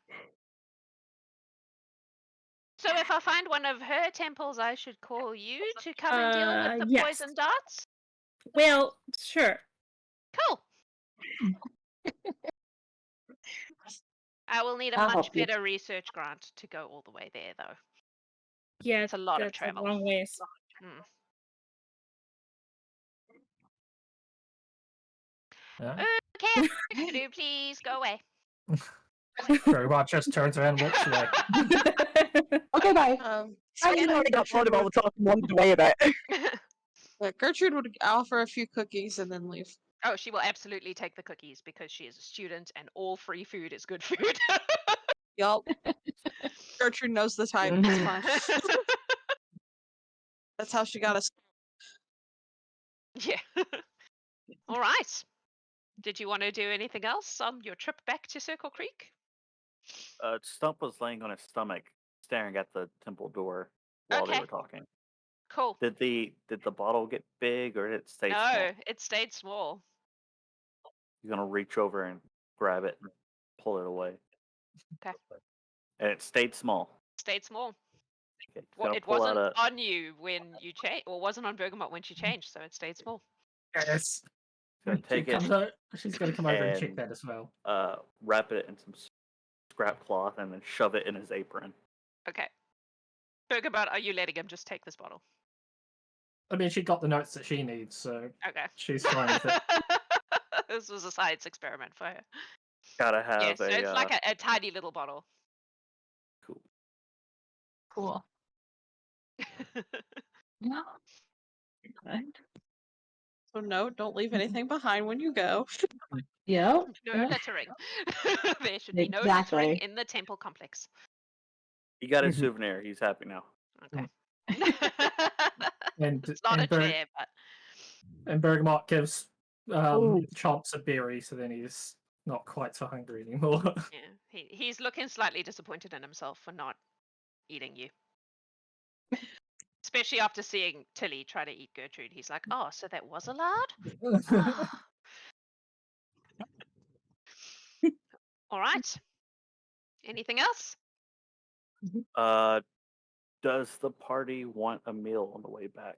So if I find one of her temples, I should call you to come and deal with the Yes. poison darts? Well, sure. Cool. I will need a I'll much help you. better research grant to go all the way there, though. Yeah, It's a lot of that's travel. a long ways. Yeah. Okay, could you please go away? Robot just turns around and walks away. Okay, bye. I already got bored of all the talk and wandered away a bit. Gertrude would offer a few cookies and then leave. Oh, she will absolutely take the cookies because she is a student and all free food is good food. Yup. Gertrude knows the type. It's fine. That's how she got us. Yeah. All right. Did you want to do anything else on your trip back to Circle Creek? Stump was laying on his stomach, staring at the temple door while they Okay. were talking. Cool. Did the bottle get big or did it stay small? No, it stayed small. You're gonna reach over and grab it and pull it away. Okay. And it stayed small. Stayed small. Okay, Well, gonna it pull out wasn't a on you when you changed, or wasn't on Bergamot when she changed, so it stayed small. Yes. gonna take it She's going to come over and check and- that as well. wrap it in some scrap cloth and then shove it in his apron. Okay. Bergamot, are you letting him just take this bottle? I mean, she got the notes that she needs, so Okay. she's fine with it. This was a science experiment for her. Gotta have Yeah, so a it's like a tiny little bottle. cool. Cool. No. Right. So no, don't leave anything behind when you go. Yep. No littering. There should be no littering in the temple complex. He got his souvenir. He's happy now. Okay. And It's not a Ber- chair, but and Bergamot gives Ooh. Chomps a berry, so then he's not quite so hungry anymore. yeah, he's looking slightly disappointed in himself for not eating you. Especially after seeing Tilly try to eat Gertrude. He's like, oh, so that was allowed? All right. Anything else? Does the party want a meal on the way back?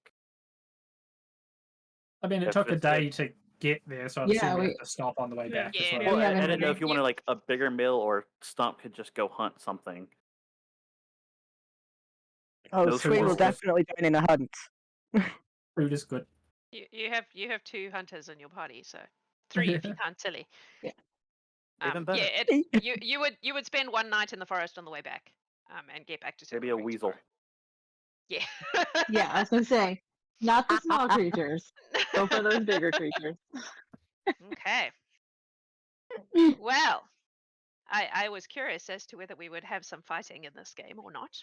I mean, it If took a it's day to get there, so I'm Yeah, assuming we we- have to stop on the way back Yeah. as We well. Well, I haven't didn't know if you You- wanted like a bigger meal or Stump could just go hunt something. Oh, No Sweet will squirrels. definitely join in a hunt. Food is good. You have 2 hunters in your party, so 3 if you count Tilly. Yeah. Even better. Yeah, you would spend 1 night in the forest on the way back, and get back to Circle Maybe a Creek weasel. tomorrow. Yeah. Yeah, I was gonna say, not the small creatures. Go for those bigger creatures. Okay. Well, I was curious as to whether we would have some fighting in this game or not.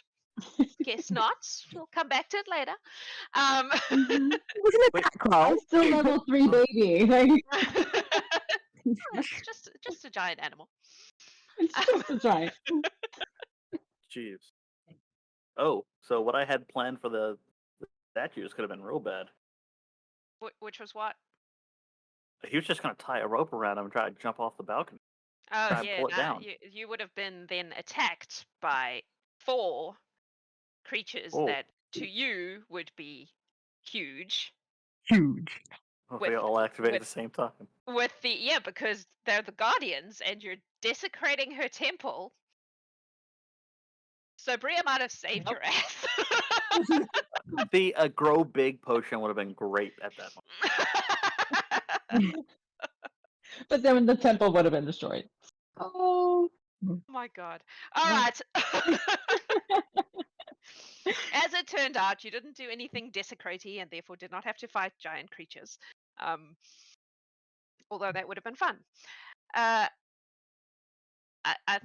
Guess not. We'll come back to it later. Mhm. It was an Wait, attack roll. I'm still level 3 baby. Like, It's just a giant animal. it's just a giant. Jeez. Oh, so what I had planned for the statues could have been real bad. Which was what? He was just gonna tie a rope around him and try to jump off the balcony. Oh Try and yeah, pull it no, down. you would have been then attacked by 4 creatures Oh. that to you would be huge. Huge. Well, With- they all activate at with- the same time. With because they're the guardians and you're desecrating her temple. So Brya might have saved your ass. The grow big potion would have been great at that moment. But then the temple would have been destroyed. Oh. Oh my god. All right. As it turned out, you didn't do anything desecratey and therefore did not have to fight giant creatures. Although that would have been fun. I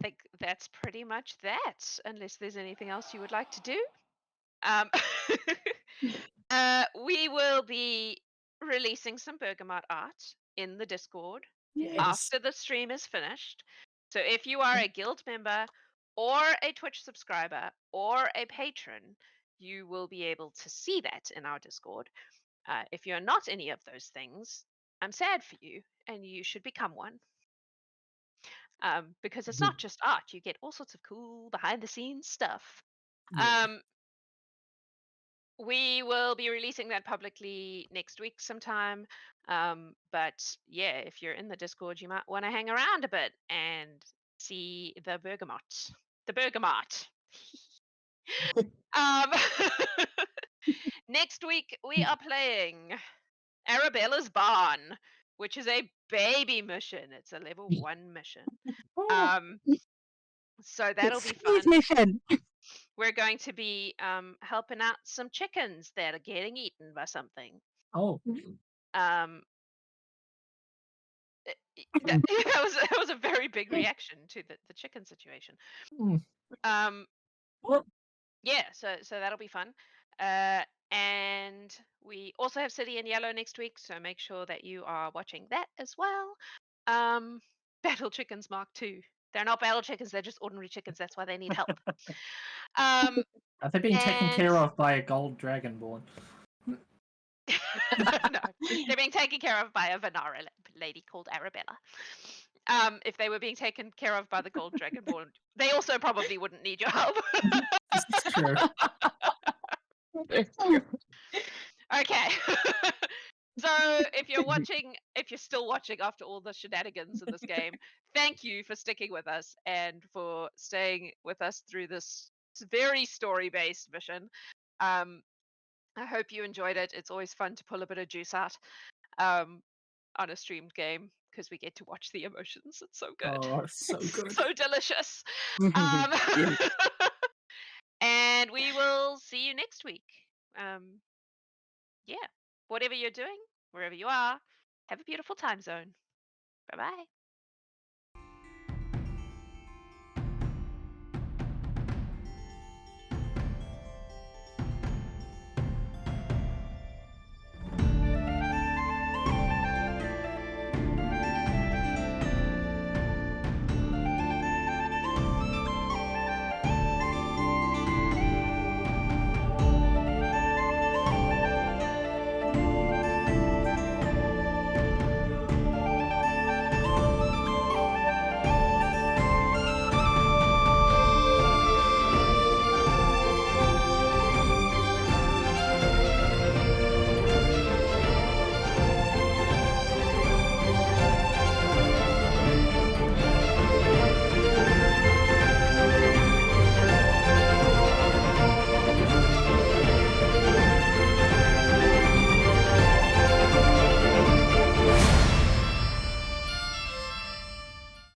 think that's pretty much that, unless there's anything else you would like to do. We will be releasing some Bergamot art in the Discord after the stream is finished. So if you are a guild member or a Twitch subscriber or a patron, you will be able to see that in our Discord. If you're not any of those things, I'm sad for you and you should become one. Because it's not just art, you get all sorts of cool behind the scenes stuff. We will be releasing that publicly next week sometime. But yeah, if you're in the Discord, you might want to hang around a bit and see the Bergamot. The Bergamot. Next week, we are playing Arabella's Barn, which is a baby mission. It's a level 1 mission. So that'll be fun. Mission. We're going to be helping out some chickens that are getting eaten by something. Oh, That was a very big reaction to the chicken situation. Yeah, so that'll be fun. And we also have City in Yellow next week, so make sure that you are watching that as well. Battle Chickens Mark II. They're not battle chickens, they're just ordinary chickens. That's why they need help. are they being taken care and- of by a gold dragonborn? No, they're being taken care of by a Vanara lady called Arabella. If they were being taken care of by the gold dragonborn, they also probably wouldn't need your help. This is true. Okay. So if you're still watching after all the shenanigans in this game, thank you for sticking with us and for staying with us through this very story-based mission. I hope you enjoyed it. It's always fun to pull a bit of juice out on a streamed game because we get to watch the emotions. It's so good. Oh, it's so good. So delicious. Yeah. And we will see you next week. Yeah, whatever you're doing, wherever you are, have a beautiful time zone. Bye-bye.